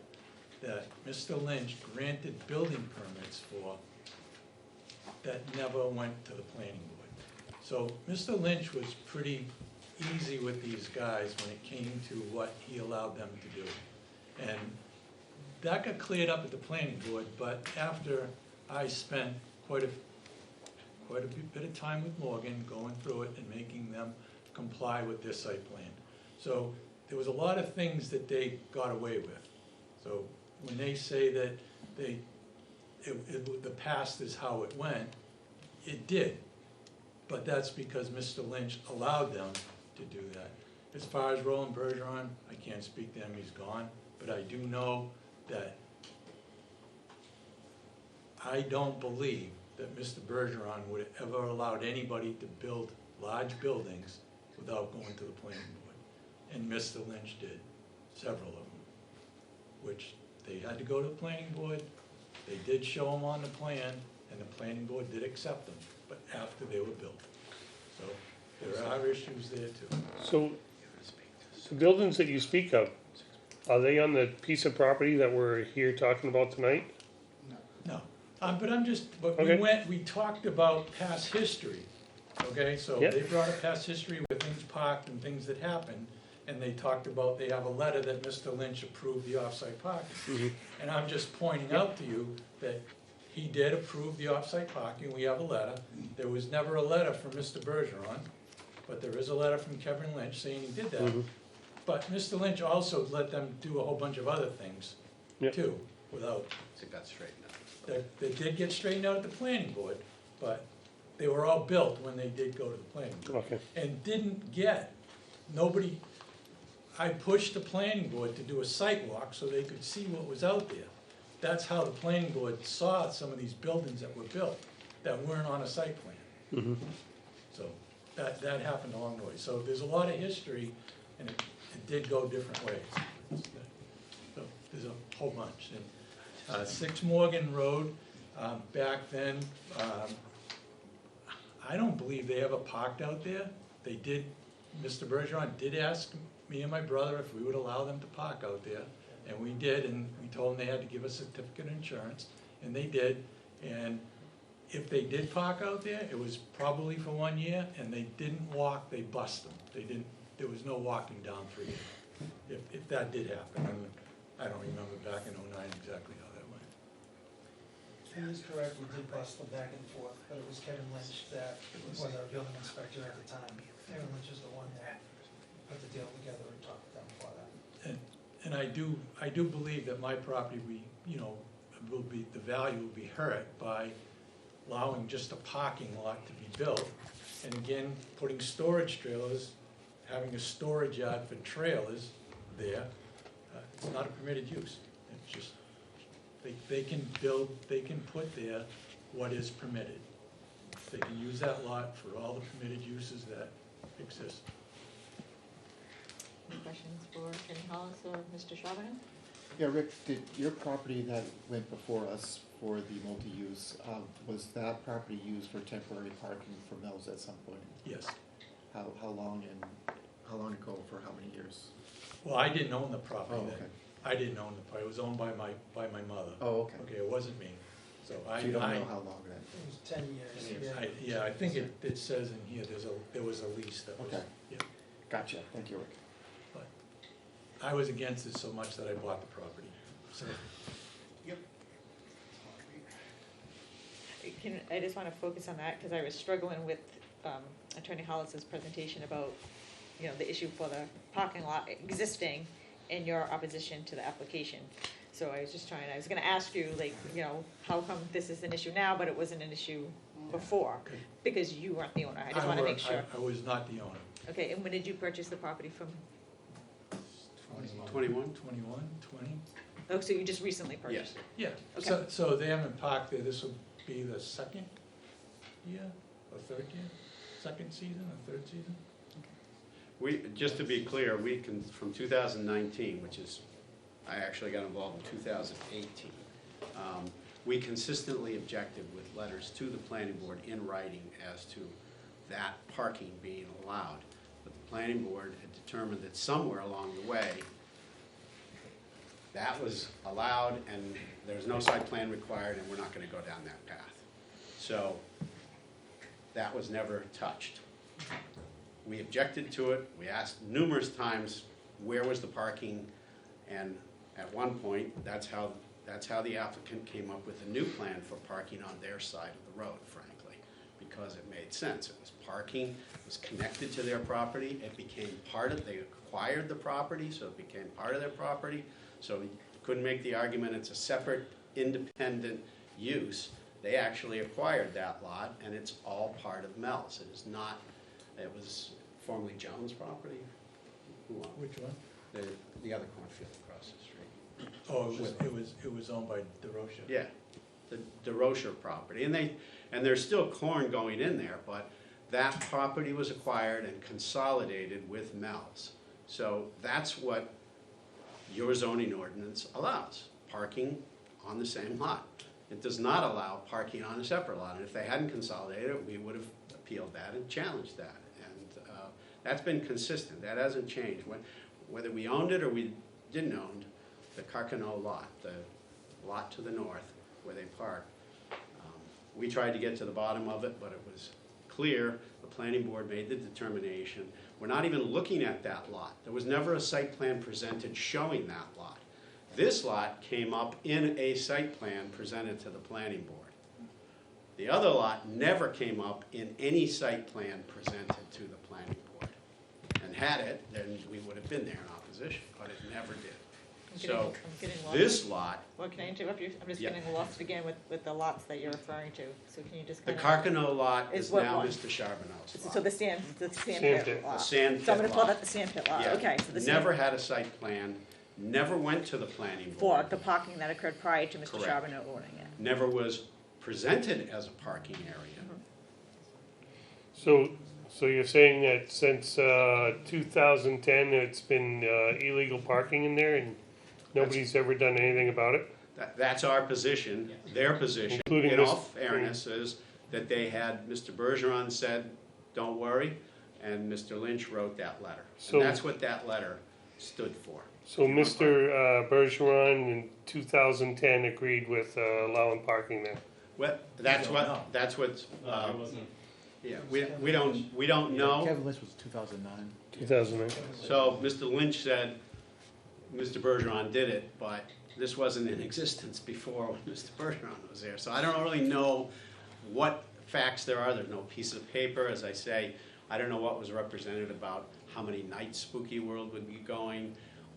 that Mr. Lynch granted building permits for that never went to the planning board. So Mr. Lynch was pretty easy with these guys when it came to what he allowed them to do. And that got cleared up at the planning board, but after I spent quite a bit of time with Morgan going through it and making them comply with their site plan. So there was a lot of things that they got away with. So when they say that the past is how it went, it did. But that's because Mr. Lynch allowed them to do that. As far as Roland Bergeron, I can't speak to him, he's gone, but I do know that I don't believe that Mr. Bergeron would have ever allowed anybody to build large buildings without going to the planning board. And Mr. Lynch did, several of them, which they had to go to the planning board. They did show them on the plan, and the planning board did accept them, but after they were built. So there are issues there too. So, the buildings that you speak of, are they on the piece of property that we're here talking about tonight? No, but Okay. we talked about past history, okay? So Yep. they brought up past history where things parked and things that happened, and they talked about, they have a letter that Mr. Lynch approved the off-site parking. Mm-hmm. And I'm just pointing out to you that he did approve the off-site parking, we have a letter. There was never a letter from Mr. Bergeron, but there is a letter from Kevin Lynch saying he did that. Mhm. But Mr. Lynch also let them do a whole bunch of other things Yep. too, without, It got straightened out. they did get straightened out at the planning board, but they were all built when they did go to the planning board. Okay. And I pushed the planning board to do a site walk so they could see what was out there. That's how the planning board saw some of these buildings that were built that weren't on a site plan. Mm-hmm. So that happened along the way. So there's a lot of history, and it did go different ways. So there's a whole bunch. And 6 Morgan Road, back then, I don't believe they ever parked out there. They did, Mr. Bergeron did ask me and my brother if we would allow them to park out there, and we did, and we told them they had to give us a certificate of insurance, and they did. And if they did park out there, it was probably for 1 year, and they didn't walk, they bussed them. There was no walking down 3 years, if that did happen. And I don't remember back in '09 exactly how that went. He is correct, we did bust them back and forth, but it was Kevin Lynch that was our building inspector at the time. Kevin Lynch is the one that put the deal together and talk with them for that. And I do believe that my property the value will be hurt by allowing just a parking lot to be built. And again, putting storage trailers, having a storage yard for trailers there, it's not a permitted use. It's just, they can put there what is permitted. They can use that lot for all the permitted uses that exist. Any questions for Attorney Hollis or Mr. Charbonneau? Yeah, Rick, did your property that went before us for the multi-use, was that property used for temporary parking for mills at some point? Yes. How long ago, for how many years? Well, I didn't own the property Oh, then. okay. I didn't own the property. It was owned by my mother. Oh, okay. Okay, it wasn't me. So So you don't know how long that? It was 10 years. Yeah, I think it says in here, there was a lease that was, Okay. yeah. Gotcha, thank you, Rick. But I was against it so much that I bought the property, so. I just want to focus on that because I was struggling with Attorney Hollis's presentation about, the issue for the parking lot existing and your opposition to the application. So I was gonna ask you, how come this is an issue now, but it wasn't an issue before? Okay. Because you weren't the owner. I just want to make sure. I was not the owner. Okay, and when did you purchase the property from? 21? 21, 20? Oh, so you just recently purchased it? Yeah, Okay. so they haven't parked there. This will be the second year or third year? Second season or third season? Just to be clear, from 2019, which is, I actually got involved in 2018, we consistently objected with letters to the planning board in writing as to that parking being allowed. But the planning board had determined that somewhere along the way, that was allowed and there's no site plan required and we're not gonna go down that path. So that was never touched. We objected to it, we asked numerous times where was the parking, and at one point, that's how the applicant came up with a new plan for parking on their side of the road, frankly, because it made sense. It was parking, it was connected to their property, it became they acquired the property, so it became part of their property, so we couldn't make the argument it's a separate, independent use. They actually acquired that lot, and it's all part of Mel's. It is not. It was formerly Jones' property. Who owned it? Which one? The other cornfield across the street. Oh, it was owned by DeRocha. Yeah, the DeRocher property, and there's still corn going in there, but that property was acquired and consolidated with Mel's. So that's what your zoning ordinance allows, parking on the same lot. It does not allow parking on a separate lot, and if they hadn't consolidated it, we would have appealed that and challenged that. And that's been consistent, that hasn't changed. Whether we owned it or we didn't own the Carcano lot, the lot to the north where they park, we tried to get to the bottom of it, but it was clear, the planning board made the determination. We're not even looking at that lot. There was never a site plan presented showing that lot. This lot came up in a site plan presented to the planning board. The other lot never came up in any site plan presented to the planning board. And had it, then we would have been there in opposition, but it never did. So this lot, Well, can I interrupt you? I'm just Yeah. getting lost again with the lots that you're referring to. So can you just the kind of? Carcano lot Is is what now one? Mr. Charbonneau's So lot. the sand Sand pit pit. lot. The sand So I'm pit gonna call lot. that the sand pit lot, Yeah. okay, so the Never sand, had a site plan, never went to the planning for board. the parking that occurred prior to Mr. Correct. Charbonneau owning it. Never was presented as a parking area. So you're saying that since 2010, it's been illegal parking in there and nobody's ever done anything about it? That's our position. Their position, Including in this- all fairness, is that they had, Mr. Bergeron said, don't worry, and Mr. Lynch wrote that letter. So- And that's what that letter stood for. So Mr. Bergeron in 2010 agreed with allowing parking there? Well, that's what's, No, I wasn't. yeah, we don't know. Kevin Lynch was 2009. 2009. So Mr. Lynch said, Mr. Bergeron did it, but this wasn't in existence before when Mr. Bergeron was there. So I don't really know what facts there are. There's no piece of paper. As I say, I don't know what was represented about how many nights Spooky World would be going.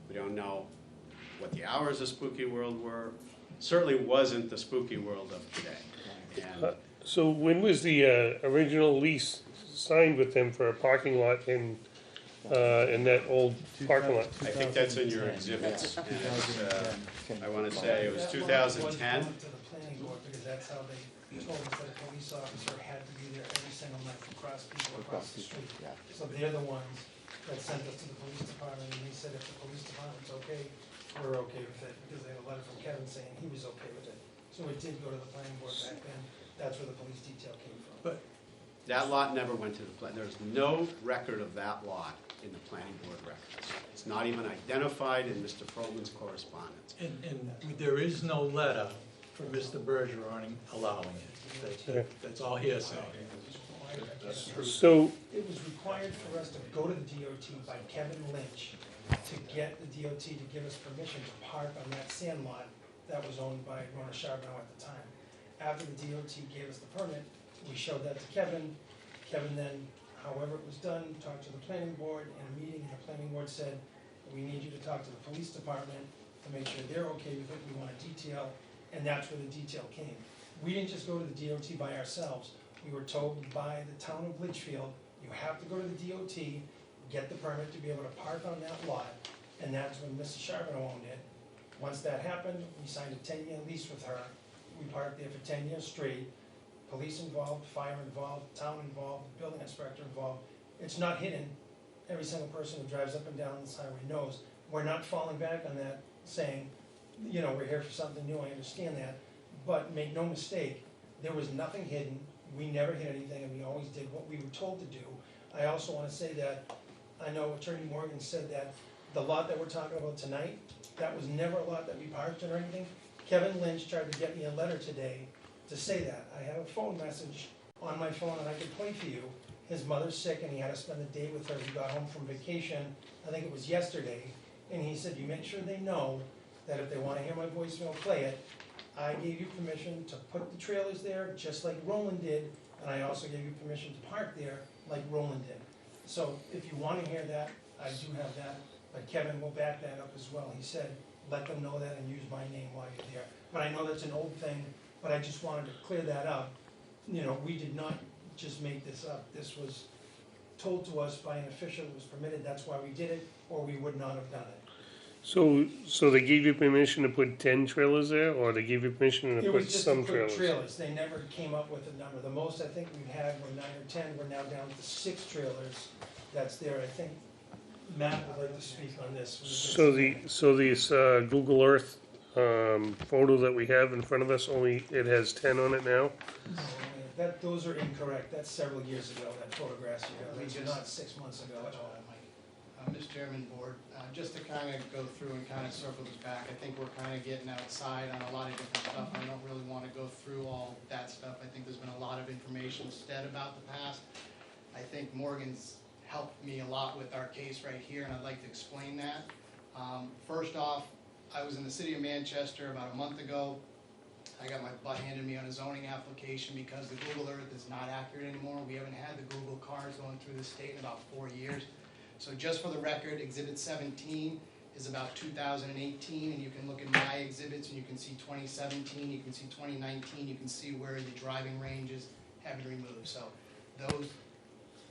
We don't know what the hours of Spooky World were. Certainly wasn't the Spooky World of today. And So when was the original lease signed with them for a parking lot in that old parking lot? I think that's in your exhibits. And I want to say it was 2010. To the planning board, because that's how they told us that a police officer had to be there every single night to cross people across the street. So they're the ones that sent us to the police department, and they said if the police department's okay, we're okay with it, because they had a letter from Kevin saying he was okay with it. So it did go to the planning board back then, that's where the police detail came from. But That lot never went to the plan. There's no record of that lot in the planning board records. It's not even identified in Mr. Froman's correspondence. And there is no letter from Mr. Bergeron allowing it. That's all hearsay. So, It was required for us to go to the DOT by Kevin Lynch to get the DOT to give us permission to park on that sand lot that was owned by Rona Charbonneau at the time. After the DOT gave us the permit, we showed that to Kevin. Kevin then, however it was done, talked to the planning board in a meeting, and the planning board said, we need you to talk to the police department to make sure they're okay with it, we want a detail, and that's where the detail came. We didn't just go to the DOT by ourselves. We were told by the town of Litchfield, you have to go to the DOT, get the permit to be able to park on that lot, and that's when Mrs. Charbonneau owned it. Once that happened, we signed a 10-year lease with her. We parked there for 10 years straight. Police involved, fire involved, town involved, building inspector involved. It's not hidden. Every single person who drives up and down this highway knows. We're not falling back on that, saying, you know, we're here for something new, I understand that. But make no mistake, there was nothing hidden. We never hid anything, and we always did what we were told to do. I also want to say that, I know Attorney Morgan said that the lot that we're talking about tonight, that was never a lot that we parked in or anything. Kevin Lynch tried to get me a letter today to say that. I have a phone message on my phone that I could play for you. His mother's sick and he had to spend the day with her. He got home from vacation, I think it was yesterday, and he said, you make sure they know that if they want to hear my voicemail, play it. I gave you permission to put the trailers there, just like Roland did, and I also gave you permission to park there, like Roland did. So if you want to hear that, I do have that, but Kevin will back that up as well. He said, let them know that and use my name while you're there. But I know that's an old thing, but I just wanted to clear that up. You know, we did not just make this up. This was told to us by an official who was permitted, that's why we did it, or we would not have done it. so they gave you permission to put 10 trailers there, or they gave you permission to It was put just some to put trailers? trailers. They never came up with a number. The most I think we've had were 9 or 10. We're now down to 6 trailers that's there. I think Matt would like to speak on this. So this Google Earth photo that we have in front of us, it has 10 on it now? Those are incorrect. That's several years ago, that photographs you have. These are not 6 months ago at all. Mr. Chairman, Board, just to kind of go through and kind of circle this back, I think we're kind of getting outside on a lot of different stuff. I don't really want to go through all that stuff. I think there's been a lot of information said about the past. I think Morgan's helped me a lot with our case right here, and I'd like to explain that. First off, I was in the city of Manchester about a month ago. I got my butt handed to me on a zoning application because the Google Earth is not accurate anymore. We haven't had the Google cars going through the state in about 4 years. So just for the record, Exhibit 17 is about 2018, and you can look at my exhibits and you can see 2017, you can see 2019, you can see where the driving ranges have been removed. So those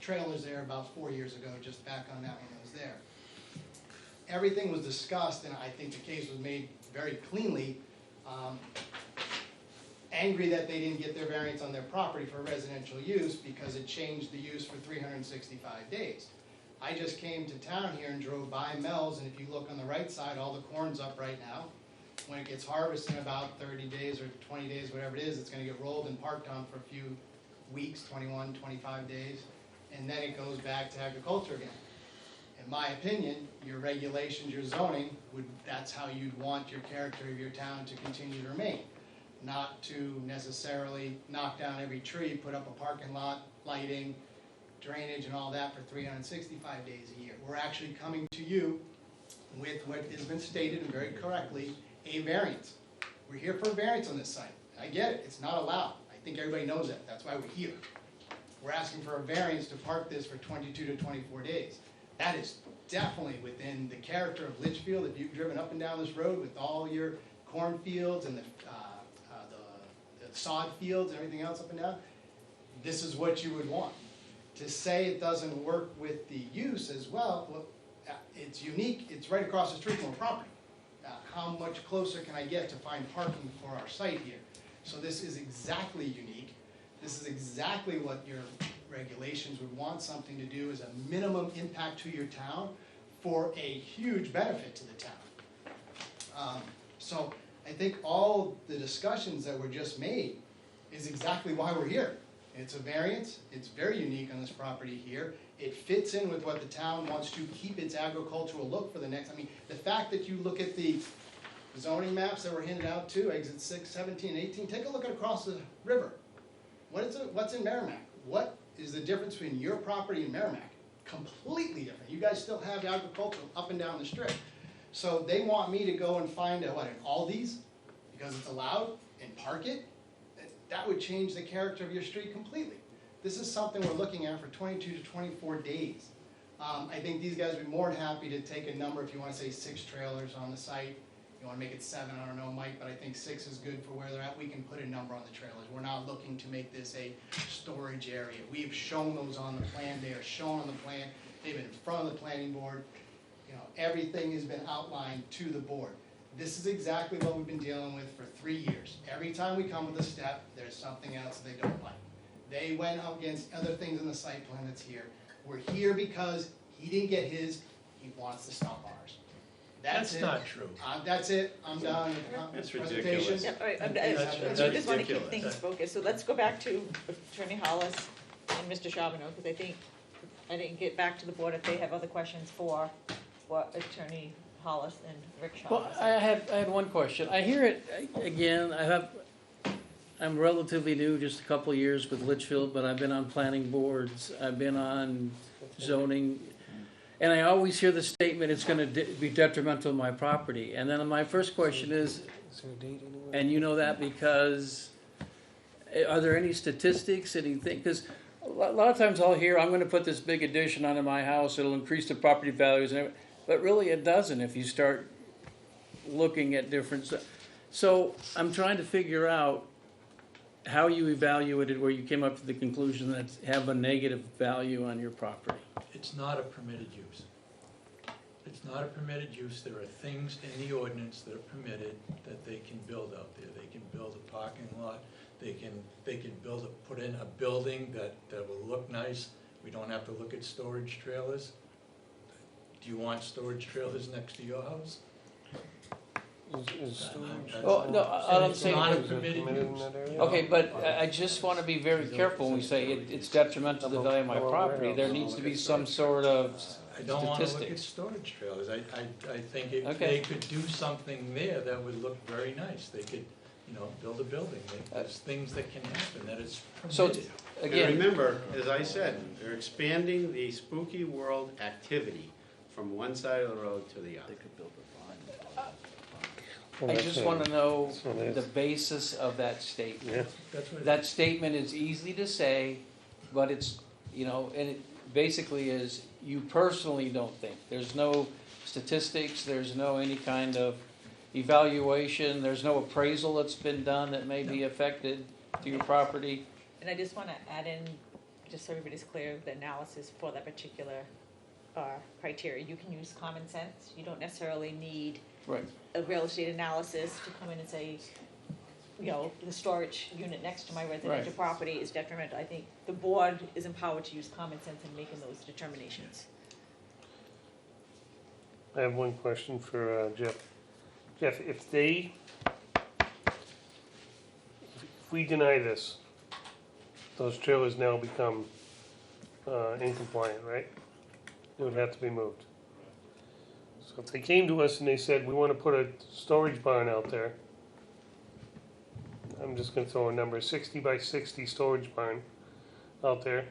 trailers there about 4 years ago, just back on that one, was there. Everything was discussed, and I think the case was made very cleanly. Angry that they didn't get their variance on their property for residential use because it changed the use for 365 days. I just came to town here and drove by Mel's, and if you look on the right side, all the corn's up right now. When it gets harvested in about 30 days or 20 days, whatever it is, it's gonna get rolled and parked on for a few weeks, 21, 25 days, and then it goes back to agriculture again. In my opinion, your regulations, your zoning, that's how you'd want your character of your town to continue to remain. Not to necessarily knock down every tree, put up a parking lot, lighting, drainage and all that for 365 days a year. We're actually coming to you with what has been stated, and very correctly, a variance. We're here for a variance on this site. I get it, it's not allowed. I think everybody knows that, that's why we're here. we're asking for a variance to park this for 22 to 24 days. That is definitely within the character of Litchfield. If you've driven up and down this road with all your cornfields and the sod fields and everything else up and down, this is what you would want. To say it doesn't work with the use as well, it's unique, it's right across the street from a property. How much closer can I get to find parking for our site here? So this is exactly unique. This is exactly what your regulations would want something to do as a minimum impact to your town for a huge benefit to the town. So I think all the discussions that were just made is exactly why we're here. It's a variance, it's very unique on this property here. It fits in with what the town wants to keep its agricultural look for the next, I mean, the fact that you look at the zoning maps that were handed out too, exit 6, 17, 18, take a look at across the river. What's in Merrimack? What is the difference between your property and Merrimack? Completely different. You guys still have agricultural up and down the strip. So they want me to go and find an Aldi's, because it's allowed, and park it? That would change the character of your street completely. This is something we're looking at for 22 to 24 days. I think these guys would be more than happy to take a number, if you want to say 6 trailers on the site. You want to make it 7, I don't know, Mike, but I think 6 is good for where they're at. We can put a number on the trailers. We're not looking to make this a storage area. We've shown those on the plan. They are shown on the plan. They've been in front of the planning board. You know, everything has been outlined to the board. This is exactly what we've been dealing with for 3 years. Every time we come with a step, there's something else they don't like. They went up against other things in the site plan that's here. We're here because he didn't get his, he wants to stop ours. That's it. not true. That's it, I'm done. That's Presentation. ridiculous. Yeah, all right, That's I just want to keep ridiculous. things focused, so let's go back to Attorney Hollis and Mr. Charbonneau, because I think I didn't get back to the board if they have other questions for what Attorney Hollis and Rick Shaw. Well, I had one question. I hear it again. I'm relatively new, just a couple of years with Litchfield, but I've been on planning boards. I've been on zoning, and I always hear the statement, it's going to be detrimental to my property. And then my first question is, and you know that because, are there any statistics, anything? Because a lot of times I'll hear, I'm going to put this big addition onto my house, it'll increase the property values and everything. But really it doesn't if you start looking at different. So I'm trying to figure out how you evaluated where you came up to the conclusion that have a negative value on your property. It's not a permitted use. It's not a permitted use. There are things in the ordinance that are permitted that they can build out there. They can build a parking lot. They can put in a building that will look nice. We don't have to look at storage trailers. Do you want storage trailers next to your house? Oh, no, all I'm saying. It's not a permitted use. Okay, but I just want to be very careful when we say it's detrimental to the value of my property. There needs to be some sort of I don't want to look at statistics. storage trailers. I think if Okay. they could do something there, that would look very nice. They could, build a building. There's things that can happen, that it's So, permitted. And again, remember, as I said, they're expanding the spooky world activity from one side of the road to the other. I just want to know the basis of that statement. That's what That statement is easy to say, but it's, and it basically is, you personally don't think. There's no statistics, there's no any kind of evaluation, there's no appraisal that's been done that may be affected to your property. And I just want to add in, just so everybody's clear, the analysis for that particular criteria. You can use common sense. You don't necessarily need Right. a real estate analysis to come in and say, the storage unit next to my residential Right. property is detrimental. I think the board is empowered to use common sense in making those determinations. I have one question for Jeff. Jeff, if we deny this, those trailers now become incompliant, right? They would have to be moved. So if they came to us and they said, we want to put a storage barn out there, I'm just gonna throw a number, 60 by 60 storage barn out there,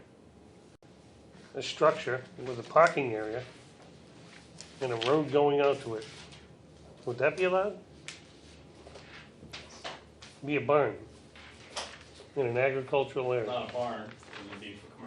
a structure with a parking area, and a road going out to it, would that be allowed? Be a barn in an agricultural area. Not a barn, it would be for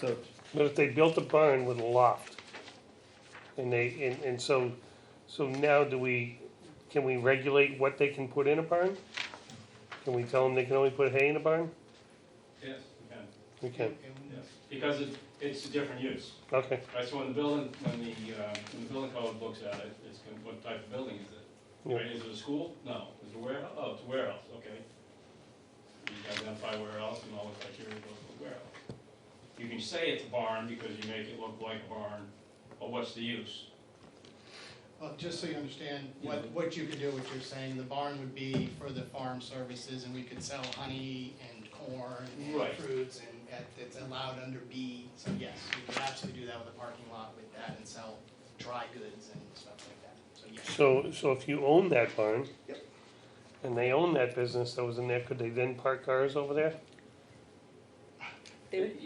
So, But if they built a barn with a loft, and so now can we regulate what they can put in a barn? Can we tell them they can only put hay in a barn? Yes, you can. We can, Yes, because it's a different use. okay. Right, so when the building code looks at it, it's what type of building is it? Yeah. Right, is it a school? No. Is it a warehouse? Oh, it's a warehouse, okay. You can identify warehouse and all the criteria goes with warehouse. You can say it's a barn because you make it look like a barn, but what's the use? Well, just so you understand what you could do, what you're saying, the barn would be for the farm services, and we could sell honey and corn and Right. fruits, and it's allowed under B. So yes, we could absolutely do that with a parking lot with that and sell dry goods and stuff like that. So yes. So if you own that barn, Yep. and they own that business that was in there, could they then park cars over there? They would,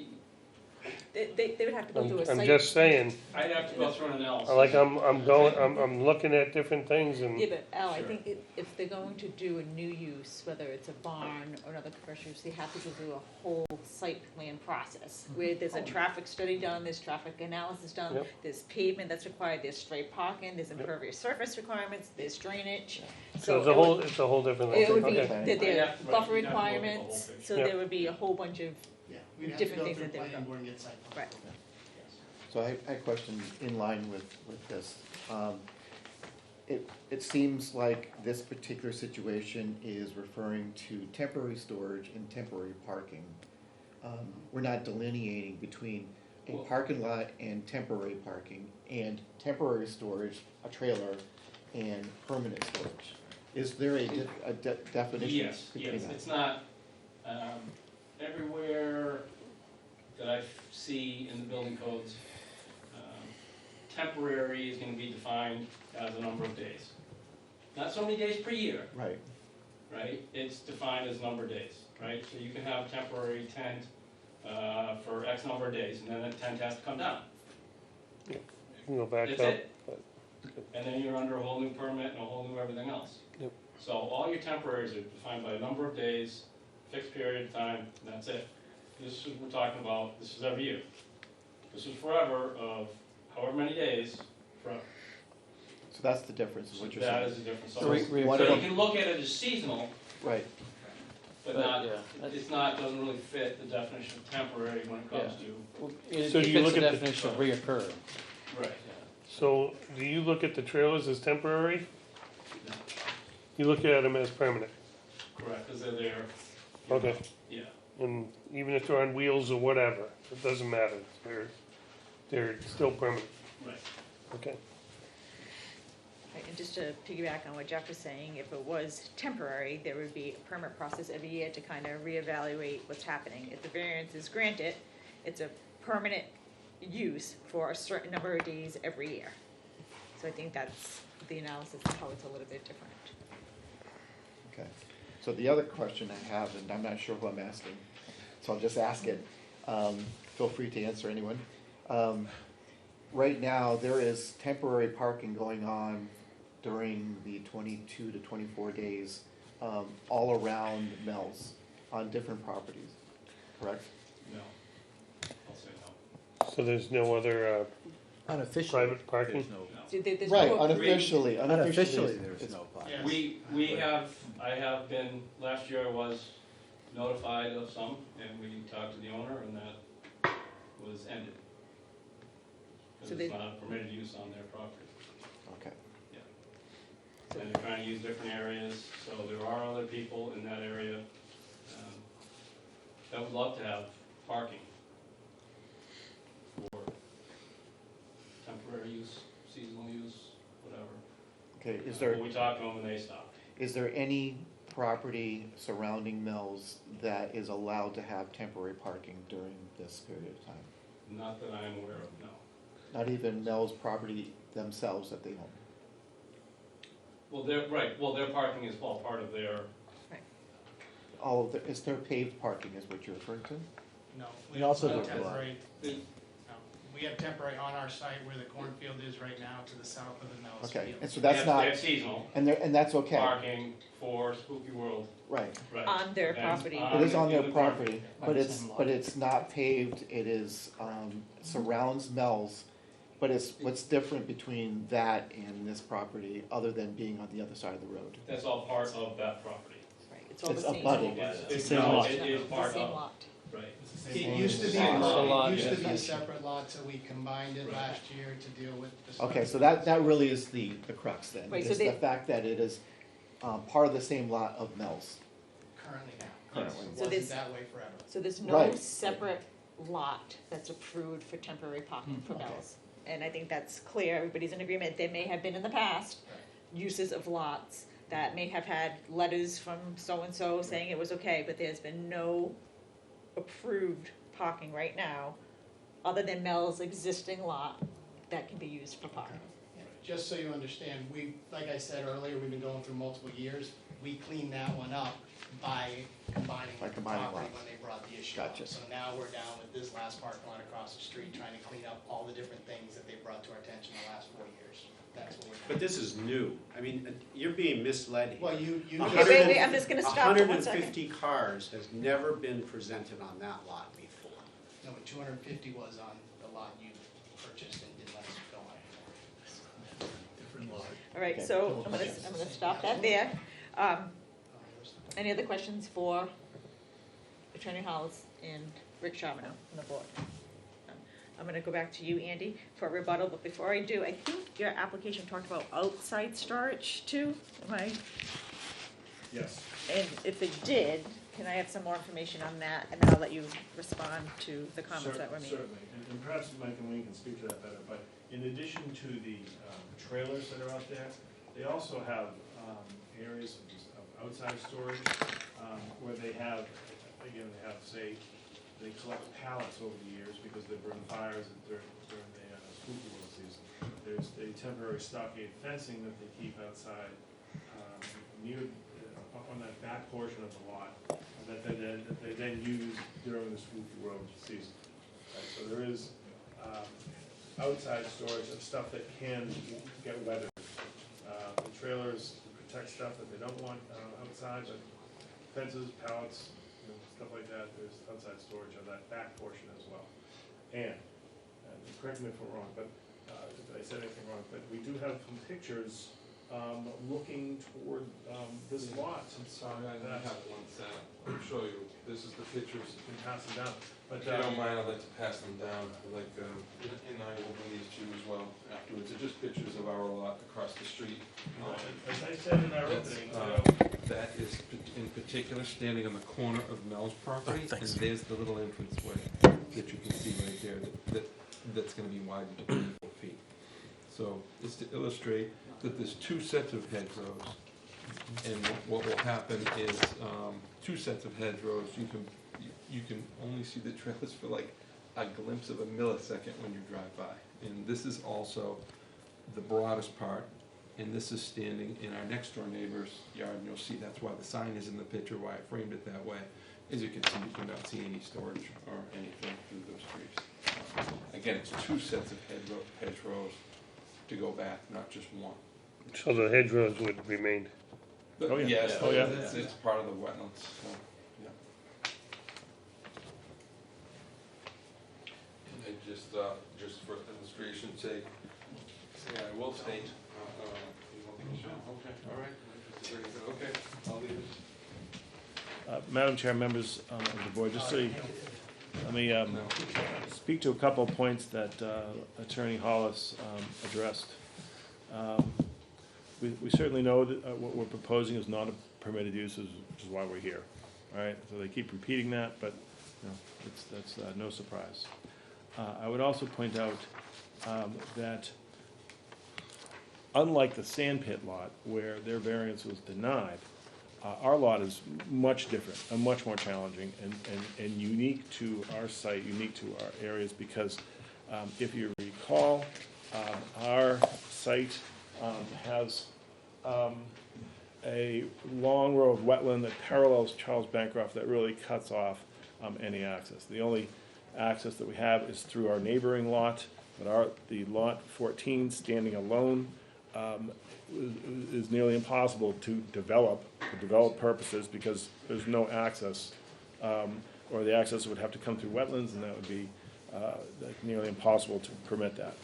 they would have to go through a site. I'm just saying, I'd have to go through an analysis. I'm looking at different things and. Yeah, but Al, I Sure. think if they're going to do a new use, whether it's a barn or another commercial use, they have to go through a whole site plan process. Where there's a traffic study done, there's traffic analysis done, Yep. there's pavement that's required, there's straight parking, there's impervious surface requirements, there's drainage. So it's it would- it's a whole different It thing, would be, okay. there Right, are right, buffer you'd have to look at the whole requirements, picture. so Yep. there would be a whole bunch of, Yeah, we'd have to different go things through that they would planning go. board and get site plan. right. so I question in line with this. It seems like this particular situation is referring to temporary storage and temporary parking. We're not delineating between a Well- parking lot and temporary parking, and temporary storage, a trailer, and permanent storage. Is there a definition Yes, between yes, that? it's not, everywhere that I see in the building codes, temporary is gonna be defined as a number of days. Not so many days per year, Right, right? It's defined as number of days, right? So you can have a temporary tent, for X number of days, and then that tent has to come down. You can go back That's up. it. And then you're under a whole new permit and a whole new everything else. Yep. So all your temporaries are defined by a number of days, fixed period of time, and that's it. This is, we're talking about, this is every year. This is forever of however many days, forever. so that's the difference, is what you're That saying. is the difference. So So what you about- can look at it as seasonal, Right, but But, not, yeah. it's not, doesn't really fit the definition of temporary when it comes to, It So do you fits look the at the- definition of reoccurring. right. So do you look at the trailers as temporary? No, You look at them as permanent? correct, because they're there. you Okay. know, Yeah. And even if they're on wheels or whatever, it doesn't matter, they're still permanent, Right. okay? Right, and just to piggyback on what Jeff was saying, if it was temporary, there would be a permit process every year to kind of reevaluate what's happening. If the variance is granted, it's a permanent use for a certain number of days every year. So I think that's the analysis of how it's a little bit different. okay. So the other question I have, and I'm not sure who I'm asking, so I'll just ask it. Feel free to answer, anyone. Right now, there is temporary parking going on during the 22 to 24 days, all around Mel's, on different properties, correct? No. I'll say no. So there's no other Unofficially, private parking? there's no, So there's Right, no- unofficially, unofficially, there's it's- no parking. Yeah. I have been, last year I was notified of some, and we talked to the owner, and that was ended. So Because they- it's not a permitted use on their property. Okay, And they're trying to use different areas, so there are other people in that area that would love to have parking for temporary use, seasonal use, whatever. okay, But we talked to them and they stopped. is there any property surrounding Mel's that is allowed to have temporary parking during this period of time? Not that I'm aware of, no. Not even Mel's property themselves that they own? Well, their parking is all part of their, All of the, is there paved parking is what you're referring to? No. And also don't the have garage. temporary- the- no, We have temporary on our site where the cornfield is right now to the south of the Mel's Okay, field. and so that's not, They have seasonal and that's okay, parking for Spooky World. right. Right. On their And property. It is on their the property, but On the it's, same lot. but it's not paved, it is, surrounds Mel's. But it's, what's different between that and this property, other than being on the other side of the road? That's all part of that property. Right, it's all the It's same. abutting. It's, same no, lot. it is It's the part same of, lot. right. It used to be, Same lot, it used to be yeah. a separate lot, so we combined it Right. last year to deal with the. Okay, so that really is the crux then, Right, so is they- the fact that it is, part of the same lot of Mel's. Currently now. Currently. It So wasn't this- that way forever. So there's no Right. separate lot that's approved for temporary parking for Okay. Mel's. And I think that's clear, everybody's in agreement, there may have been in the past uses of lots that may have had letters from so-and-so saying it was okay, but there's been no approved parking right now, other than Mel's existing lot that can be used for parking. Just so you understand, we, like I said earlier, we've been going through multiple years. We cleaned that one up by combining By with the combining property lots. when they brought the issue up. Gotcha. So now we're down with this last parking lot across the street, trying to clean up all the different things that they brought to our attention the last 4 years. That's what we're But doing. this is new. I mean, you're being misled here. Well, you Okay, wait, I'm just gonna stop for 1 second. 150 cars has never been presented on that lot before. No, but 250 was on the lot you purchased and didn't let us go on. Different lot. All right, Okay. so I'm gonna stop that there. Any other questions for Attorney Hollis and Rick Charbonneau on the board? I'm gonna go back to you, Andy, for a rebuttal, but before I do, I think your application talked about outside storage too, am I? Yes. And if it did, can I have some more information on that, and then I'll let you respond to the comments that were made. Certainly, and perhaps Mike and Wayne can speak to that better, but in addition to the trailers that are out there, they also have areas of outside storage where they have, again, they have, say, they collect pallets over the years because they burn fires during the spooky world season. There's a temporary stockade fencing that they keep outside near, on that back portion of the lot that they then use during the spooky world season. Right, so there is outside storage of stuff that can get weathered. The trailers protect stuff that they don't want outside, but fences, pallets, stuff like that, there's outside storage of that back portion as well. And correct me if I'm wrong, but if I said anything wrong, but we do have some pictures looking toward this lot. I'm sorry, I don't have one set. I'll show you. This is the pictures. You can pass them down. But If you don't mind, I'd like to pass them down, like, and I will bring these to you as well afterwards. They're just pictures of our lot across the street. as I said in our That's, opening, That is in particular standing on the corner of Mel's property, and there's the little entranceway that you can see right there, that's gonna be widened to 24 feet. So, it's to illustrate that there's two sets of hedgerows, and what will happen is, two sets of hedgerows, you can only see the trailers for like a glimpse of a millisecond when you drive by. And this is also the broadest part, and this is standing in our next door neighbor's yard, and you'll see that's why the sign is in the picture, why I framed it that way. As you can see, you cannot see any storage or anything through those trees. Again, it's two sets of hedgerows to go back, not just one. So the hedgerows would remain. Oh, yeah. Yes, Oh, yeah. it's part of the wetlands, so, yeah. And just for illustration's sake, I will state, okay, all right, very good, okay, I'll leave it. Madam Chair, members of the board, just so you, let me speak to a couple of points that Attorney Hollis addressed. We certainly know that what we're proposing is not a permitted use, which is why we're here. All right, so they keep repeating that, but that's no surprise. I would also point out that unlike the sand pit lot, where their variance was denied, our lot is much different and much more challenging and unique to our site, unique to our areas, because if you recall, our site has a long row of wetland that parallels Charles Bancroft that really cuts off any access. The only access that we have is through our neighboring lot, but the lot 14 standing alone is nearly impossible to develop for develop purposes because there's no access, or the access would have to come through wetlands, and that would be nearly impossible to permit that.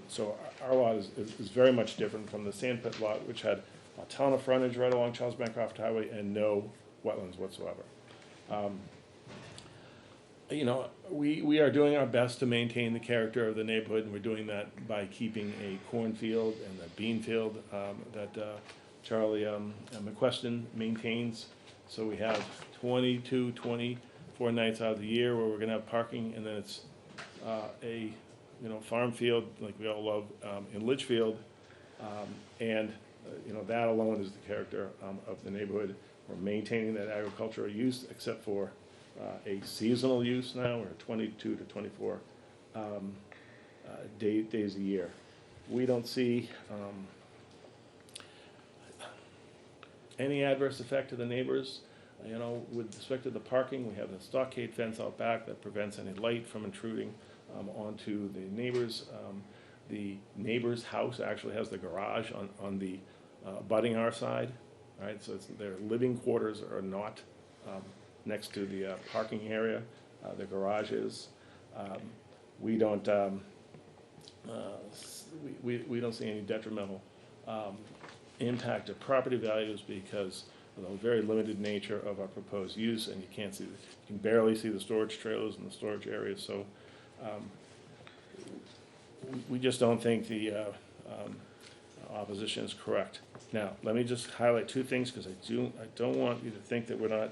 So our lot is very much different from the Sandpit lot, which had a ton of frontage right along Charles Bancroft Highway and no wetlands whatsoever. You know, we are doing our best to maintain the character of the neighborhood, and we're doing that by keeping a cornfield and a bean field that Charlie McQuestion maintains. So we have 24 nights out of the year where we're going to have parking, and then it's a farm field like we all love in Litchfield, and that alone is the character of the neighborhood. We're maintaining that agricultural use, except for a seasonal use now. We're 22 to 24 days a year. We don't see any adverse effect to the neighbors. With respect to the parking, we have a stockade fence out back that prevents any light from intruding onto the neighbors. The neighbor's house actually has the garage on the abutting our side, right? So their living quarters are not next to the parking area. The garage is. We don't see any detrimental impact to property values because of the very limited nature of our proposed use, and you can barely see the storage trailers and the storage areas. So we just don't think the opposition is correct. Now, let me just highlight two things because I don't want you to think that we're not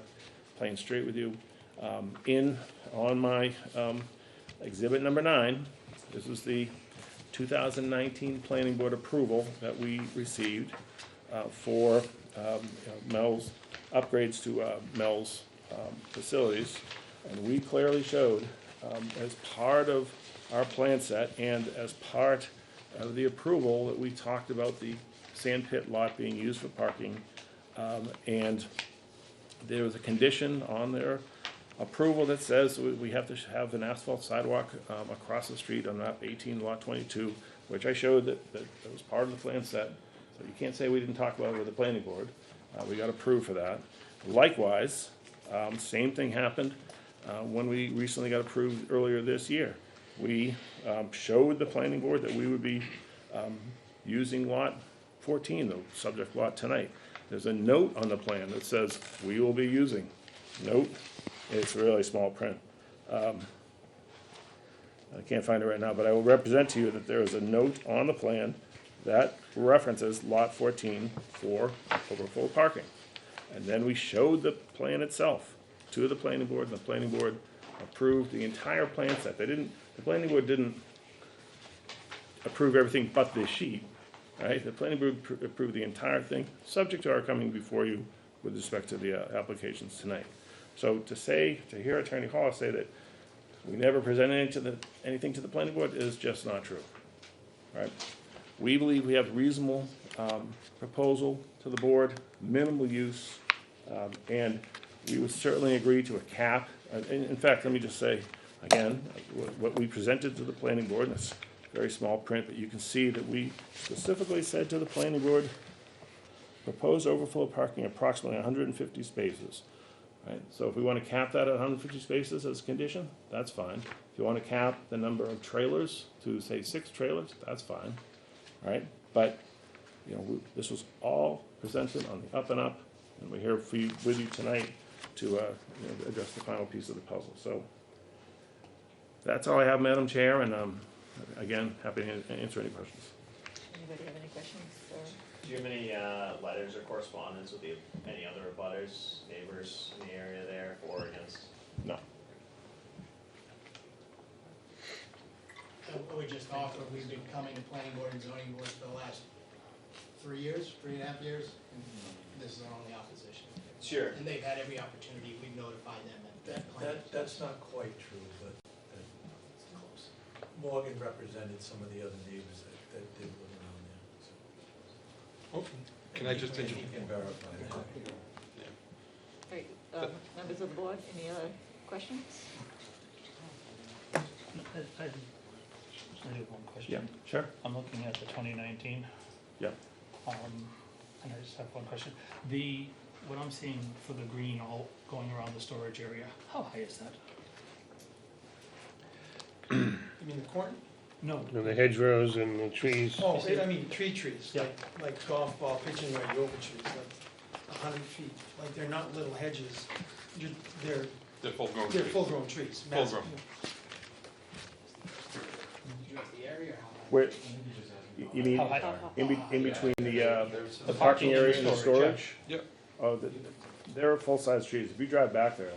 playing straight with you. On my exhibit number 9, this is the 2019 Planning Board approval that we received for Mel's upgrades to Mel's facilities, and we clearly showed as part of our plan set and as part of the approval that we talked about the Sandpit lot being used for parking, and there was a condition on their approval that says we have to have an asphalt sidewalk across the street on map 18 lot 22, which I showed that was part of the plan set. So you can't say we didn't talk about it with the planning board. We got approved for that. Likewise, same thing happened when we recently got approved earlier this year. We showed the planning board that we would be using lot 14, the subject lot tonight. There's a note on the plan that says we will be using. Note, it's really small print. I can't find it right now, but I will represent to you that there is a note on the plan that references lot 14 for overflow parking. And then we showed the plan itself to the planning board, and the planning board approved the entire plan set. The planning board didn't approve everything but this sheet, right? The planning board approved the entire thing, subject to our coming before you with respect to the applications tonight. So to hear Attorney Hall say that we never presented anything to the planning board is just not true, right? We believe we have a reasonable proposal to the board, minimal use, and we would certainly agree to a cap. In fact, let me just say, again, what we presented to the planning board, and it's very small print, but you can see that we specifically said to the planning board, proposed overflow parking approximately 150 spaces. Right? So if we want to cap that at 150 spaces as a condition, that's fine. If you want to cap the number of trailers to, say, 6 trailers, that's fine. Right? But this was all presented on the up and up, and we're here with you tonight to address the final piece of the puzzle. So that's all I have, Madam Chair, and again, happy to answer any questions. Anybody have any questions? Do you have any letters or correspondence with any other abutters, neighbors in the area there, for or against? No. I would just offer, we've been coming to planning board and zoning board for the last 3 years, 3.5 years, and this is our only opposition. Sure. And they've had every opportunity, we've notified them at planning. That's not quite true, but Morgan represented some of the other neighbors that did live around there. So. Can I just You can verify that. Great. Members of the board, any other questions? I do have one question. Yeah, sure. I'm looking at the 2019, Yep. and I just have one question. What I'm seeing for the green all going around the storage area, how high is that? You mean the corn? No. And the hedgerows and the trees. Oh, I mean trees, Yeah. like golf ball pitching or yoga trees, like 100 feet. Like they're not little hedges, they're They're full-grown they're trees. full-grown trees. Full massive. grown. The area or how high? Where, you mean, How high? in between the parking area and the storage? Yep. Oh, they're full-size trees. If you drive back there,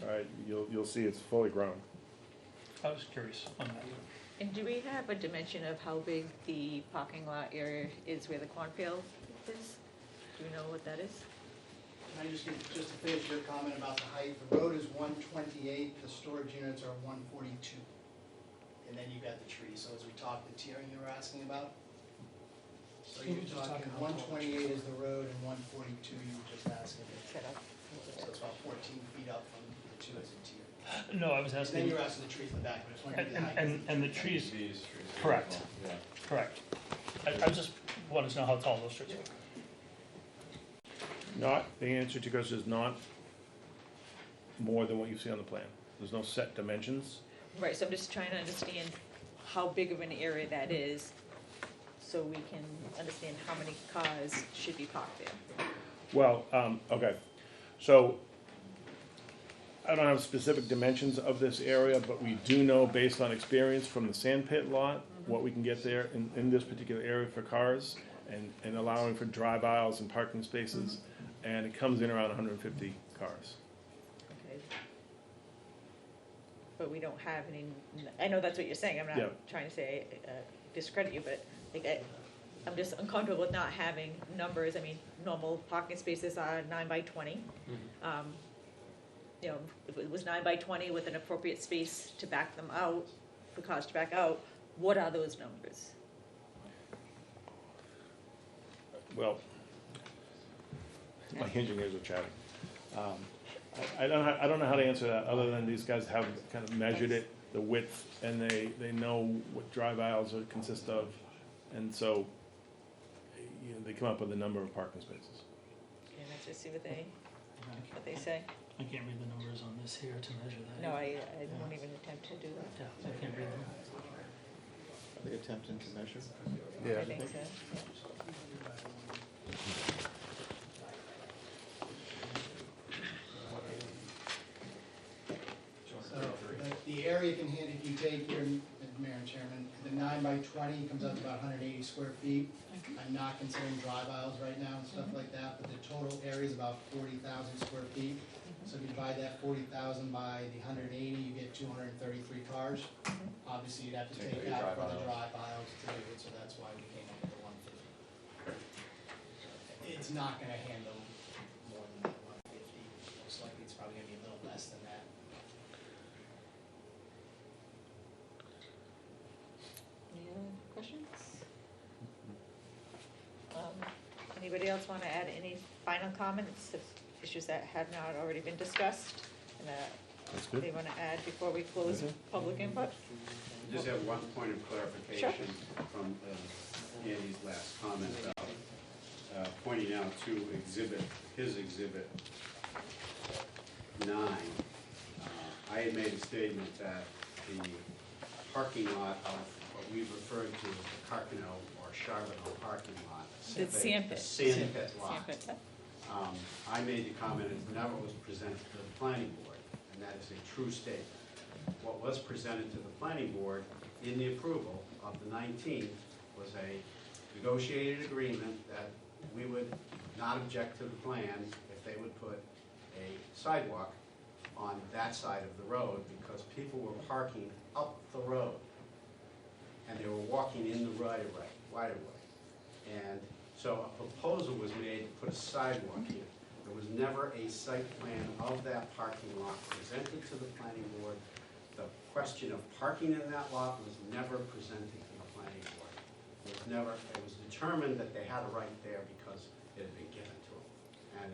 all right, you'll see it's fully grown. I was curious on that. And do we have a dimension of how big the parking lot area is where the cornfield is? Do you know what that is? Can I just to finish your comment about the height, the road is 128, the storage units are 142. And then you've got the trees, so as we talk, the tiering you were asking about? So you're Just talking talking about 128 is the road and 142 you were just asking. Set up. So it's about 14 feet up from the two as a tier. No, I was And then asking, you're asking the trees in the back, but I just want to give you the height. and the trees, correct, correct. I just wanted to know how tall those trees were. Not, the answer to your question is not more than what you see on the plan. There's no set dimensions. Right, so I'm just trying to understand how big of an area that is, so we can understand how many cars should be parked there. Well, okay, so I don't have specific dimensions of this area, but we do know based on experience from the sand pit lot, what we can get there in this particular area for cars and allowing for drive aisles and parking spaces. And it comes in around 150 cars. Okay. But we don't have any, I know that's what you're saying, I'm Yeah. not trying to say, discredit you, but like, I'm just uncomfortable with not having numbers. I mean, normal parking spaces are 9 by 20. You know, if it was 9 by 20 with an appropriate space to back them out, for cars to back out, what are those numbers? Well, my engineers are chatting. I don't know how to answer that, other than these guys have kind of measured it, the width, and they know what drive aisles would consist of. And so, you know, they come up with a number of parking spaces. And let's just see what they say. I can't read the numbers on this here to measure that. No, I won't even attempt to do that. Yeah, I can't read them. Are they attempting to measure? I think so. So the area can handle, if you take your, Mayor and Chairman, the 9 by 20 comes up to about 180 square feet. I'm not considering drive aisles right now and stuff like that, but the total area is about 40,000 square feet. So if you divide that 40,000 by the 180, you get 233 cars. Obviously, you'd have to take out for the drive aisles to do it, so that's why we came up with the 150. It's not gonna handle more than that 150. Most likely, it's probably gonna be a little less than that. Any other questions? Anybody else want to add any final comments, of issues that have not already been discussed? And That's good. they want to add before we close public input? I just have one point of clarification from Andy's last comment about pointing out to his exhibit 9. I had made a statement that the parking lot of what we've referred to as the Carcano or Charbonneau parking lot. The sand pit. The sand pit lot. Sand pit. I made the comment it never was presented to the planning board, and that is a true statement. What was presented to the planning board in the approval of the 19th was a negotiated agreement that we would not object to the plan if they would put a sidewalk on that side of the road because people were parking up the road and they were walking in the right of way. And so a proposal was made to put a sidewalk here. There was never a site plan of that parking lot presented to the planning board. The question of parking in that lot was never presented to the planning board. It was determined that they had a right there because it had been given to them. And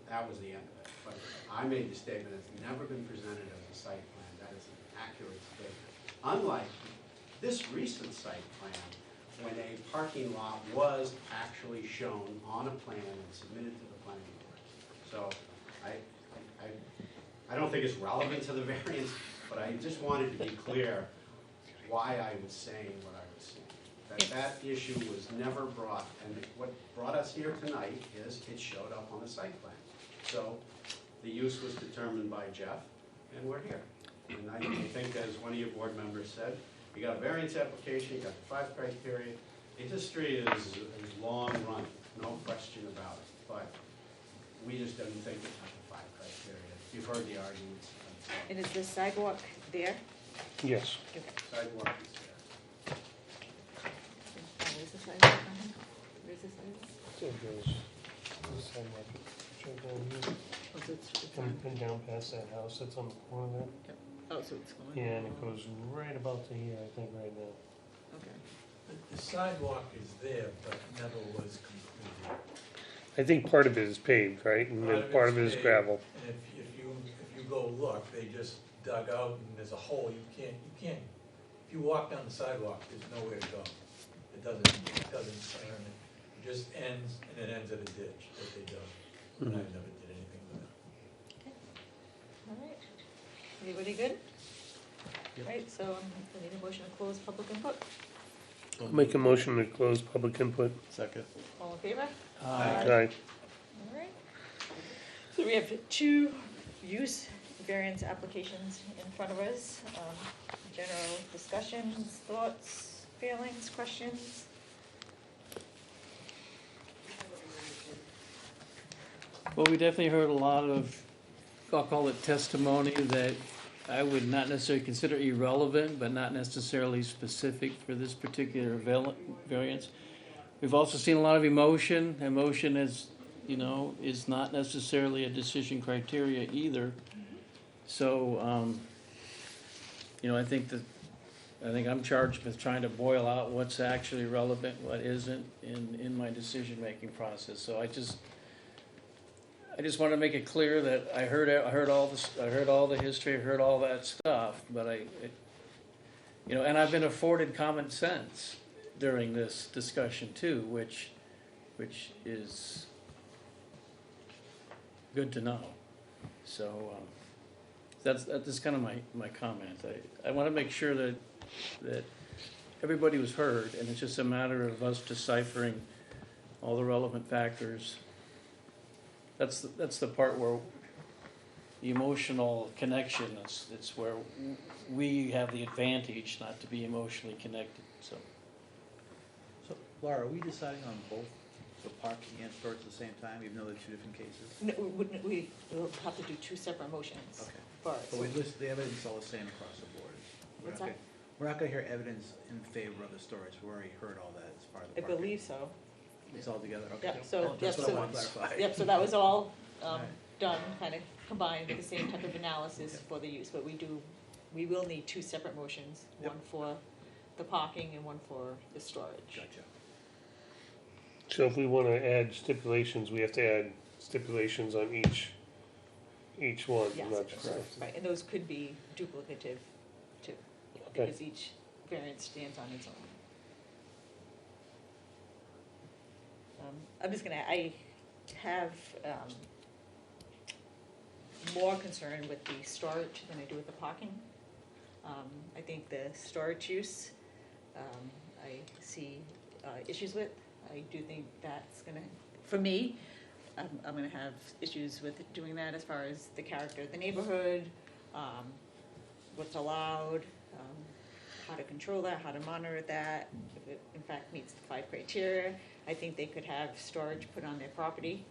that was the end of it. But I made the statement, it's never been presented as a site plan. That is an accurate statement. Unlike this recent site plan, when a parking lot was actually shown on a plan and submitted to the planning board. So I don't think it's relevant to the variance, but I just wanted to be clear why I was saying what I was saying. That issue was never brought, and what brought us here tonight is it showed up on the site plan. So the use was determined by Jeff, and we're here. And I think, as one of your board members said, you got a variance application, you got the 5 criteria. The history is long run, no question about it. But we just didn't think it had the 5 criteria. You've heard the arguments. And is the sidewalk there? Yes. Sidewalk is there. Where's the sidewalk? Where's the sidewalk? So it goes this sidewalk, straight down here, Oh, so it's on, and down past that house that's on the corner there. oh, so it's going. Yeah, and it goes right about to here, I think, right now. Okay. The sidewalk is there, but never was completed. I think part of it is paved, right? And then part of it is paved, gravel. And if you go look, they just dug out and there's a hole, you can't, if you walk down the sidewalk, there's nowhere to go. It doesn't turn, it just ends, and it ends at a ditch that they dug. And I never did anything with it. All right. Everybody good? All right, so we need a motion to close public input. I'll make a motion to close public input. Second. All in favor? Aye. All right. So we have 2 use variance applications in front of us. General discussions, thoughts, feelings, questions? Well, we definitely heard a lot of, I'll call it testimony that I would not necessarily consider irrelevant, but not necessarily specific for this particular variance. We've also seen a lot of emotion. Emotion is, is not necessarily a decision criteria either. So, I think I'm charged with trying to boil out what's actually relevant, what isn't in my decision-making process. So I just want to make it clear that I heard all the history, I heard all that stuff, but and I've been afforded common sense during this discussion too, which is good to know. So that's kind of my comment. I want to make sure that everybody was heard, and it's just a matter of us deciphering all the relevant factors. That's the part where the emotional connection, it's where we have the advantage not to be emotionally connected, so. So, Laura, are we deciding on both the parking and storage at the same time, even though they're 2 different cases? No, we'll have to do 2 separate motions. Okay. For it. But we list the evidence all the same across the board. What's that? We're not gonna hear evidence in favor of the storage, we already heard all that as part of the I parking. believe so. It's all together, okay. Yep, so, That's what I wanted to clarify. Yep, so that was all Right. done, kind of combined with the same type of analysis for the use, but we will need 2 separate motions, Yep. one for the parking and one for the storage. Gotcha. So if we want to add stipulations, we have to add stipulations on each one, Yes, not just. right, and those could be duplicative too, Okay. because each variance stands on its own. I have more concern with the storage than I do with the parking. I think the storage use, I see issues with. I do think that's gonna, for me, I'm gonna have issues with doing that as far as the character of the neighborhood, what's allowed, how to control that, how to monitor that, if it in fact meets the 5 criteria. I think they could have storage put on their property,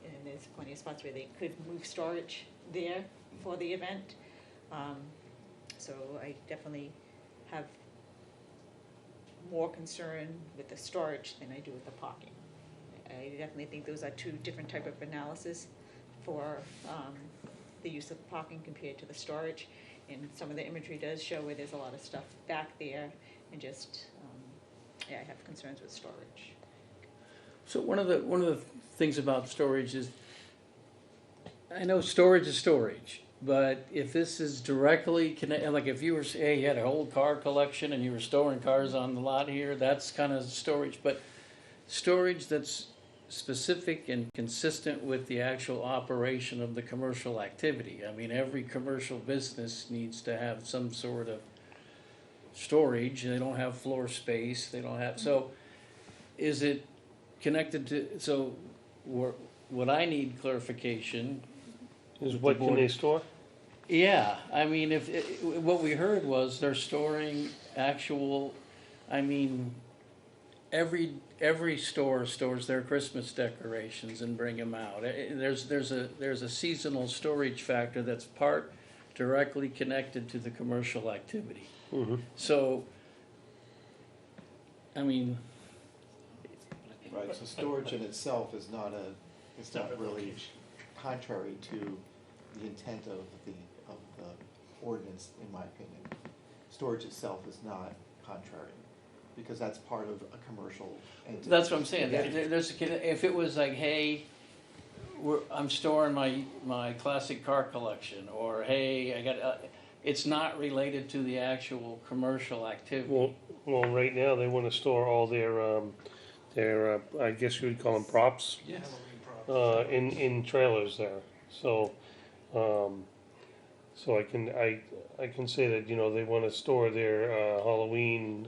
and there's plenty of spots where they could move storage there for the event. So I definitely have more concern with the storage than I do with the parking. I definitely think those are 2 different type of analysis for the use of parking compared to the storage. And some of the imagery does show where there's a lot of stuff back there, and just, I have concerns with storage. So one of the things about storage is, I know storage is storage, But if this is directly connected, like if you were, say, you had an old car collection and you were storing cars on the lot here, that's kind of storage. But storage that's specific and consistent with the actual operation of the commercial activity. I mean, every commercial business needs to have some sort of storage. They don't have floor space. They don't have, so is it connected to, so what I need clarification Is with what the can board- they store? Yeah, I mean, what we heard was they're storing actual, I mean, every store stores their Christmas decorations and bring them out. There's a seasonal storage factor that's part directly connected to the commercial activity. Mm-hmm. So, I mean, Right, so storage in itself is not really contrary to the intent of the ordinance, in my opinion. Storage itself is not contrary, because that's part of a commercial entity. that's what I'm saying. If it was like, hey, I'm storing my classic car collection, or hey, I got, it's not related to the actual commercial activity. Well, right now, they wanna store all their, I guess you would call them props, Halloween props. in trailers there. So, so I can say that, you know, they wanna store their, Halloween,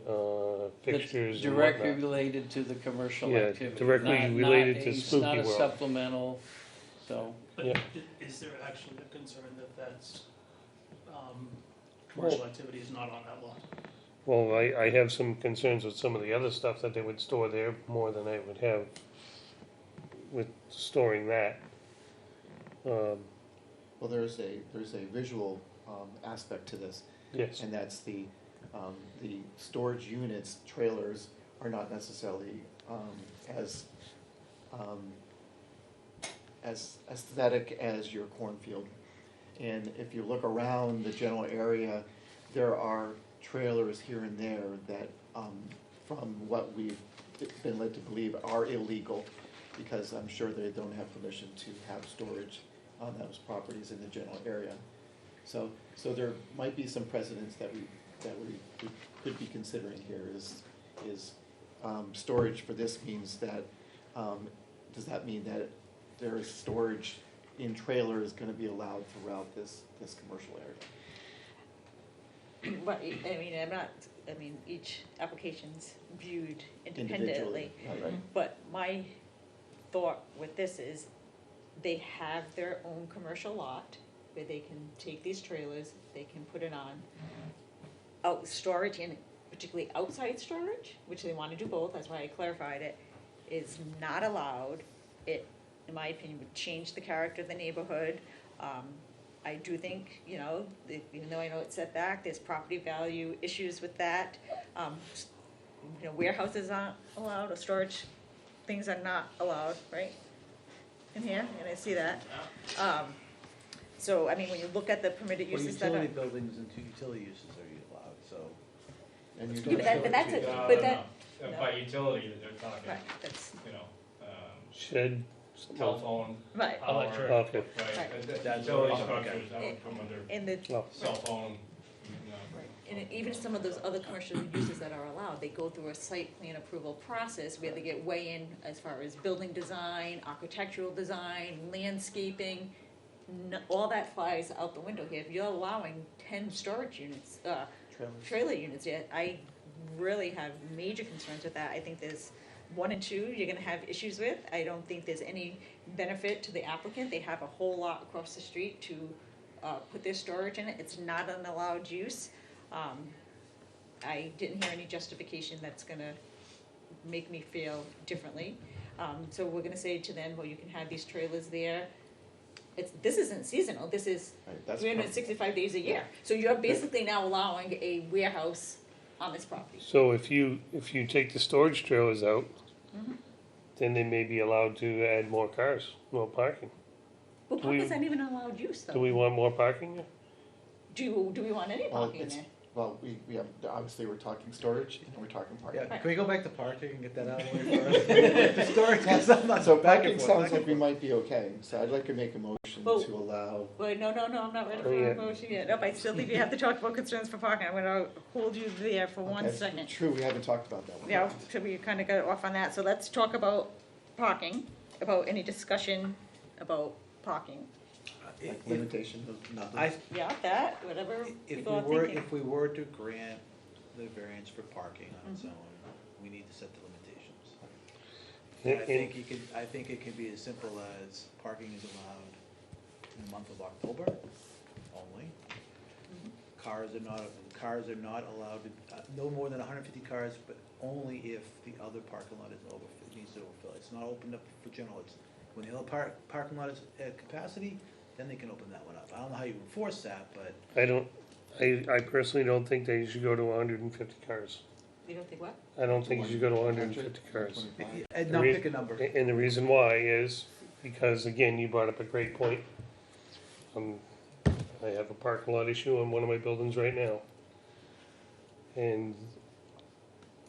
fixtures That's and directly whatnot. related to the commercial Yeah, activity. directly related to It's Spooky not a World. supplemental, so. But Yeah. is there actually a concern that that's, commercial activity is not on that lot? Well, I have some concerns with some of the other stuff that they would store there, more than I would have with storing that. Well, there's a visual aspect to this, Yes, and that's the storage units, trailers, are not necessarily as aesthetic as your cornfield. And if you look around the general area, there are trailers here and there that, from what we've been led to believe, are illegal, because I'm sure they don't have permission to have storage on those properties in the general area. So there might be some precedents that we could be considering here is storage for this means that, does that mean that there is storage in trailers gonna be allowed throughout this commercial area? But, I mean, each application's viewed independently. Right. But my thought with this is, they have their own commercial lot where they can take these trailers, they can put it on. Storage, and particularly outside storage, which they wanna do both, that's why I clarified it, is not allowed. It, in my opinion, would change the character of the neighborhood. I do think, even though I know it's set back, there's property value issues with that. Warehouses aren't allowed, or storage things are not allowed, right? In here, and I see that. So, I mean, when you look at the permitted Well, uses that are. utility buildings and utility uses are allowed, so. And Let's you go Yeah, back but to that's it. it. No, But no, that- no. no. By utility, they're talking, Right, that's, shed, something else. telephone, right, power, Electric. Okay, right, That's utility okay. structures, that would come under and the, well, cell phone, right, and even some of those other commercial uses that are allowed, they go through a site plan approval process where they get way in as far as building design, architectural design, landscaping. All that flies out the window here. If you're allowing 10 storage units, trailer units, yeah, I really have major concerns with that. I think there's 1 and 2 you're gonna have issues with. I don't think there's any benefit to the applicant. They have a whole lot across the street to put their storage in it. It's not an allowed use. I didn't hear any justification that's gonna make me feel differently. So we're gonna say to them, well, you can have these trailers there. This isn't seasonal, this is Right, that's 365 days a year. So you're basically now allowing a warehouse on this property. so if you take the storage trailers out, Mhm. then they may be allowed to add more cars, more parking. But Do we- parking's not even an allowed use Do though. we want more parking there? Do we want any Well, parking it's- there? well, we have, obviously, we're talking storage, and we're talking parking. Yeah, can we go back to parking and get that out of the way first? The story, 'cause I'm not So back parking and forth, sounds back like and we forth. might be okay, so I'd like to make a motion Well- to allow, Wait, no, I'm not ready Oh, for yeah. a motion yet. Nope, I still think you have to talk about concerns for parking. I'm gonna hold you there for one okay, second. true, we haven't talked about that one. Yeah, so we kind of got off on that, so let's talk about parking, about any discussion about parking. Like limitation of numbers. I, Yeah, that, whatever if people are we were, thinking. if we were to grant the variance for parking on its own, we need to set the limitations. And I think it could be as simple as parking is allowed in the month of October only. Cars are not allowed to, no more than 150 cars, but only if the other parking lot is needs to overfill. It's not opened up for general, it's, when the other parking lot is at capacity, then they can open that one up. I don't know how you enforce that, but I personally don't think that you should go to 150 cars. You don't think what? I don't think you should go to 150 cars. 125. and not pick a number. And the reason why is because, again, you brought up a great point. I have a parking lot issue on one of my buildings right now. And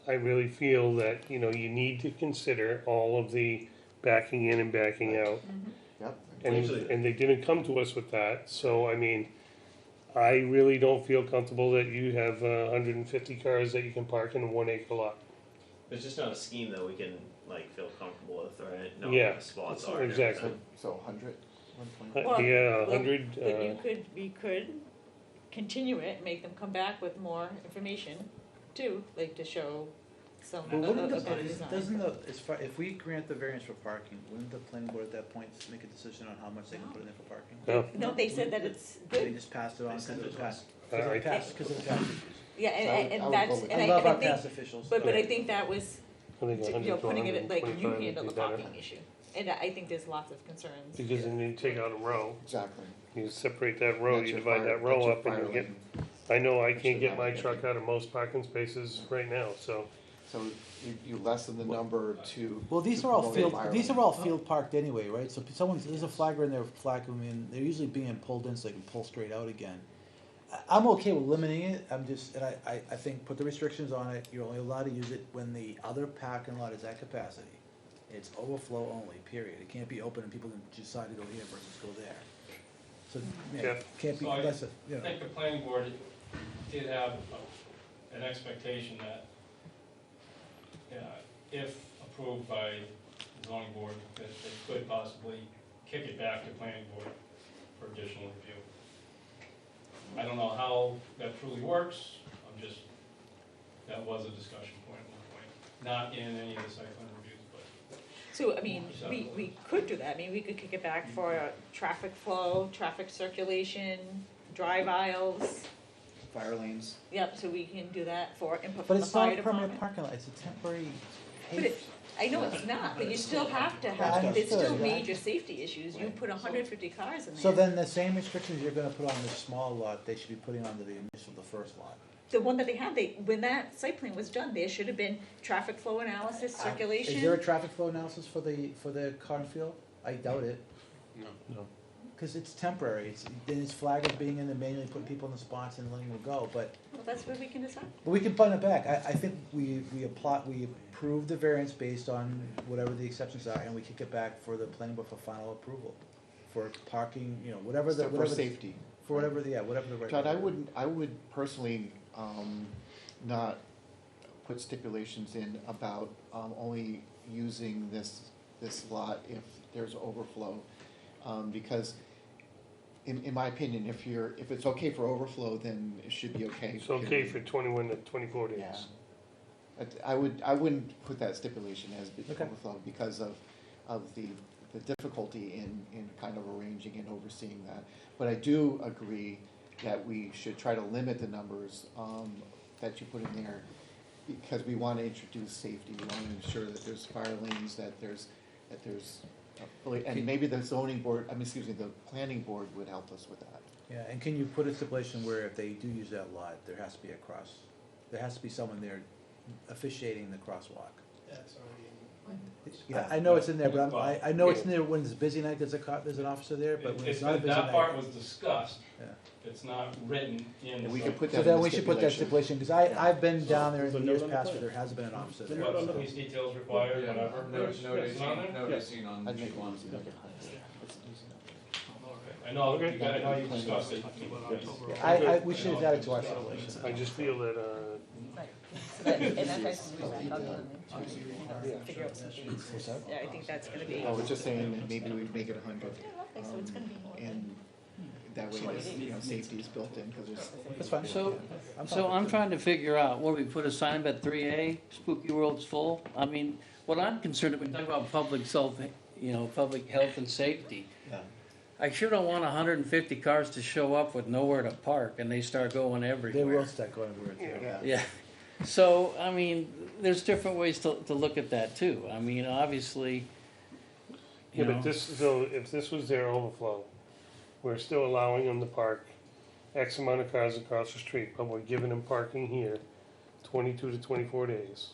I really feel that, you need to consider all of the backing in and backing out. Yep. And they didn't come to us with that, so, I mean, I really don't feel comfortable that you have 150 cars that you can park in a 1 acre lot. It's just not a scheme that we can like feel comfortable with, right? No, Yeah, the spots are. and exactly. everything. So 100, 120. Well, Yeah, well, 100, But we could continue it, and make them come back with more information too, like to show some But wouldn't of better design. doesn't the, if we grant the variance for parking, wouldn't the planning board at that point make a decision on how much they can put in there for parking? No. No, they said that it's They good, just passed it on because They of sent the it to us. past, because of the past issues. yeah, So I would and go that's, with and I I love our think, past officials. but I think that was, I think 100 to putting it like you 125 would handle be the better. parking issue. And I think there's lots of concerns. Because then you take out a row, Exactly. you separate that row, That's you your divide fire- that row that's your up and you fire get, lane. I know I That's can't your get my fire truck out of most parking spaces right now, so. So you lessen the number to. Well, these to are all promote field, fire these lane. are all field parked anyway, right? So if there's a flagger in there flagging them in, they're usually being pulled in so they can pull straight out again. I'm okay with limiting it, I think put the restrictions on it, you're only allowed to use it when the other parking lot is at capacity. It's overflow only, period. It can't be open and people can decide to go here versus go there. So, yeah, Yeah. it can't be, So I that's a, I think the planning board did have an expectation that, if approved by the zoning board, that they could possibly kick it back to planning board for additional review. I don't know how that truly works, that was a discussion point at one point, not in any of the site plan reviews, but. So, I mean, we could do that, I mean, we could kick it back for traffic flow, traffic circulation, drive aisles. Fire lanes. Yep, so we can do that for input but from the it's not fire a permanent department. parking lot, it's a temporary But it, I know it's not, but you still have to Yeah, have, I there's still understood, yeah. major safety issues, you put 150 cars in there. So then the same restrictions you're gonna put on the small lot, they should be putting onto the first lot. The one that they had, when that site plan was done, there should have been traffic flow analysis, circulation. Is there a traffic flow analysis for the cornfield? I doubt it, No. cause it's temporary, then it's flaggers being in there manually putting people in the spots and letting them go, but Well, that's where we can decide. we can punt it back, I think we approve the variance based on whatever the exceptions are, and we kick it back for the planning board for final approval. For parking, whatever the, So whatever. for safety. For whatever the right. John, I would personally, not put stipulations in about, only using this lot if there's overflow. Because in my opinion, if it's okay for overflow, then it should be okay. It's okay period. for 21 to 24 days. Yeah. I wouldn't put that stipulation as Okay. overflow because of the difficulty in kind of arranging and overseeing that. But I do agree that we should try to limit the numbers, that you put in there, because we want to introduce safety, we want to ensure that there's fire lanes, that there's, and maybe the zoning board, the planning board would help us with that. Yeah, and can you put a stipulation where if they do use that lot, there has to be someone there officiating the crosswalk? Yeah, it's already Yeah, I know it's in there, but I know it's in there when it's a busy night, there's an officer there, but when it's not a busy night. That part was discussed, Yeah. it's not written in. And we can the- put So that then in we the should put that stipulation. stipulation, because I've been down there in There's the a years note on the past where plan. there hasn't been an officer there. What police details required, Yeah, whatever. no, It's no, it's on there? no, seen on I'd make sheet one. one. I know, I know you discussed it. We should have added to our stipulation. I just feel that, And that's why it's moving back up on them to, figure out some dates. Yeah, I think that's gonna be. I was just saying that maybe we make it 100. Yeah, lovely, so it's gonna be more than. And that way, there's, safety is built in, because there's. That's fine. So, I'm so fine I'm with trying to figure out, what, do we put a sign up at 3A, Spooky World's full? I mean, what I'm concerned, when we talk about public health, public health and safety, Yeah. I sure don't want 150 cars to show up with nowhere to park and they start going They everywhere. will start going everywhere too. Yeah. Yeah, so, I mean, there's different ways to look at that too. I mean, obviously, yeah, you know. but this, so if this was their overflow, we're still allowing them to park X amount of cars across the street, but we're giving them parking here 22 to 24 days,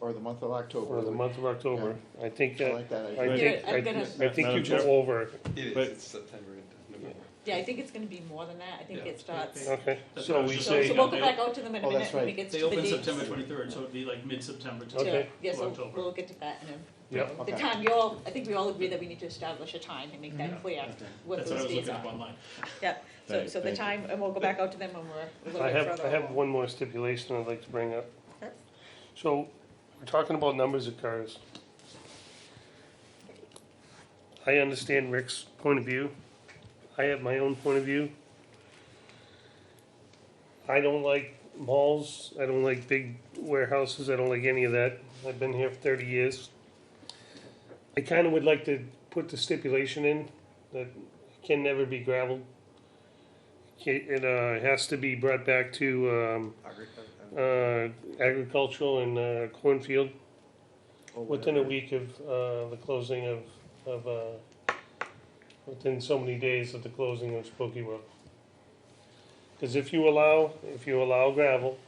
Or the month of October. or the month of October. I think I that, like that I idea. think, Yeah, I'm gonna- I think you Madam go Chair? over, But- September and November. Yeah, I think it's gonna be more than that, I think it starts. okay, That's so what I was we just So say, we'll go back out to them in a Oh, minute that's when right. it gets They to the open dates. September 23rd, so it'd be like mid-September to Okay. Yeah, so October. we'll get to that in a. Yep. The Okay. time, I think we all agree that we need to establish a time and make that clear, what That's what I those was days looking up are. online. Yeah, so the Thank you. time, and we'll go back out to them when we're a little I bit have, further I have along. one more stipulation I'd like to bring up. Okay. So, we're talking about numbers of cars. I understand Rick's point of view. I have my own point of view. I don't like malls, I don't like big warehouses, I don't like any of that. I've been here for 30 years. I kinda would like to put the stipulation in that it can never be gravel. It has to be brought back to agricultural and cornfield within a week of the closing of within so many days of the closing of Spooky World. Because if you allow gravel,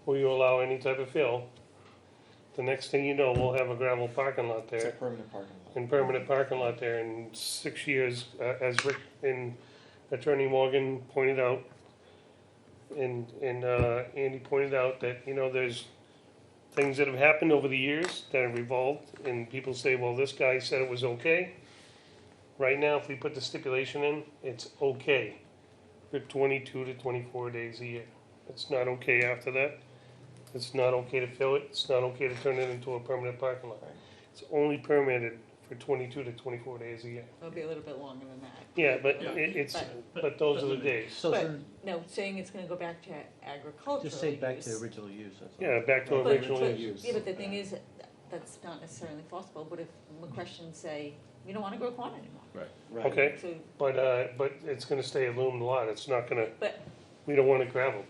or you allow any type of fill, the next thing you know, we'll have a gravel parking lot It's a there, permanent parking lot. and permanent parking lot there in 6 years, as Rick and Attorney Morgan pointed out, and Andy pointed out that, there's things that have happened over the years that have evolved, and people say, well, this guy said it was okay. Right now, if we put the stipulation in, it's okay for 22 to 24 days a year. It's not okay after that. It's not okay to fill it. It's not okay to turn it into a permanent parking lot. It's only permitted for 22 to 24 days a year. It'll be a little bit longer than that. Yeah, but Yeah. but those are the days. So But, then, no, saying it's gonna go back to agricultural use. just say back to original use, that's all. Yeah, back to But- original but- use. Yeah, but the thing is, that's not necessarily possible, but if McQuestion say, we don't wanna grow corn anymore. Right. Okay, So, but it's gonna stay a loomed lot. It's not gonna, but, we don't want it gravel.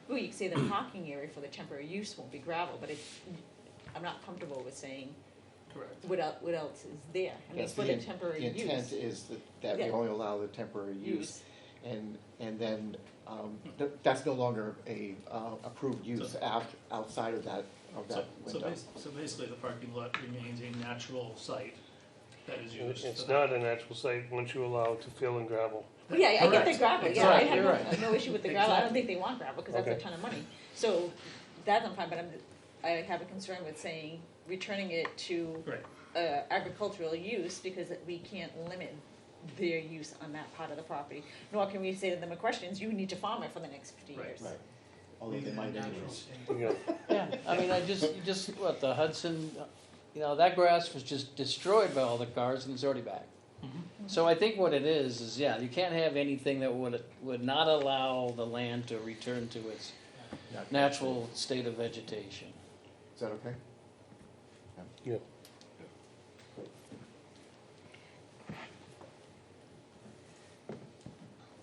well, you could say the parking area for the temporary use won't be gravel, but I'm not comfortable with saying Correct. what else is there. I mean, Yes, for the temporary The intent use. is that we Yeah. only allow the temporary use, and then, that's no longer a, approved use outside of that So window. so basically, the parking lot remains a natural site that is used. It's for not a natural site once you allow it to fill in gravel. Well, yeah, I get the Correct. gravel, yeah, I Exactly, have you're right. no issue with the gravel, I don't think they want gravel, cause that's a Okay. ton of money. So, that I'm fine, but I have a concern with saying, returning it to Right. agricultural use, because we can't limit their use on that part of the property. Nor can we say to them, questions, you need to farm it for the next 50 Right. years. Right. Although they might anyway. Yeah. Yeah, I mean, what, the Hudson, that grass was just destroyed by all the cars and it's already back. So I think what it is, yeah, you can't have anything that would not allow the land to return to its natural state of vegetation. Is that okay? Yeah.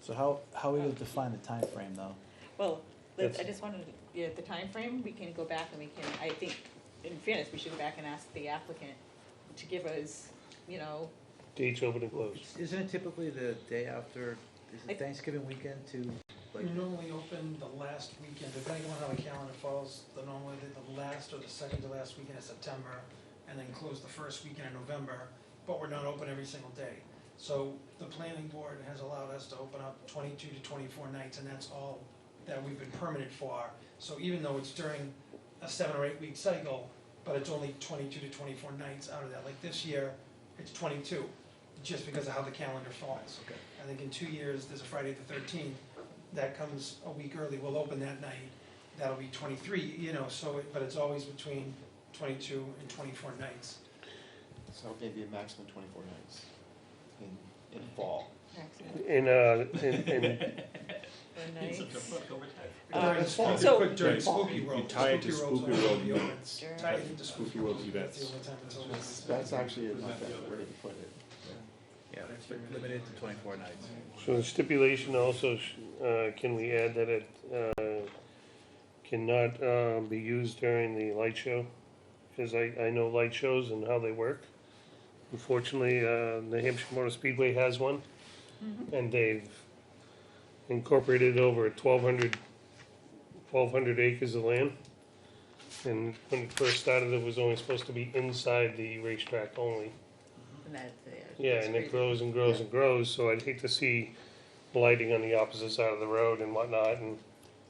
So how are we gonna define the time frame though? Well, Yes. I just wanted, the time frame. We can go back and we can, I think, in fairness, we should go back and ask the applicant to give us, Dates open and closed. Isn't it typically the day after, is I- it Thanksgiving weekend to, like, We normally open the last weekend, depending on how the calendar falls, normally the last or the second to last weekend of September, and then close the first weekend of November, but we're not open every single day. So the planning board has allowed us to open up 22 to 24 nights, and that's all that we've been permitted for. So even though it's during a 7 or 8 week cycle, but it's only 22 to 24 nights out of that. Like this year, it's 22, just because of how the calendar falls. Okay. I think in 2 years, there's a Friday the 13th, that comes a week early, we'll open that night, that'll be 23, you know, so, but it's always between 22 and 24 nights. So maybe a maximum 24 nights in fall. In, Nice. During that's fine. So- Put during You Spooky World. tie it to World's Spooky only World gonna be open. During- Tie it into Spooky World That's events. the only time it's open. That's actually not that way to put it. Yeah, but limited to 24 nights. so the stipulation also, can we add that it, cannot, be used during the light show? Because I know light shows and how they work. Unfortunately, the Hampshire Motor Speedway has one, and they've incorporated over 1,200 acres of land. And when it first started, it was only supposed to be inside the racetrack only. And that's, Yeah, and it grows and grows and grows, so I'd hate to see lighting on the opposite side of the road and whatnot, and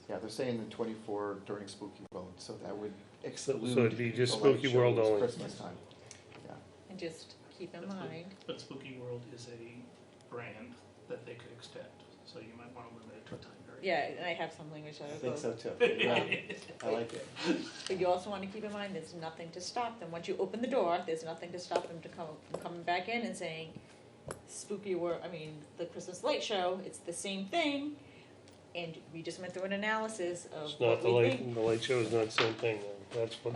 Yeah, they're saying the 24 during Spooky World, so that would so exclude. it'd be just the light Spooky World shows, only. Christmas time. Yeah. And just keep in mind, But Spooky World is a brand that they could extend, so you might wanna limit it to a time period. yeah, and I have some language that I will think go. so too. Yeah, I like it. But you also wanna keep in mind, there's nothing to stop them, once you open the door, there's nothing to stop them from coming back in and saying, Spooky World, the Christmas light show, it's the same thing, and we just went through an analysis of It's not what the we light, think. the light show is not the same thing, though.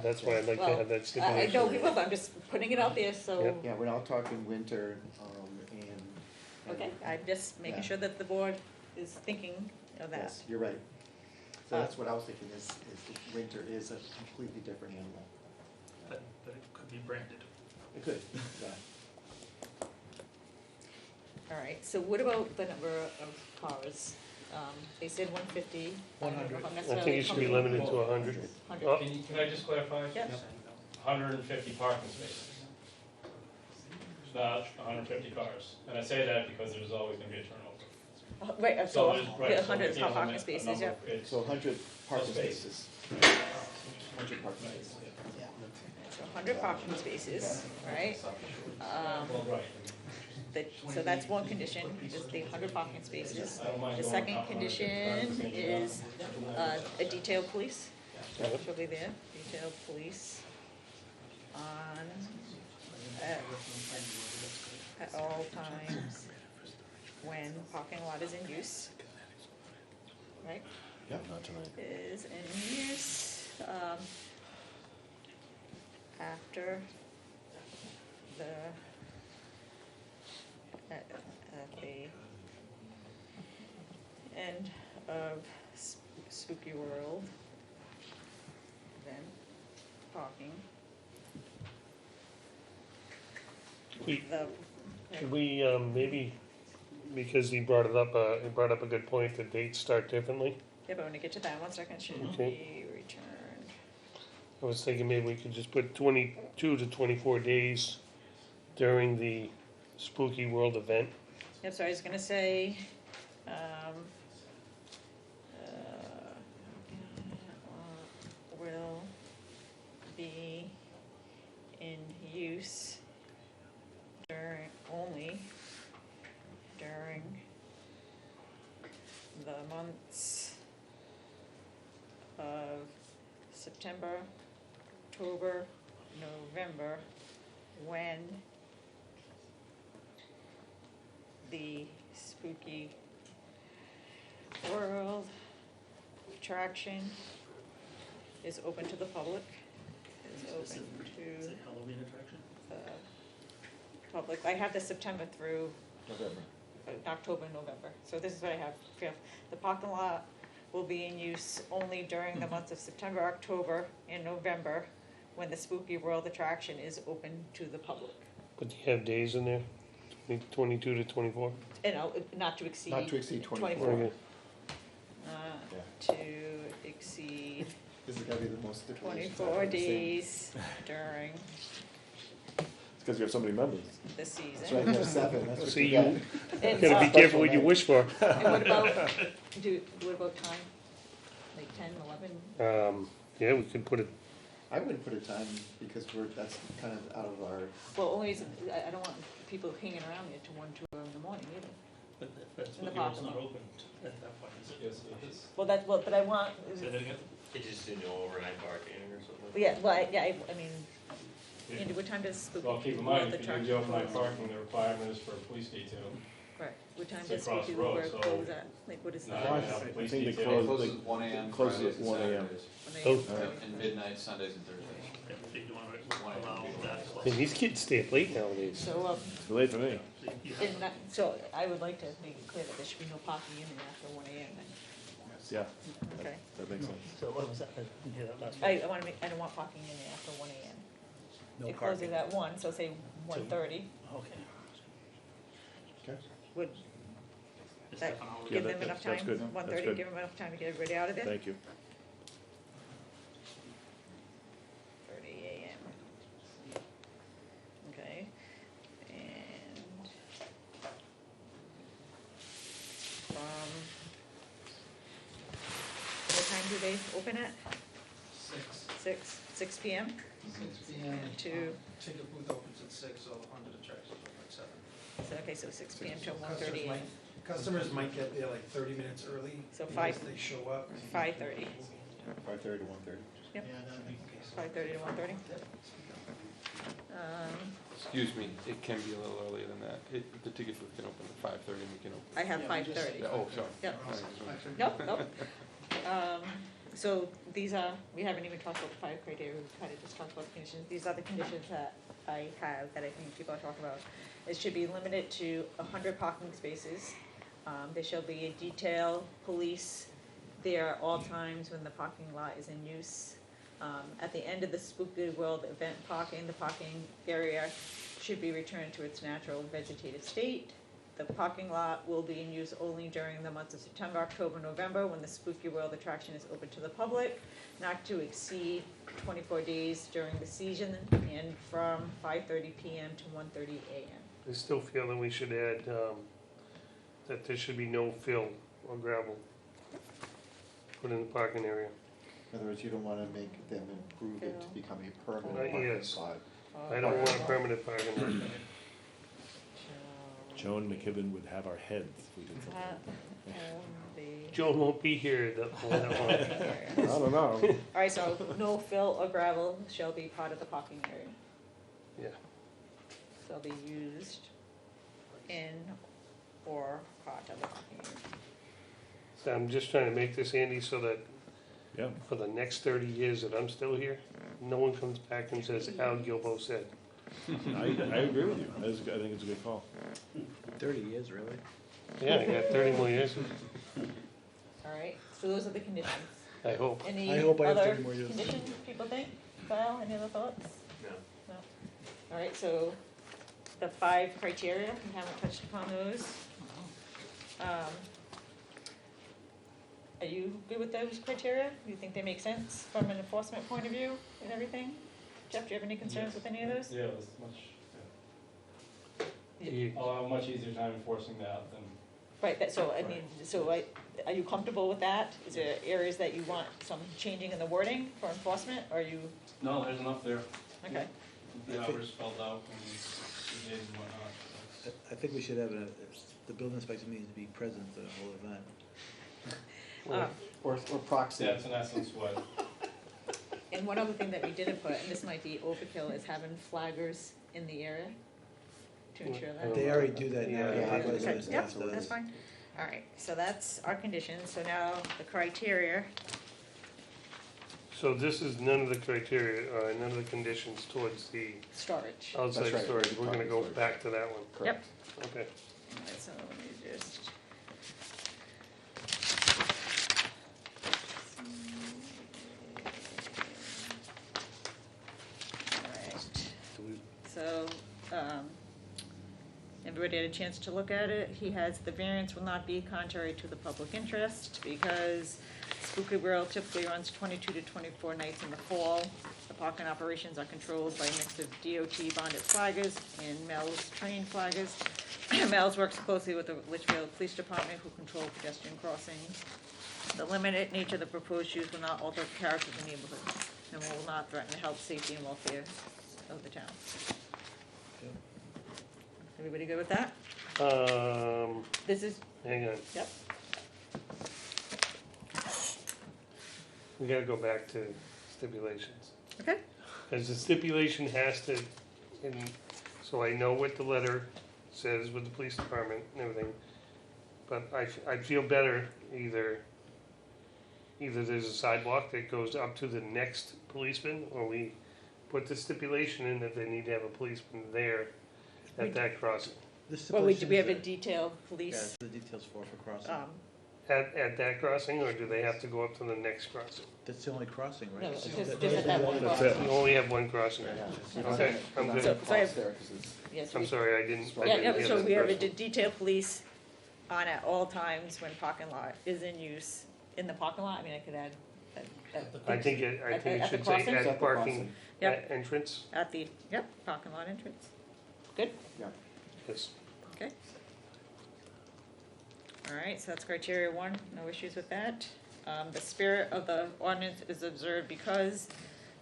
That's why I'd like to Well, have that I stipulation. know people, but I'm just putting it out there, so, Yep. Yeah, we're not talking winter, and. okay, I'm just making Yeah. sure that the board is thinking of that. Yes, you're right. So that's what I was thinking is that winter is a completely different animal. That it could be branded. It could, yeah. All right, so what about the number of cars? They said 150. I don't know if I'm I think necessarily it should be comfortable- limited to 100. 100. Oh, Can I just clarify? Yeah. 150 parking spaces. It's not 150 cars. And I say that because there's always gonna be a turnover. Right, So so, there's, right, yeah, so 100 we can't parking limit a spaces, number. yeah. It's So 100 parking space. spaces. 100 parking spaces. So 100 parking spaces, right? Well, right. So that's one condition, is the 100 parking spaces. I don't mind The going second up 100 condition parking spaces. is a detailed police. Yep. She'll be there, detailed police on, at all times when parking lot is in use. Right? Yep, not tonight. Is in use, after the, at the end of Spooky World, then parking. We- The, Should we, maybe, because he brought up a good point, the dates start differently. yeah, but when I get to that, 1 second, should Okay. be returned. I was thinking maybe we could just put 22 to 24 days during the Spooky World event. Yep, so I was gonna say, will be in use only during the months of September, October, November, when the Spooky World attraction is open to the public, is open to Halloween attraction? the public. I have the September through November. October, November, so this is what I have. The parking lot will be in use only during the months of September, October, and November, when the Spooky World attraction is open to the public. But do you have days in there? 22 to 24? You know, not to exceed. Not to exceed 24. Okay. To exceed This is gotta be the most stipulations I've 24 ever seen. days during, It's because you have so many members. this season. That's right, there's 7, that's what See, you you get. And, gotta be careful what you wish for. And what about time? Like 10, 11? Yeah, we could put it, I wouldn't put a time, because that's kind of out of our, Well, only reason, I don't want people hanging around there till 1, 2 in the morning either. But that's In the what year it's parking not lot. open at that point, is it? Yes, it is. Well, that's, well, but I want, Say that again? It just didn't know overnight parking or something. yeah, well, I mean, Andy, what time does Spooky? Well, keep in World mind, if you do the attraction overnight close? parking, the requirement is for a police detail. Right, what time It's does across Spooky the road, World so- close at? Like, what is No, that? you I have a think police they detail. close- Closes at 1 AM, Closes Fridays at and 1 a.m. Saturdays, When they- Oh. and midnight, Sundays and Thursdays. Do you wanna allow that? and these kids stay up late nowadays. So, It's late for me. in that, so I would like to make it clear that there should be no parking in there after 1 AM then. Yeah, Okay. that makes sense. So what was that? I didn't hear that last I wanna make, I don't want parking in there after 1 AM. No It closes parking. at 1, so say 1:30, Okay. okay. would Is that that an hour? Yeah, give them that- enough that's time? good. That's 1:30, good. give them enough time to get everybody out of there? Thank you. 30 AM. Okay, and what time do they open at? 6 PM? 6 PM. To, Ticket booth opens at 6, so under the tracks open at 7. so, okay, so 6 PM till Customers 1:30 AM. might- Customers might get there like 30 minutes early. So because 5 They show up. 5:30. 5:30 to 1:30. Yep. Yeah, that'd be. 5:30 to 1:30? Excuse me, it can be a little earlier than that. The ticket booth can open at 5:30 and we can open. I have 5:30. Oh, sorry. Yep. All right, so- Nope, nope. So these are, we haven't even talked about the 5 criteria, we've kind of just talked about the conditions. These are the conditions that I have, that I think people are talking about. It should be limited to 100 parking spaces. There shall be a detail, police there at all times when the parking lot is in use. At the end of the Spooky World event parking, the parking area should be returned to its natural vegetative state. The parking lot will be in use only during the months of September, October, November, when the Spooky World attraction is open to the public, not to exceed 24 days during the season, and from 5:30 PM to 1:30 AM. I still feel that we should add, that there should be no fill or gravel put in the parking area. In other words, you don't wanna make them improve it to Fill. become a permanent Right, parking yes. spot. I don't want a permanent parking lot. Joan McKibben would have our heads if we did something. Joan won't be here that I don't know. Alright, so no fill or gravel shall be part of the parking area. Yeah. Shall be used in or part of the parking area. So I'm just trying to make this, Andy, so that Yeah, for the next 30 years that I'm still here, no one comes back and says, Al Gilbo said. I agree with you. I think it's a good call. 30 years, really? Yeah, I got 30 more years, Alright, so those are the conditions. I hope. Any I hope I have other 30 more years. conditions people think? Kyle, any other thoughts? No. No. Alright, so the 5 criteria, we haven't touched upon those. Are you good with those criteria? Do you think they make sense from an enforcement point of view and everything? Jeff, do you have any concerns with any of those? Yeah, it's much, You- I'll have a much easier time enforcing that than, Right, that, so, I mean, are you comfortable with that? Is there areas that you want some changing in the wording for enforcement, or are you, no, there's enough there. okay? The hours spelled out and the days and whatnot. so. I think we should have the building inspector needs to be present for the whole event. Or proxy. That's in essence what, And one other thing that we didn't put, and this might be overkill, is having flaggers in the area to ensure that. They They already do that, Yeah, yeah. I was Okay, gonna yep, ask that's fine. All right, so that's our conditions, so now the criteria. So this is none of the criteria, none of the conditions towards the Storage. outside That's right, storage. We're gonna go parking storage. back to that one. Correct. Okay. Alright, so let me just. Alright, so, everybody had a chance to look at it. He has, the variance will not be contrary to the public interest because Spooky World typically runs 22 to 24 nights in the fall. The parking operations are controlled by a mix of DOT bonded flaggers and Mel's trained flaggers. Mel's works closely with the Litchfield Police Department, who control pedestrian crossings. The limited nature of the proposed use will not alter the character of the neighborhood and will not threaten the health, safety, and welfare of the town. Everybody good with that? This is, Hang on, yep, we gotta go back to stipulations. okay, Because the stipulation has to, and so I know what the letter says with the police department and everything, but I feel better either there's a sidewalk that goes up to the next policeman, or we put the stipulation in that they need to have a policeman there at that crossing. well, we have a detailed Yeah, police, the details for crossing. At that crossing, or do they have to go up to the next crossing? That's the only crossing, right? no, it's just at that one That's crossing. it. You only have one crossing. Okay, I'm good. So I have- There, 'cause it's- Yes, I'm we- sorry, I didn't Yeah, hear no, so that we have a first. detailed police on at all times when parking lot is in use. In the parking lot, I mean, I could add, I think it at the should say crossing? At the at parking crossing. Yep. entrance, at the, yep, parking lot entrance. Good, yes. okay. All right, so that's criteria one, no issues with that. The spirit of the ordinance is observed because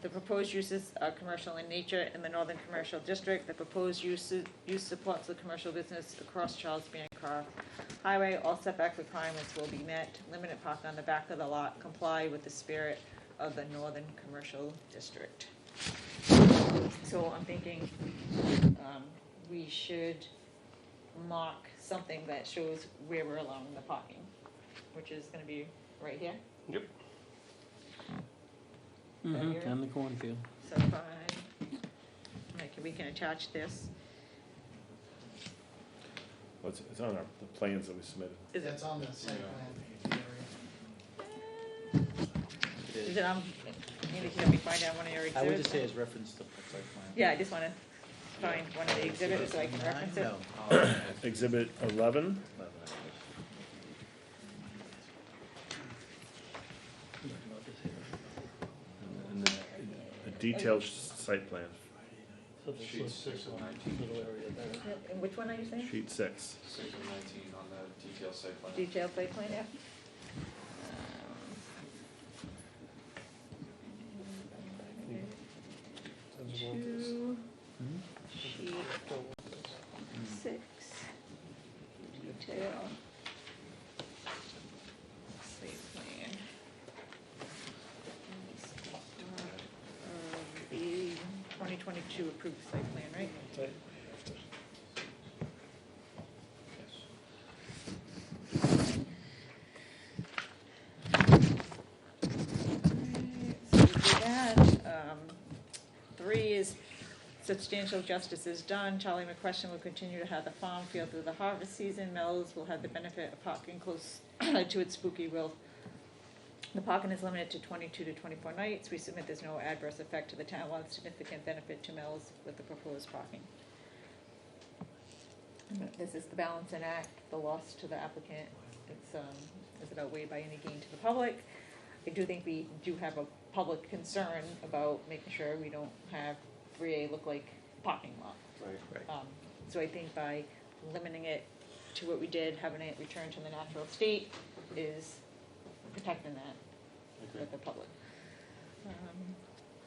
the proposed uses are commercial in nature in the northern commercial district. The proposed use supports the commercial business across Charles Bancroft Highway. All setback requirements will be met. Limited parking on the back of the lot comply with the spirit of the northern commercial district. So I'm thinking, we should mark something that shows where we're allowing the parking, which is gonna be right here. Yep. Mm-hmm, on the cornfield. So fine. We can attach this. Well, it's on the plans that we submitted. Is it, That's on the site plan area. is it on, maybe can we find out one of your I would just exhibits? say it's referenced the site plan. Yeah, I just wanna find one of the exhibits so I can reference it. No. Exhibit 11, and the detailed site plan, Sheet 6 of 19. Yep, and which one are you saying? sheet 6. 6 of 19 on the detailed site plan. Detailed site plan, yeah. Two, sheet 6, detail, site plan. The 2022 approved site plan, right? So we did that. 3 is substantial justice is done. Charlie McQuestion will continue to have the farm field through the harvest season. Mel's will have the benefit of parking close to its spooky will. The parking is limited to 22 to 24 nights. We submit there's no adverse effect to the town, while significant benefit to Mel's with the proposed parking. And this is the balance and act, the loss to the applicant. It's, is it outweighed by any gain to the public? I do think we do have a public concern about making sure we don't have 3A look like parking lot. Right. So I think by limiting it to what we did, having it return to the natural state, is protecting that with the public.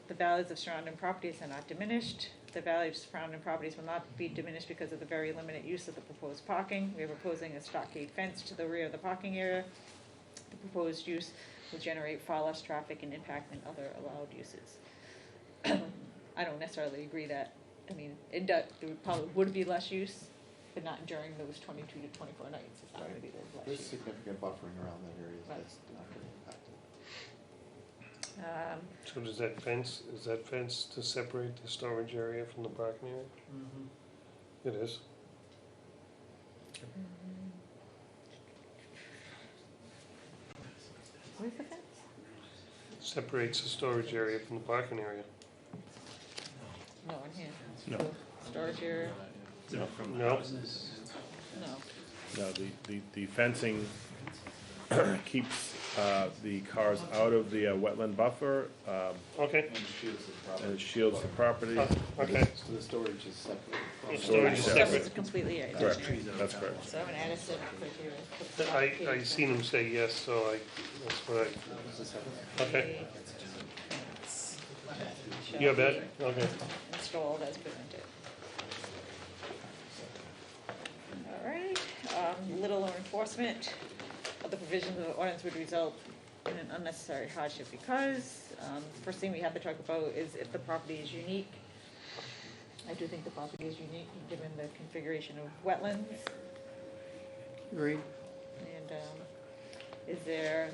The values of surrounding properties are not diminished. The value of surrounding properties will not be diminished because of the very limited use of the proposed parking. We are proposing a stockade fence to the rear of the parking area. The proposed use will generate far less traffic and impact than other allowed uses. I don't necessarily agree that, I mean, there probably would be less use, but not during those 22 to 24 nights. It's not gonna be less There's use. significant buffering around that area, Right. that's not gonna impact it. So does that fence, is that fence to separate the storage area from the parking area? It is. Where's the fence? Separates the storage area from the parking area. No, in here. No. Storage area, No. No? no. No, the fencing keeps the cars out of the wetland buffer, Okay, And shields the property. and it shields the property. okay. So the storage is separate. The from- storage is Stuff separate. is completely Correct, identical. that's correct. So I'm gonna add a set of criteria. I seen him say yes, so that's what okay. You're bad? Okay. Installed as presented. All right, little or enforcement of the provisions of the ordinance would result in an unnecessary hardship because, first thing we have to talk about is if the property is unique. I do think the property is unique, given the configuration of wetlands. Agreed. And, is there,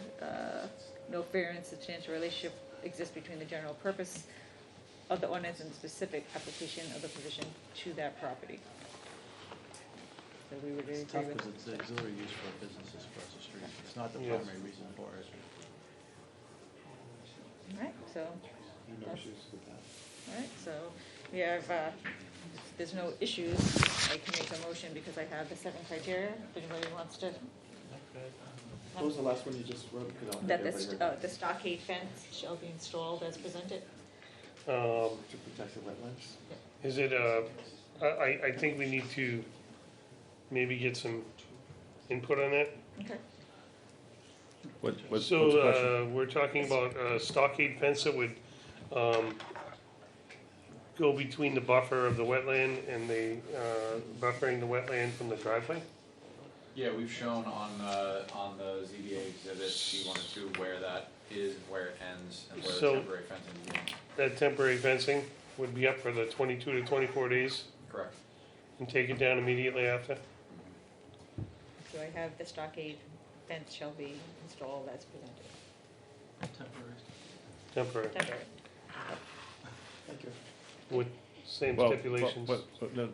no fair and substantial relationship exists between the general purpose of the ordinance and specific application of the provision to that property? So we would agree It's tough with. because it's the auxiliary use for businesses across the street. It's not the Yes. primary reason for it. All right, so, No issues with that. all right, so we have, if there's no issues, I can make a motion because I have the second criteria, if anybody wants to. What was the last one you just wrote? 'Cause I don't think That everybody heard the stockade fence shall be installed as presented. To protect the wetlands. Is it, I think we need to maybe get some input on that. Okay. What's the question? So, we're talking about a stockade fence that would, go between the buffer of the wetland and the, buffering the wetland from the driveway? Yeah, we've shown on the ZBA exhibit C1 or 2 where that is, where it ends, and where the So- temporary fencing begins. That temporary fencing would be up for the 22 to 24 days Correct. and take it down immediately after? So I have the stockade fence shall be installed as presented. Temporary, Temporary. Thank you. with same Well, stipulations. no.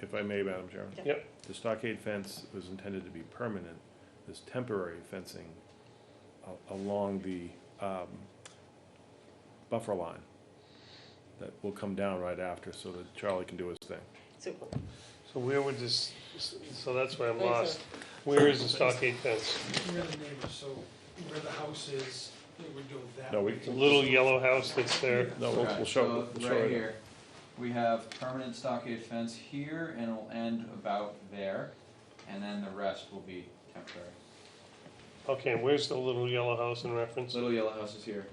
If I may, Madam Chairman. Yeah. Yep, The stockade fence was intended to be permanent. This temporary fencing along the buffer line that will come down right after so that Charlie can do his thing. So, so where would this, so that's why I'm Wait, so- lost. Where is the stockade fence? We're the neighbors, so where the house is, it would go that No, way. The little yellow house that's there? No, we'll Okay, show, so we'll show right it. here, we have permanent stockade fence here, and it'll end about there, and then the rest will be temporary. Okay, and where's the little yellow house in reference? Little yellow house is here.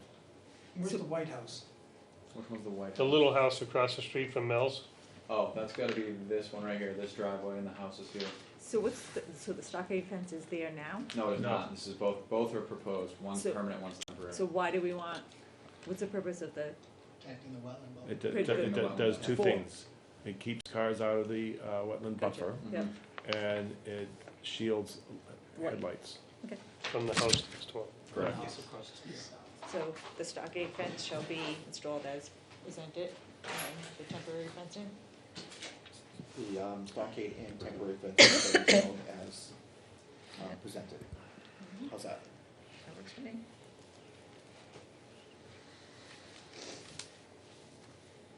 Where's the White House? Which one's the white? The house? little house across the street from Mel's? Oh, that's gotta be this one right here, this driveway, and the house is here. so so the stockade fence is there now? No, it's No. not, this is both are proposed, one's So- permanent, one's temporary. So why do we want, what's the purpose of the, Protecting the wetland buffer. It does two Four. things. It keeps cars out of the wetland Gotcha. buffer, yeah, and it shields Right. headlights. From the house next door. Correct. so the stockade fence shall be installed as presented, and the temporary fencing? The stockade and temporary fence are shown as presented. How's that? That works for me.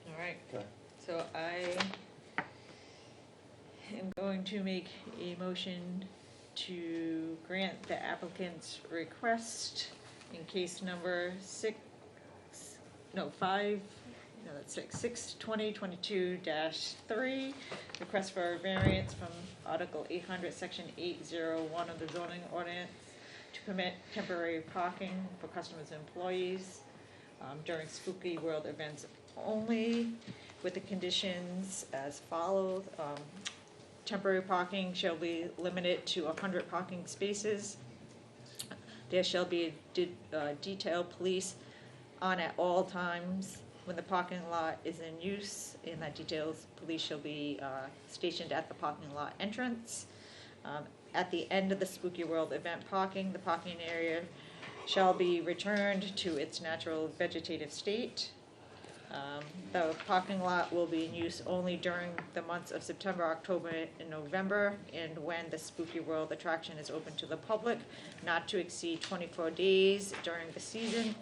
All right, Okay. so I am going to make a motion to grant the applicant's request in case number 6/2022-3, request for a variance from Article 800, Section 801 of the zoning ordinance to permit temporary parking for customers and employees during Spooky World events only, with the conditions as follows. Temporary parking shall be limited to 100 parking spaces. There shall be detailed police on at all times when the parking lot is in use, and that details police shall be stationed at the parking lot entrance. At the end of the Spooky World event parking, the parking area shall be returned to its natural vegetative state. The parking lot will be in use only during the months of September, October, and November, and when the Spooky World attraction is open to the public, not to exceed 24 days during the season,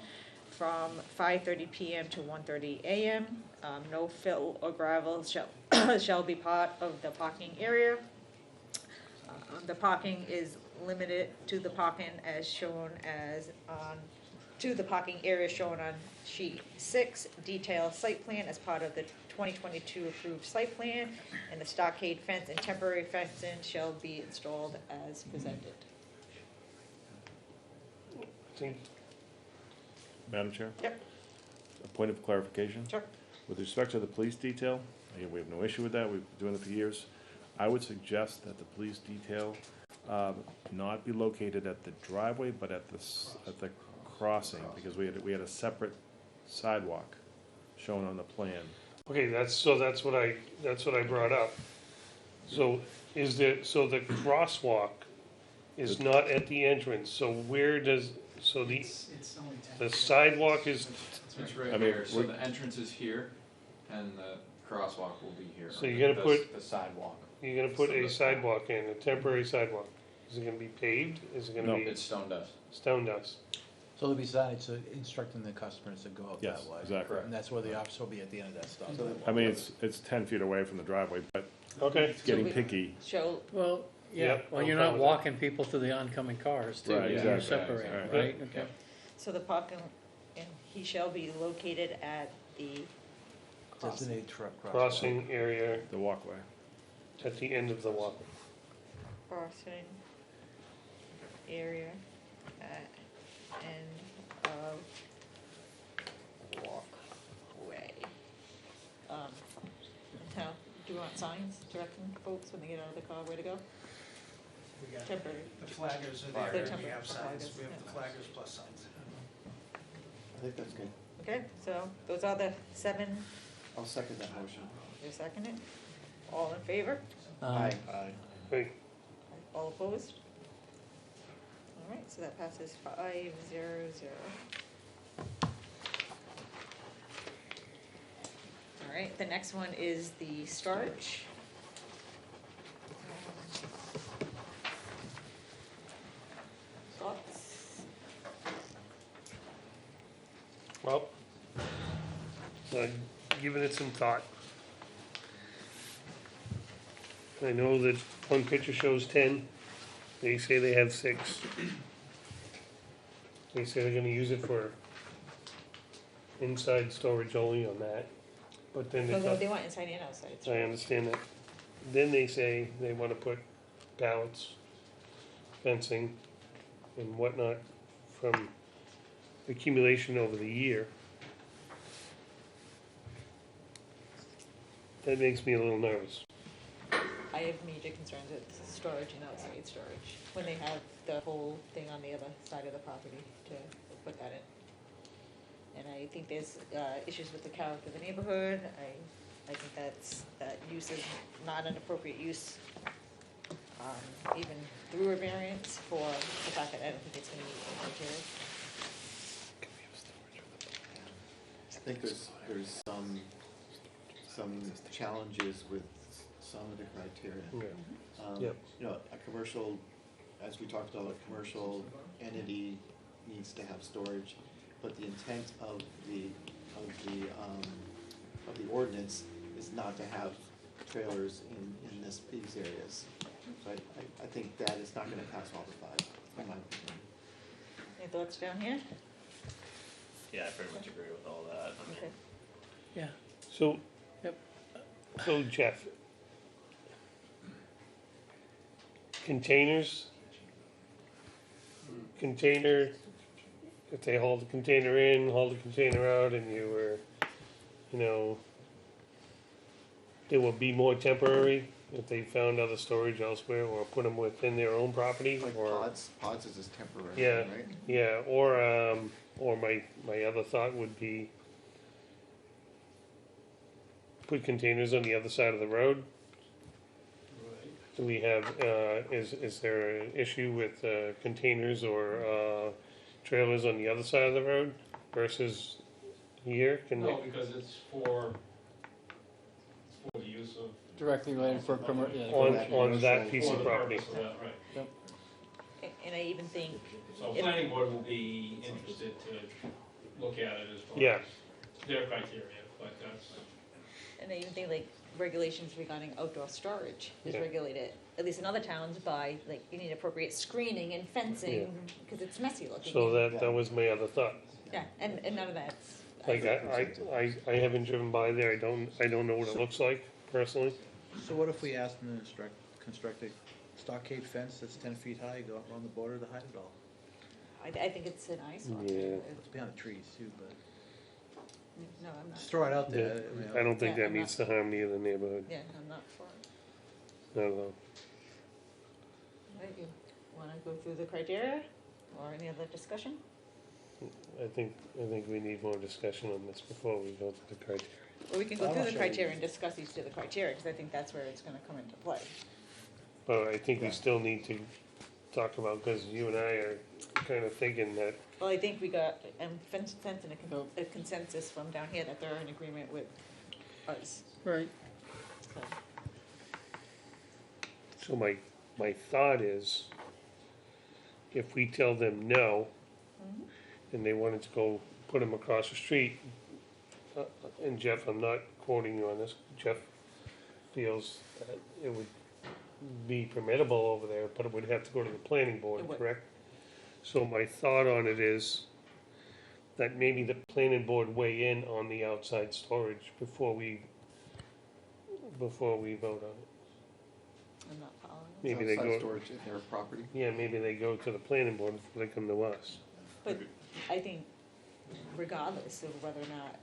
from 5:30 p.m. to 1:30 a.m. No fill or gravel shall be part of the parking area. The parking is limit it to the parking as shown as on, to the parking area shown on sheet 6, detail site plan as part of the 2022 approved site plan, and the stockade fence and temporary fencing shall be installed as presented. I think, Madam Chair? Yep. A point of clarification? Sure. With respect to the police detail, again, we have no issue with that, we've been doing it for years. I would suggest that the police detail not be located at the driveway, but at the crossing, because we had a separate sidewalk shown on the plan. okay, that's what I brought up. So the crosswalk is not at the entrance, so where does, so It's only the 10. sidewalk is, It's I right mean, here, so we're- the entrance is here, and the crosswalk will be here. So you're gonna put- The sidewalk. you're gonna put a sidewalk in, a temporary sidewalk. Is it gonna be paved? Is it No. gonna be It's stone dust. stone dust? So there'll be signage instructing the customers to go out Yes, that way. exactly. And that's where the officer will be at the end of that stop. I mean, it's 10 feet away from the driveway, but Okay, it's getting we- picky. Show, Well, yeah, Yep, well, I'm you're fine not with that. walking people to the oncoming cars too. Right, You're exactly. separating, Right. right? Okay. so the parking, and he shall be located at the crossing. Designated truck crossing area The walkway. at the end of the walkway. Crossing area at end of walkway. Now, do you want signs directing folks when they get out of the car where to go? We got Temporary. the flaggers are Flaggers. there, and we Temporary have signs, flaggers, we have yeah. the flaggers plus signs. I think that's good. Okay, so those are the 7, I'll second that motion. you second it? All in favor? Aye. Hey, All opposed? All right, so that passes 5-0-0. All right, the next one is the storage. Thoughts? well, I've given it some thought. I know that one picture shows 10, they say they have 6. They say they're gonna use it for inside storage only on that, but then Well, they they want inside and outside. I understand that. Then they say they wanna put pallets, fencing, and whatnot from accumulation over the year. That makes me a little nervous. I have major concerns with storage and outside storage, when they have the whole thing on the other side of the property to put that in. And I think there's issues with the character of the neighborhood. I think that use is not an appropriate use, even through a variance for the fact that I don't think it's gonna meet the criteria. I think there's some challenges with some of the criteria. Yeah. Yep. You know, a commercial, as we talked about, a commercial entity needs to have storage, but the intent of the ordinance is not to have trailers in these areas. So I think that is not gonna pass all the 5, in my opinion. Any thoughts down here? Yeah, I pretty much agree with all that. I mean, Okay. Yeah. So, Yep. so Jeff, container, if they haul the container in, haul the container out, and you were, you know, it will be more temporary if they found other storage elsewhere, or put them within their own property, Like or. pods is just temporary, Yeah. right? Yeah, or my other thought would be put containers on the other side of the road. Do we have, is there an issue with containers or trailers on the other side of the road versus here? Can No, they, because it's for the use of. Directly related for commercial, yeah. on that piece for of the property? purpose of that, right. And I even think, So planning board will be interested to look at it as far Yeah. as their criteria, but that's. and I even think like regulations regarding outdoor storage is Yeah. regulated, at least in other towns, by, like, you need appropriate screening and fencing, because it's messy looking. So that was my other thought. Yeah, and none of that's. Like, I haven't driven by there, I don't know what it looks like personally. So what if we asked them to construct a stockade fence that's 10 feet high, go around the border to hide it all? I think it's an eyesore. Yeah. It's behind the trees too, but No, I'm not. just throw it out there. I don't think Yeah, that I'm meets the harmony of the neighborhood, Yeah, I'm not for it. not at all. Right, you wanna go through the criteria, or any other discussion? I think we need more discussion on this before we go to the criteria. Or we can go I'm through not the sure. criteria and discuss each of the criteria, because I think that's where it's gonna come into play. But I think we still need to talk about, because you and I are kind of thinking that, Well, I think we got, sense and a consensus from down here that they're in agreement with us. Right. So, so my thought is, if we tell them no, Mhm. and they wanted to go put them across the street, and Jeff, I'm not quoting you on this, Jeff feels that it would be permittable over there, but it would have to go to the planning board, It would. correct? So my thought on it is that maybe the planning board weigh in on the outside storage before we vote on it. I'm not following. Maybe they Outside go, storage in their property. yeah, maybe they go to the planning board before they come to us. But I think regardless of whether or not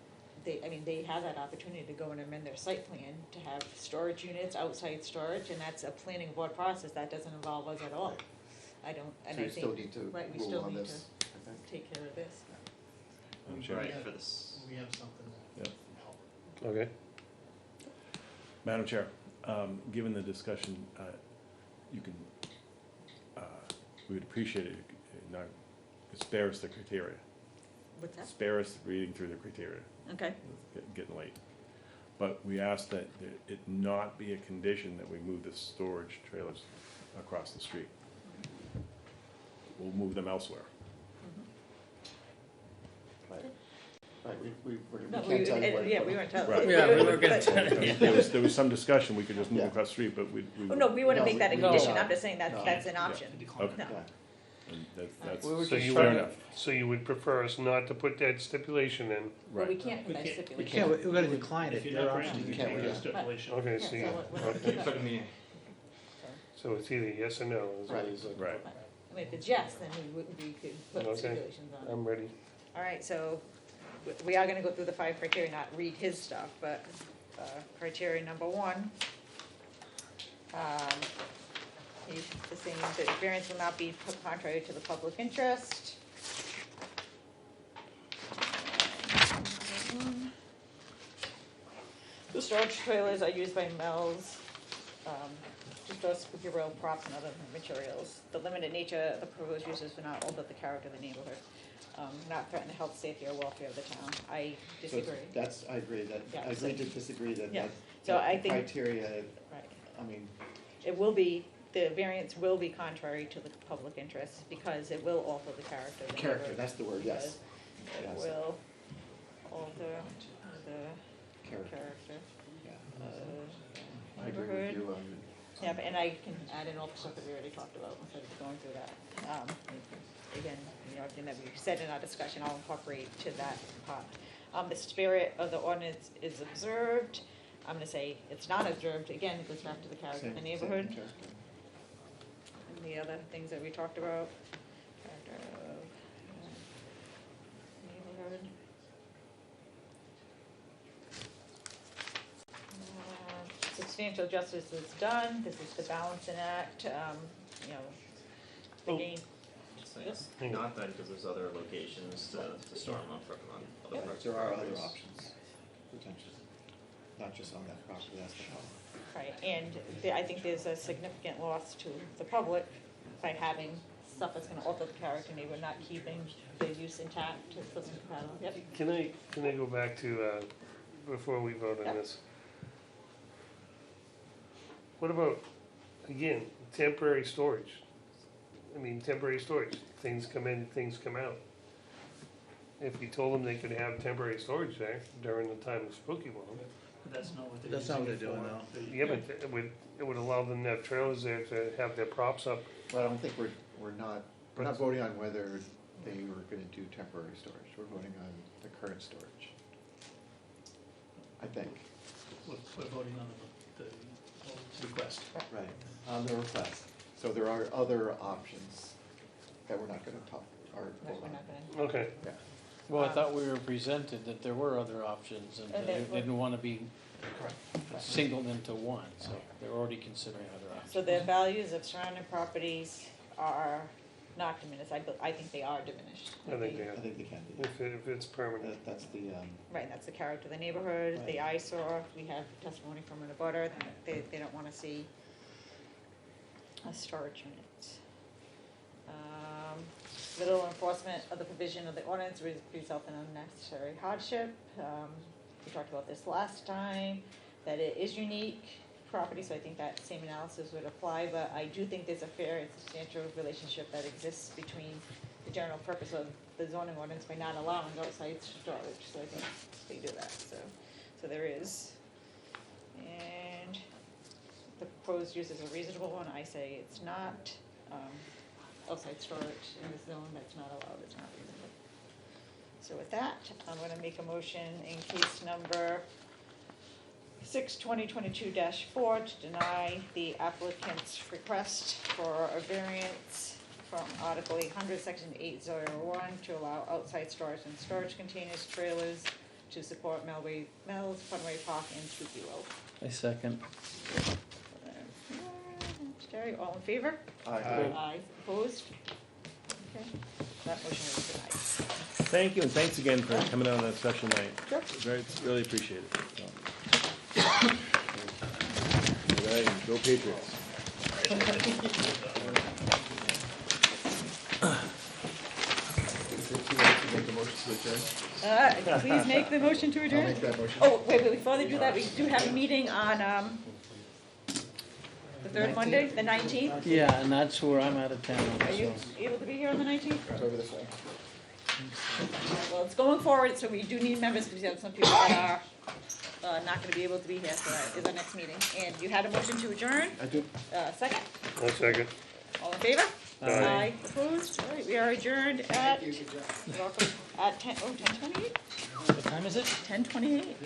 they have that opportunity to go and amend their site plan to have storage units, outside storage, and that's a planning board process, that doesn't involve us at all. I don't, and So I you think, still need to right, we rule still on need this, I think. to take care of this. Madam Chair. Right, for this, We have something that Yep. can help. Okay? Madam Chair, given the discussion, you can, we would appreciate it, not, spare us the criteria. What's that? Spare us reading through the criteria. Okay, It's getting late. But we ask that it not be a condition that we move the storage trailers across the street. We'll move them elsewhere. Right, we no, can't tell you where to yeah, put we them. weren't telling. Right. Yeah, we were gonna But- tell There was some discussion, we could just move Yeah. across the street, but we. Oh, no, we wouldn't No, make that a we- condition, no. I'm just saying No. that's an option. Okay. No. Yeah. And that's We were So just you fair would, enough. so you would prefer us not to put that stipulation in? But we Right. can't put that We stipulation. can't, we're gonna decline it. If you're Their not option granted, is you can't can't do use that. stipulation. Okay, Yeah, so so you, we're not okay, gonna do that. so it's either yes or no, is what he's looking for. Right. I mean, if it's yes, then we could put Okay. stipulations on it. I'm ready. All right, so we are gonna go through the 5 criteria, not read his stuff, but criteria number 1. He's saying that variance will not be put contrary to the public interest. The storage trailers are used by mills, to store superhero props and other materials. The limited nature of the proposed uses will not alter the character of the neighborhood, not threaten the health, safety, or welfare of the town. I So disagree. that's, I agree, that, Yeah, I agree so- to disagree that, Yeah, that so that I think- criteria, Right. I mean, It will be, the variance will be contrary to the public interest because it will alter the character of the character, neighborhood. that's the word, yes. Because It Yes. will alter the Character, character yeah. of I agree with neighborhood. you on, Yeah, but- and I can add in all the stuff that we already talked about instead of going through that. Again, everything that we said in our discussion, I'll incorporate to that part. The spirit of the ordinance is observed. I'm gonna say it's not observed, again, it goes back to the character of the same neighborhood character. and the other things that we talked about. Character of neighborhood. Substantial justice is done, this is the balancing act, you know, Oh. again, so it's not that, because there's other locations to store them on other parts. There of are other properties. options, potentially, not just on that property, that's the problem. right, and I think there's a significant loss to the public by having stuff that's gonna alter the character, and we're not keeping the use intact, to put some compatible, yep. Can I go back to, before we vote Yeah. on this? What about, again, temporary storage? I mean, temporary storage, things come in, things come out. If we told them they could have temporary storage there during the time of spooky one, But that's not what they're That's not what using they're it doing for. now. Yeah, but it would allow them to have trailers there to have their props up. Well, I don't think we're not voting on whether they were gonna do temporary storage. We're voting on the current storage. I think. We're voting on the request. Right. On the request. So there are other options that we're not gonna talk, or Right, vote we're on. not gonna. Okay. Yeah. Well, I thought we were presented that there were other options and And they that- didn't want to be singled into one, so they're already considering other options. So the values of surrounding properties are not diminished. I think they are diminished. I think they I are. think they can be. If it's permanent. That's the, Right, that's the character of the neighborhood, the Right. eyesore. We have testimony from an abutter, they don't wanna see a storage unit. Little enforcement of the provision of the ordinance would result in unnecessary hardship. We talked about this last time, that it is unique property, so I think that same analysis would apply, but I do think there's a fair and substantial relationship that exists between the general purpose of the zoning ordinance by not allowing outside storage, so I think they do that, so there is. And the proposed use is a reasonable one, I say it's not. Outside storage in the zone that's not allowed, it's not reasonable. So with that, I'm gonna make a motion in case number 6/2022-4 to deny the applicant's request for a variance from Article 800, Section 801, to allow outside storage and storage containers, trailers, to support Mel's Funway Park and Tukey Road. I second. Terry, all in favor? Aye. Aye, opposed? Okay, that motion is denied. Thank you, and thanks again for coming out on that special night. Sure. Really appreciate it. All right, go Patriots. Make a motion to adjourn. Please make the motion to I'll adjourn. make that motion. Oh, wait, before they do that, we do have a meeting on, the third Monday, the 19th. Yeah, and that's where I'm out of town, Are you so. able to be here on the 19th? It's over this way. Well, it's going forward, so we do need members, because we have some people that are not gonna be able to be here, so that is our next meeting. And you had a motion to adjourn, I did. second, I'll second. all in favor? Aye. Opposed? All right, we are adjourned at, you're welcome, at 10:28? What time is it? 10:28.